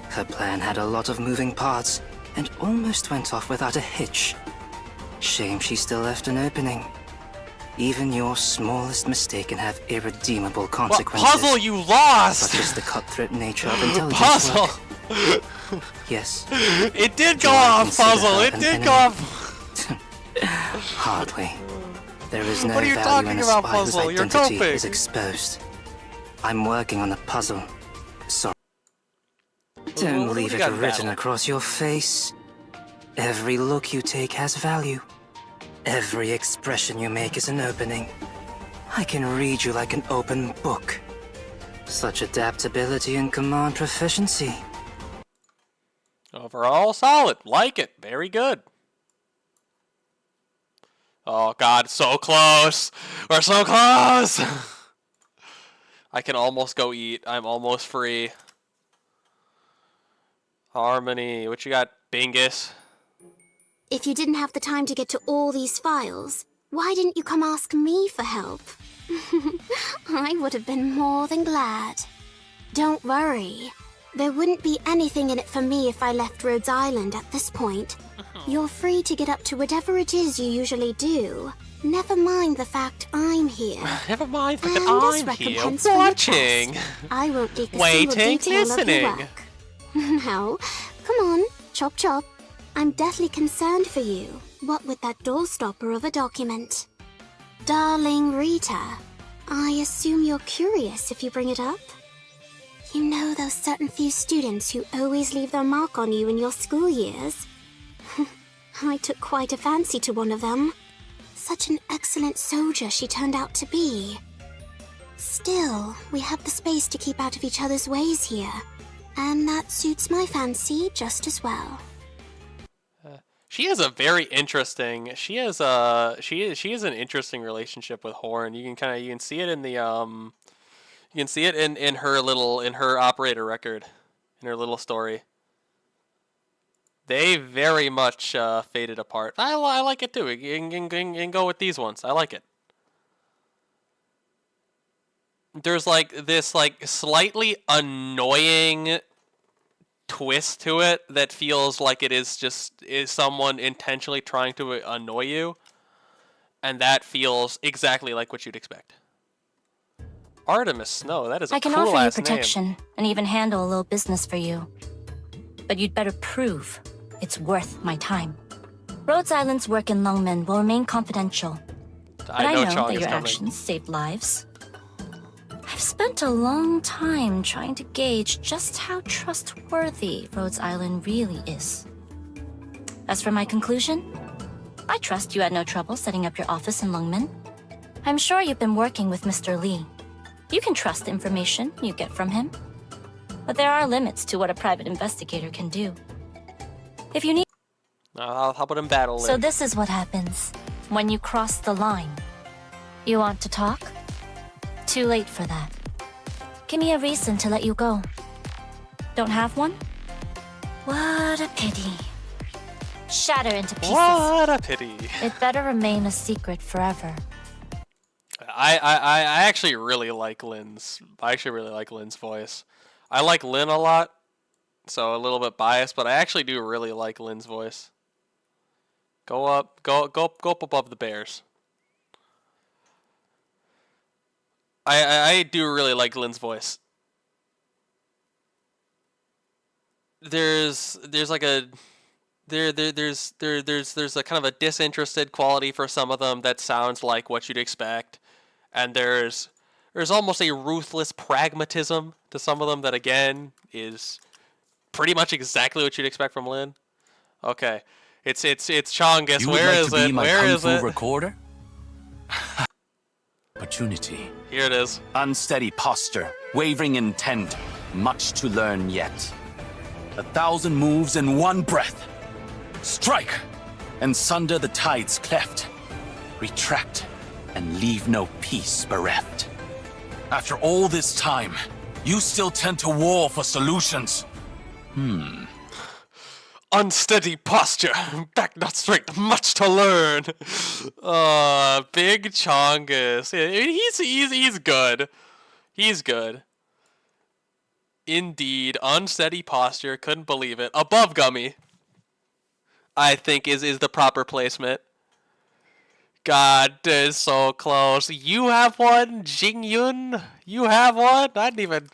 Her plan had a lot of moving parts and almost went off without a hitch. Shame she still left an opening. Even your smallest mistake can have irredeemable consequences. What puzzle you lost? Such as the cutthroat nature of intelligence Puzzle. work. Yes. It did go off, Puzzle. It did go off. Hardly. There is no What are you value talking in a about, spy whose Puzzle? You're identity coping. is exposed. I'm working on a puzzle. Sorry. Don't What leave do it you got in written battle? across your face. Every look you take has value. Every expression you make is an opening. I can read you like an open book. Such adaptability and command proficiency. Overall, solid. Like it. Very good. Oh, God. So close. We're so close. I can almost go eat. I'm almost free. Harmony. What you got, Bingus? If you didn't have the time to get to all these files, why didn't you come ask me for help? I would have been more than glad. Don't worry. There wouldn't be anything in it for me if I left Rhodes Island at this point. You're free to get up to whatever it is you usually do. Never mind the fact I'm here. Never mind the fact And that as I'm here recompense for your watching. trust, I won't leak a Waiting, single detail listening. of your work. Now, come on, chop chop. I'm deathly concerned for you. What with that doorstopper of a document? Darling Rita, I assume you're curious if you bring it up? You know those certain few students who always leave their mark on you in your school years? I took quite a fancy to one of them. Such an excellent soldier she turned out to be. Still, we have the space to keep out of each other's ways here. And that suits my fancy just as well. She is a very interesting. She has an interesting relationship with Horn. You can see it in the you can see it in her operator record, in her little story. They very much faded apart. I like it too. You can go with these ones. I like it. There's like this slightly annoying twist to it that feels like it is someone intentionally trying to annoy you, and that feels exactly like what you'd expect. Artemis Snow, that is a I can cool offer you ass protection name. and even handle a little business for you. But you'd better prove it's worth my time. Rhodes Island's work in Lungmen will remain confidential. But I know Chong that is your coming. actions saved lives. I've spent a long time trying to gauge just how trustworthy Rhodes Island really is. As for my conclusion, I trust you had no trouble setting up your office in Lungmen. I'm sure you've been working with Mr. Lee. You can trust the information you get from him. But there are limits to what a private investigator can do. If you need... How about in battle? So this is what happens when you cross the line. You want to talk? Too late for that. Give me a reason to let you go. Don't have one? What a pity. Shatter into pieces. What a pity. It better remain a secret forever. I actually really like Lynn's. I actually really like Lynn's voice. I like Lynn a lot, so a little bit biased, but I actually do really like Lynn's voice. Go up above the bears. I do really like Lynn's voice. There's like a there's a kind of a disinterested quality for some of them that sounds like what you'd expect, and there's almost a ruthless pragmatism to some of them that again is pretty much exactly what you'd expect from Lynn. Okay, it's Chongus. You Where would like is to be it? my Where kung is fu it? recorder? But opportunity. Here it is. Unsteady posture, wavering intent, much to learn yet. 1,000 moves in one breath. Strike, and sunder the tides cleft. Retract, and leave no peace bereft. After all this time, you still tend to war for solutions. Unsteady posture, back not straight, much to learn. Big Chongus. Yeah, he's good. He's good. Indeed, unsteady posture, couldn't believe it. Above Gummy, I think is the proper placement. God, is so close. You have one, Jing Yun. You have one. I didn't even.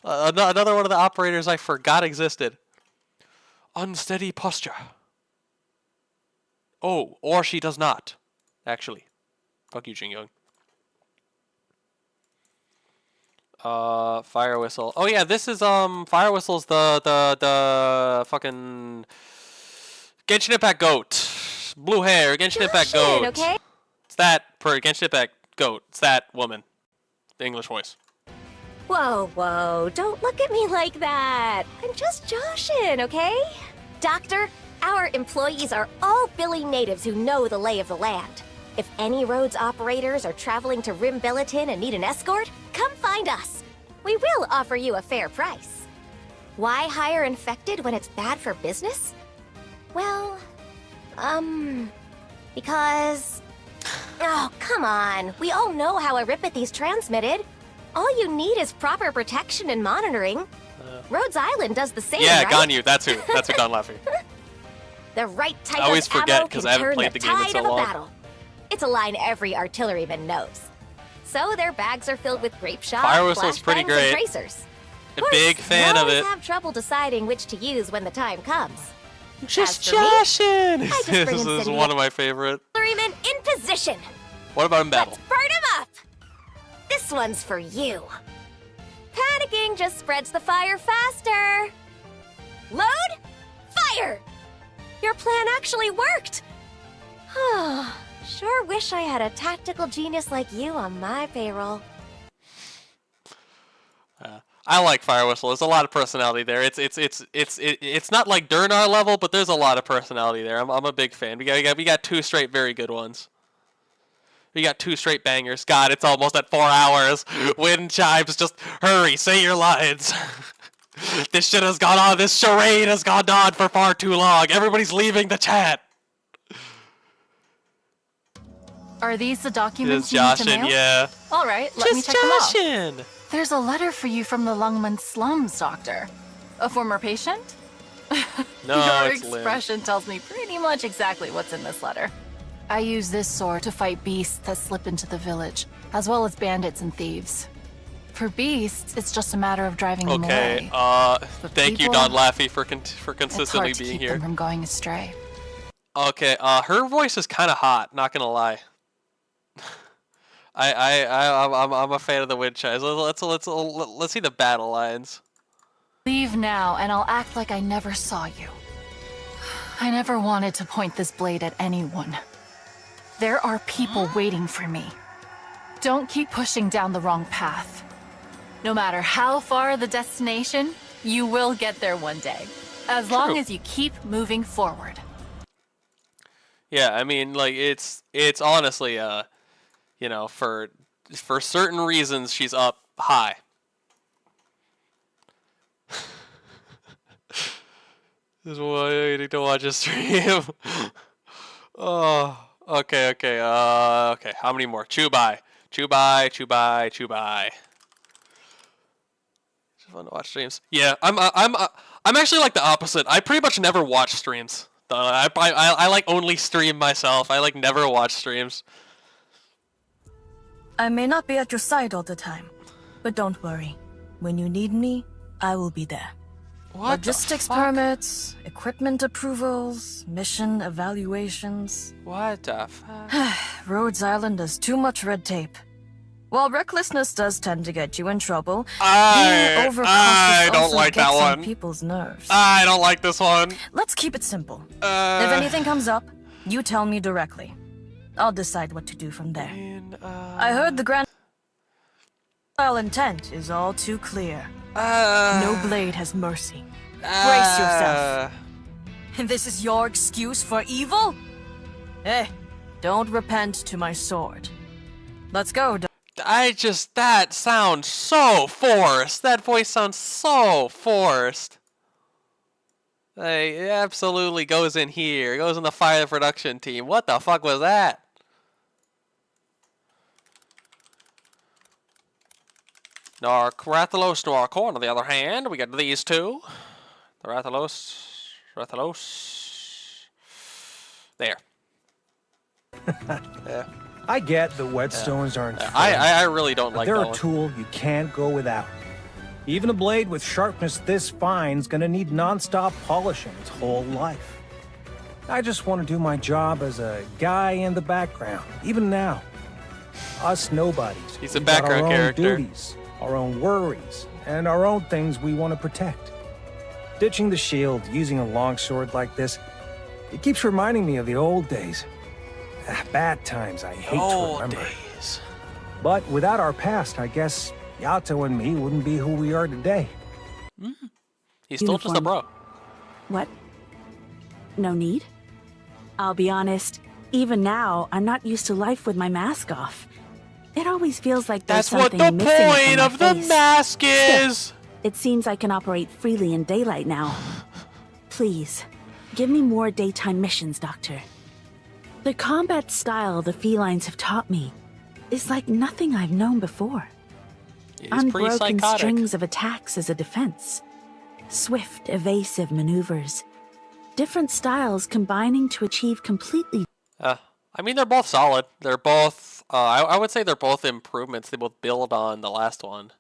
Another one of the operators I forgot existed. Unsteady posture. Oh, or she does not. Actually, fuck you, Jing Yun. Fire whistle. Oh yeah, this is fire whistle's the fucking Genshin Impact goat. Blue hair, Genshin Impact goat. Okay? It's that for Genshin Impact goat. It's that woman. The English voice. Whoa, whoa, don't look at me like that. I'm just joshing, okay? Doctor, our employees are all Billy natives who know the lay of the land. If any roads operators are traveling to Rim Billiton and need an escort, come find us. We will offer you a fair price. Why hire infected when it's bad for business? Well, because... Oh, come on. We all know how Aripathy's transmitted. All you need is proper protection and monitoring. Rhodes Island does the same, yeah, right? Ganyu. That's who. That's who Don Laffy. The right type I always of ammo forget can because I haven't turn played the game in tide so of a long. battle. It's a line every artilleryman knows. So their bags are filled with grape shot, Fire whistle's pretty flashbangs, great. and tracers. A big fan of I it. have trouble deciding which to use when the time comes. Just As for me, joshing. I just bring This in is some one of my favorite. artillerymen in position. What about in battle? Burn him up! This one's for you. Panicking just spreads the fire faster. Load, fire! Your plan actually worked. Sure wish I had a tactical genius like you on my payroll. I like Fire Whistle. There's a lot of personality there. It's not like Durnar level, but there's a lot of personality there. I'm a big fan. We got two straight very good ones. We got two straight bangers. God, it's almost at 4 hours. Wind chimes, just hurry, say your lines. This shit has gone on. This charade has gone on for far too long. Everybody's leaving the chat. Are these the documents Just you need to joshing, mail? yeah. All right, let me Just check them off. joshing. There's a letter for you from the Lungman slums, Doctor. A former patient? No, Your it's Lynn. expression tells me pretty much exactly what's in this letter. I use this sword to fight beasts that slip into the village, as well as bandits and thieves. For beasts, it's just a matter of driving them away. Okay, thank you, people, Don Laffy, for consistently It's hard to being keep here. them from going astray. Okay, her voice is kind of hot. Not gonna lie. I'm a fan of the wind chimes. Let's see the battle lines. Leave now, and I'll act like I never saw you. I never wanted to point this blade at anyone. There are people waiting for me. Don't keep pushing down the wrong path. No matter how far the destination, you will get there one day. As long as you keep moving forward. Yeah, I mean, like it's honestly, you know, for certain reasons, she's up high. Just waiting to watch a stream. Oh, okay. Okay, how many more? Chubai. Just fun to watch streams. Yeah, I'm actually like the opposite. I pretty much never watch streams. I like only stream myself. I like never watch streams. I may not be at your side all the time, but don't worry. When you need me, I will be there. What Logistics permits, equipment approvals, mission evaluations. What the fuck? Rhodes Island has too much red tape. While recklessness does tend to get you in trouble, I being overcautious don't also like gets that on one. people's nerves. I don't like this one. Let's keep it simple. If anything comes up, you tell me directly. I'll decide what to do from there. I heard the grand intent is all too clear. No blade has mercy. Brace yourself. And this is your excuse for evil? Eh, don't repent to my sword. Let's go. That sounds so forced. That voice sounds so forced. It absolutely goes in here. It goes in the fire production team. What the fuck was that? Rathalos, Norcorn, on the other hand, we got these two. The Rathalos. There. Yeah. I get that whetstones aren't fun. I really don't like that They're one. a tool you can't go without. Even a blade with sharpness this fine's gonna need non-stop polishing its whole life. I just want to do my job as a guy in the background, even now. Us nobodies. He's a we've got background our character. own duties, our own worries, and our own things we want to protect. Ditching the shield, using a longsword like this, it keeps reminding me of the old days. Bad times I hate to remember. But without our past, I guess Yato and me wouldn't be who we are today. He's still just a bro. What? No need? I'll be honest, even now, I'm not used to life with my mask off. It always feels like there's That's what something the missing point from of my the face. mask is. Still, it seems I can operate freely in daylight now. Please, give me more daytime missions, Doctor. The combat style the felines have taught me is like nothing I've known before. It's pretty Unbroken psychotic. strings of attacks as a defense. Swift, evasive maneuvers. Different styles combining to achieve completely... I mean, they're both solid. They're both, I would say they're both improvements. They both build on the last one.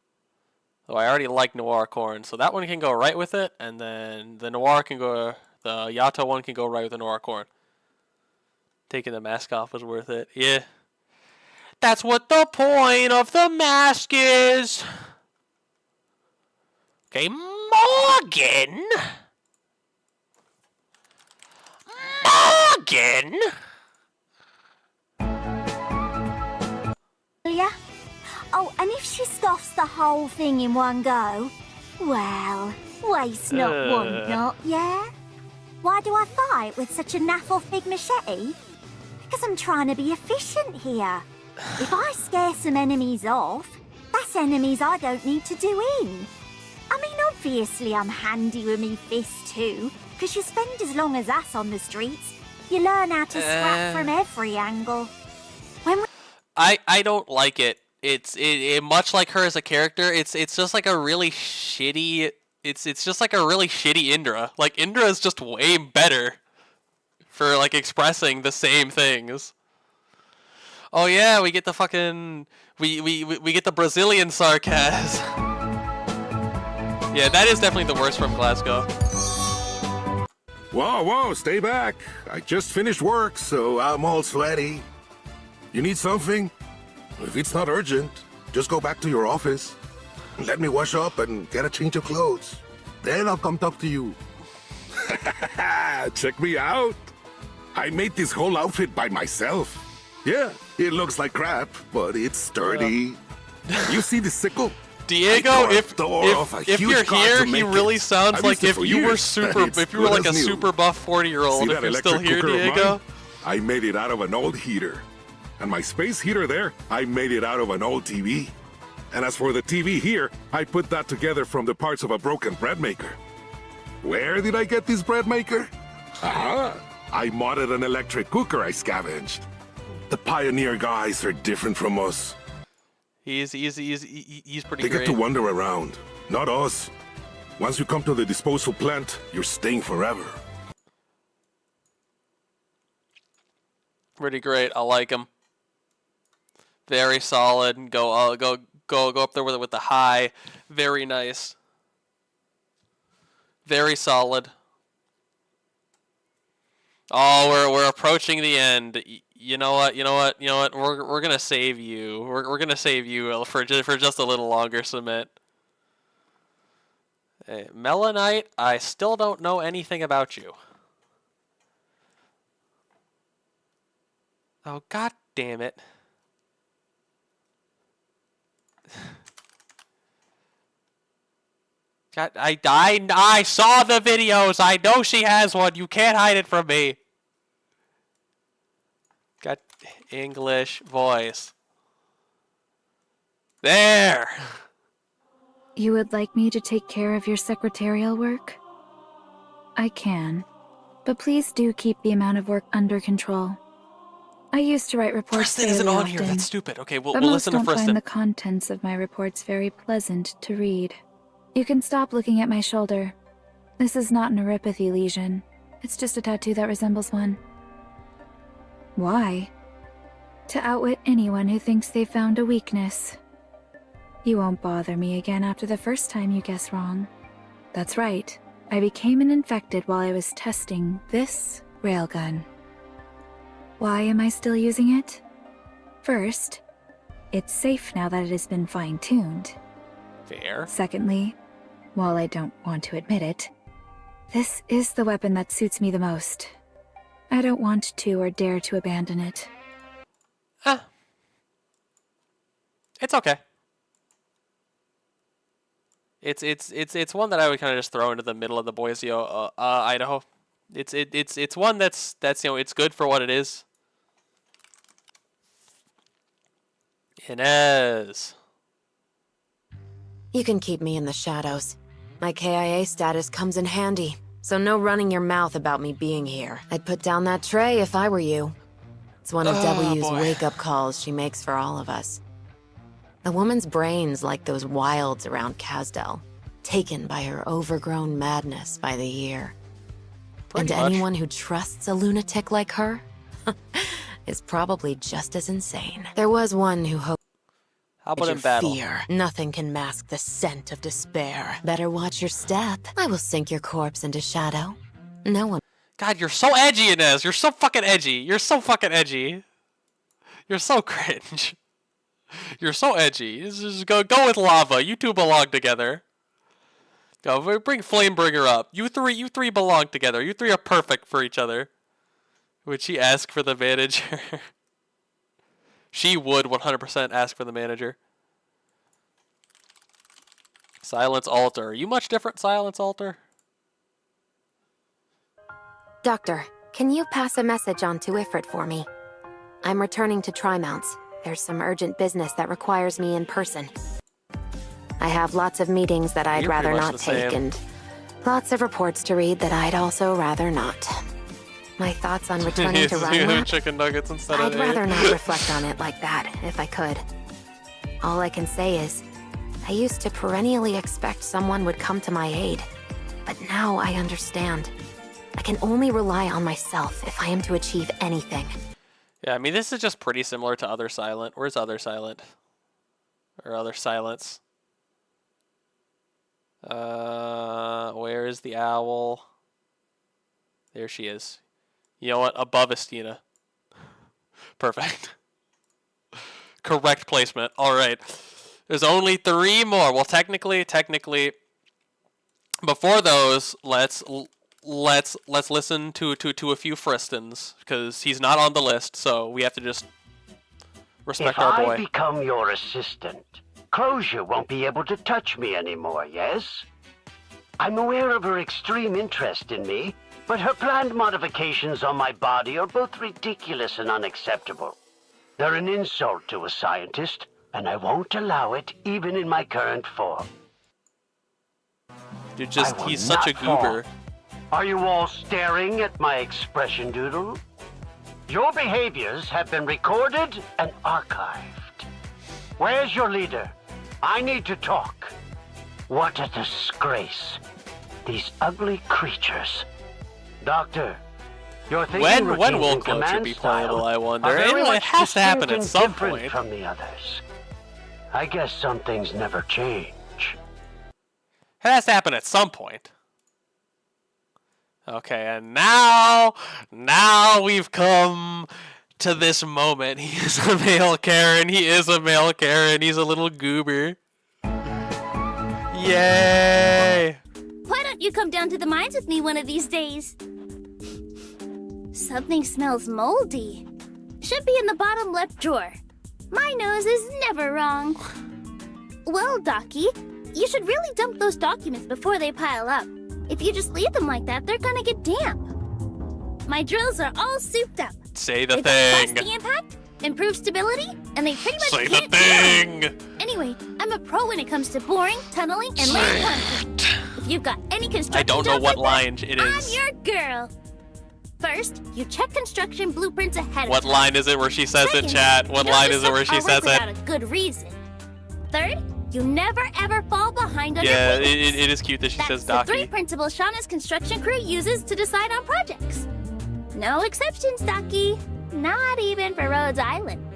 Though I already like Noir Corn, so that one can go right with it, and then the Noir can go, the Yato one can go right with the Noir Corn. Taking the mask off was worth it. Yeah. That's what the point of the mask is. Okay, Morgan. Morgan. Yeah? Oh, and if she stuffs the whole thing in one go, well, waste not, want not, yeah? Why do I fight with such a naff off big machete? Because I'm trying to be efficient here. If I scare some enemies off, that's enemies I don't need to do in. I mean, obviously I'm handy with me fists too, because you spend as long as us on the streets, you learn how to scrap from every angle. I don't like it. It's much like her as a character. It's just like a really shitty. It's just like a really shitty Indra. Like Indra is just way better for like expressing the same things. Oh yeah, we get the fucking we get the Brazilian sarcasm. Yeah, that is definitely the worst from Glasgow. Whoa, stay back. I just finished work, so I'm all sweaty. You need something? If it's not urgent, just go back to your office. Let me wash up and get a change of clothes. Then I'll come talk to you. Check me out. I made this whole outfit by myself. Yeah, it looks like crap, but it's sturdy. You see the sickle? Diego, if you're here, he really sounds like if you were like a super buff 40-year-old. If you're still here, Diego. I made it out of an old heater. And my space heater there, I made it out of an old TV. And as for the TV here, I put that together from the parts of a broken bread maker. Where did I get this bread maker? Aha! I modded an electric cooker I scavenged. The Pioneer guys are different from us. He's pretty They great. get to wander around, not us. Once you come to the disposal plant, you're staying forever. Pretty great. I like him. Very solid. Go up there with the high. Very nice. Very solid. Oh, we're approaching the end. You know what? We're gonna save you. We're gonna save you for just a little longer, Submit. Hey, Melanite, I still don't know anything about you. Oh, god damn it. God, I saw the videos. I know she has one. You can't hide it from me. Got English voice. There. You would like me to take care of your secretarial work? I can, but please do keep the amount of work under control. I used to write reports Friston isn't on here. That's stupid. Okay, we'll listen to But most don't Friston. find the contents of my reports very pleasant to read. You can stop looking at my shoulder. This is not a neuropathy lesion. It's just a tattoo that resembles one. Why? To outwit anyone who thinks they found a weakness. You won't bother me again after the first time you guess wrong. That's right. I became an infected while I was testing this railgun. Why am I still using it? First, it's safe now that it has been fine-tuned. Fair. Secondly, while I don't want to admit it, this is the weapon that suits me the most. I don't want to or dare to abandon it. It's okay. It's one that I would kind of just throw into the middle of the Boise, Idaho. It's one that's you know, it's good for what it is. Inez. You can keep me in the shadows. My KIA status comes in handy, so no running your mouth about me being here. I'd put down that tray if I were you. It's one of W's wake-up calls she makes for all of us. The woman's brain's like those wilds around Casdell, taken by her overgrown madness by the year. And anyone who trusts a lunatic like her is probably just as insane. There was one who hoped. How about in battle? Fear. Nothing can mask the scent of despair. Better watch your step. I will sink your corpse into shadow. No one. God, you're so edgy, Inez. You're so fucking edgy. You're so fucking edgy. You're so cringe. You're so edgy. Just go with lava. You two belong together. Go bring Flamebringer up. You three belong together. You three are perfect for each other. Would she ask for the manager? She would 100% ask for the manager. Silence Altar. Are you much different, Silence Altar? Doctor, can you pass a message on to Ifrit for me? I'm returning to Trimounts. There's some urgent business that requires me in person. I have lots of meetings that I'd rather not take, and lots of reports to read that I'd also rather not. My thoughts on returning to Rhineland, chicken nuggets instead I'd of rather not reflect on it like that, if I could. All I can say is, I used to perennially expect someone would come to my aid, but now I understand. I can only rely on myself if I am to achieve anything. Yeah, I mean, this is just pretty similar to Other Silent. Where's Other Silent? Or Other Silence? Where is the owl? There she is. You know what? Above Estina. Perfect. Correct placement. All right. There's only 3 more. Well, technically, before those, let's listen to a few Fristons, because he's not on the list, so we have to just respect our boy. If I become your assistant, Closure won't be able to touch me anymore, yes? I'm aware of her extreme interest in me, but her planned modifications on my body are both ridiculous and unacceptable. They're an insult to a scientist, and I won't allow it even in my current form. He's such a goober. Are you all staring at my expression doodle? Your behaviors have been recorded and archived. Where's your leader? I need to talk. What a disgrace. These ugly creatures. Doctor, you're thinking when will Closure be playable, I wonder? It has to happen at some point. From the others. I guess some things never change. It has to happen at some point. Okay, and now we've come to this moment. He is a male Karen. He is a male Karen. He's a little goober. Yay! Why don't you come down to the mines with me one of these days? Something smells moldy. Should be in the bottom left drawer. My nose is never wrong. Well, Docky, you should really dump those documents before they pile up. If you just leave them like that, they're gonna get damp. My drills are all souped up. Say the They've got thing. lasting impact, improved stability, and they pretty much Say can't the thing. fail. Anyway, I'm a pro when it comes to boring, tunneling, and laying concrete. If you've got any construction I don't know jobs what like line that, it is. I'm your girl. First, you check construction blueprints ahead What of time. line is it where she says Second, it, chat? What you line don't is it where just she have says to work it? without a good reason. Third, you never ever fall behind on Yeah, your payments. it is cute that she That's says the 3 Docky. principles Shauna's construction crew uses to decide on projects. No exceptions, Docky. Not even for Rhodes Island.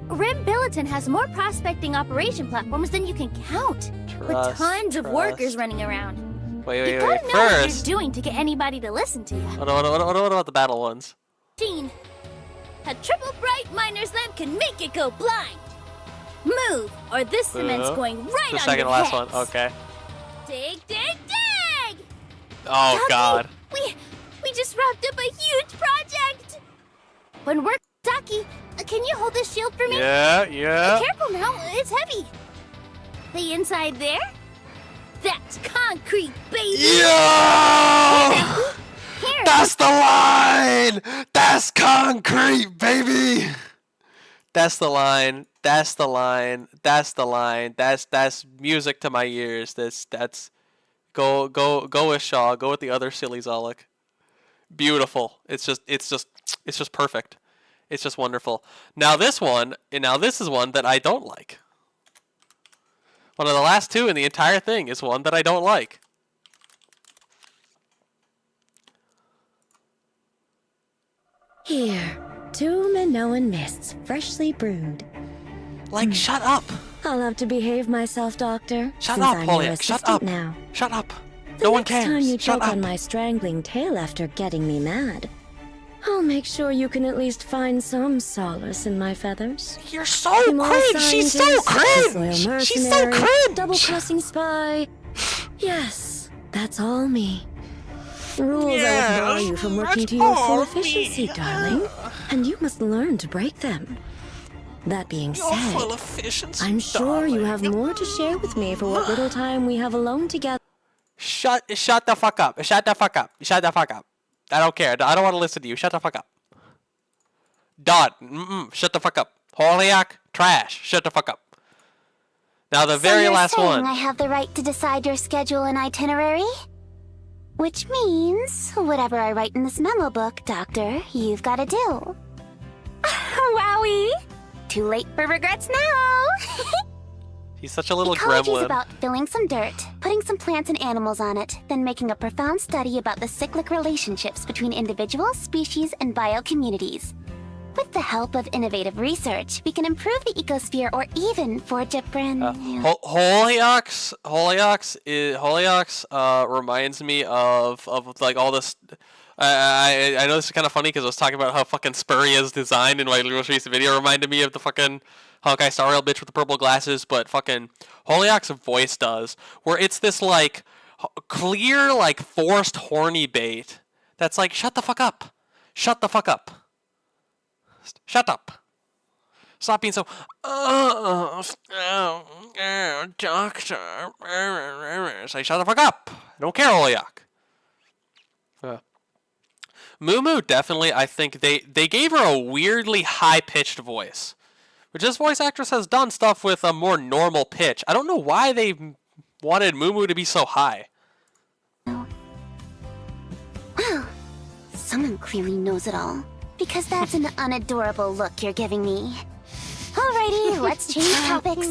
Rim Billiton has more prospecting operation platforms than you can count, with Trust, tons of trust. workers running around. Wait, You gotta know what First, you're doing to get anybody to listen to you. what about the battle ones? Gene, a triple bright miner's lamp can make it go blind. Move, or this cement's going right The on second your to last heads. one. Okay. Dig, dig, dig! Oh Docky, God. We just wrapped up a huge project. When we're Docky, can you hold this shield for me? Yeah, yeah. Be careful now, it's heavy. The inside there? That's concrete, baby. Yo! Here. That's the line. That's concrete, baby. That's the line. That's the line. That's the line. That's music to my ears. That's go with Shaw. Go with the other silly Zolok. Beautiful. It's just perfect. It's just wonderful. Now this is one that I don't like. One of the last two in the entire thing is one that I don't like. Here, 2 Minoan mists, freshly brewed. Like, shut up. I'll have to behave myself, Doctor. Shut since up, I'm Polly. your Shut assistant up. now. Shut up. The No one next time cares. you Shut choke up. on my strangling tail after getting me mad, I'll make sure you can at least find some solace in my feathers. You're so cringe. She's so cringe. She's so cringe. Double-crossing spy. Yes, that's all me. Rules Yes, outbar you from working to your full efficiency, darling, and you must learn to break them. That being said, I'm sure you have more to share with me for what little time we have alone together. Shut the fuck up. Shut the fuck up. Shut the fuck up. I don't care. I don't want to listen to you. Shut the fuck up. Dot. Shut the fuck up. Holyak. Trash. Shut the fuck up. Now the very last one. I have the right to decide your schedule and itinerary? Which means, whatever I write in this memo book, Doctor, you've got to do. Wowie! Too late for regrets now! He's such a little Ecology's gremlin. about filling some dirt, putting some plants and animals on it, then making a profound study about the cyclic relationships between individuals, species, and biocommunities. With the help of innovative research, we can improve the ecosphere or even forge a brand new... Holyox reminds me of like all this. I know this is kind of funny because I was talking about how fucking Spuria's design in my most recent video reminded me of the fucking Hawkeye Star Rail bitch with the purple glasses, but fucking Holyox's voice does, where it's this like clear, like forced horny bait that's like, shut the fuck up, shut the fuck up, shut up. Stop being so, doctor. Say, shut the fuck up. I don't care, Holyock. Moo definitely, I think they gave her a weirdly high-pitched voice. Which this voice actress has done stuff with a more normal pitch. I don't know why they wanted Moo to be so high. Wow. Someone clearly knows it all. Because that's an unadorable look you're giving me. Alrighty, let's change topics.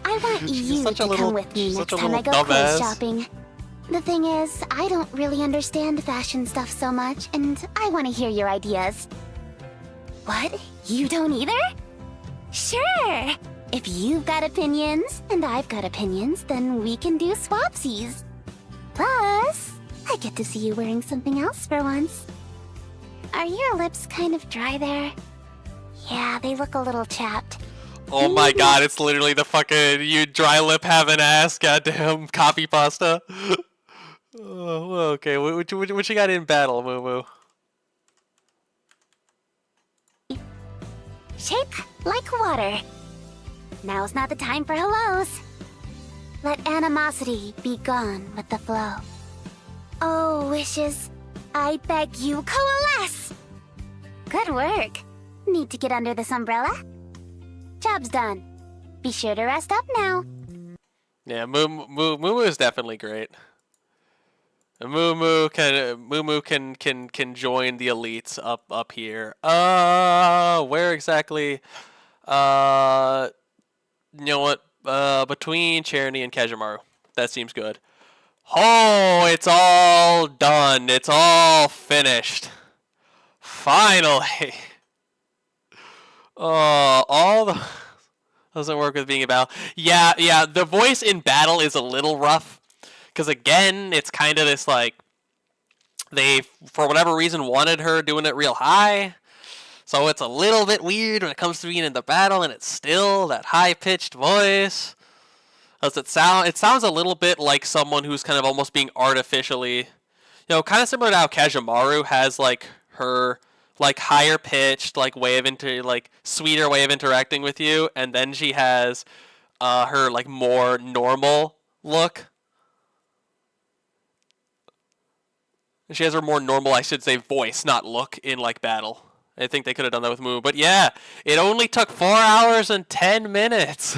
I want you to come with me next time I go clothes shopping. The thing is, I don't really understand fashion stuff so much, and I want to hear your ideas. What? You don't either? Sure! If you've got opinions, and I've got opinions, then we can do swapsies. Plus, I get to see you wearing something else for once. Are your lips kind of dry there? Yeah, they look a little chapped. Oh my god, it's literally the fucking you dry lip having ass goddamn copy pasta. Oh, okay, what you got in battle, Moo? Shake like water. Now's not the time for hellos. Let animosity be gone with the flow. Oh, wishes, I beg you, coalesce! Good work. Need to get under this umbrella? Job's done. Be sure to rest up now. Yeah, Moo is definitely great. Moo can join the elites up here. Where exactly? You know what? Between Charity and Kajimaru. That seems good. Oh, it's all done. It's all finished. Finally. Oh, all the doesn't work with being a battle. Yeah. The voice in battle is a little rough. Because again, it's kind of this like they, for whatever reason, wanted her doing it real high. So it's a little bit weird when it comes to being in the battle, and it's still that high-pitched voice. Does it sounds a little bit like someone who's kind of almost being artificially, kind of similar to how Kajimaru has like her like higher-pitched like sweeter way of interacting with you, and then she has her like more normal look. She has her more normal, I should say, voice, not look, in like battle. I think they could have done that with Moo. But yeah, it only took 4 hours and 10 minutes.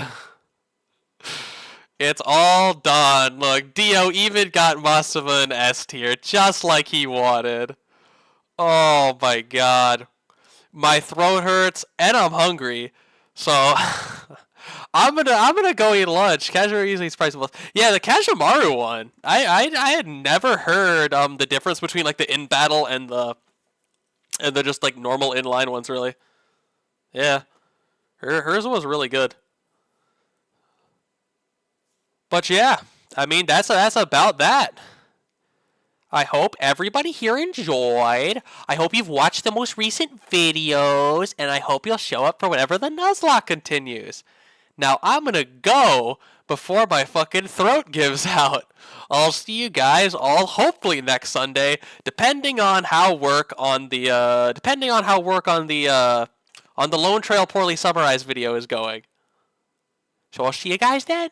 It's all done. Look, Dio even got Masuma an S tier, just like he wanted. Oh my god. My throat hurts, and I'm hungry. So I'm gonna go eat lunch. Kajimaru usually is priced. Yeah, the Kajimaru one. I had never heard the difference between like the in battle and the just like normal inline ones, really. Yeah, hers was really good. But yeah, I mean that's about that. I hope everybody here enjoyed. I hope you've watched the most recent videos, and I hope you'll show up for whenever the Nuzlocke continues. Now, I'm gonna go before my fucking throat gives out. I'll see you guys all hopefully next Sunday, depending on how work on the Lone Trail Poorly Summarized video is going. So I'll see you guys then.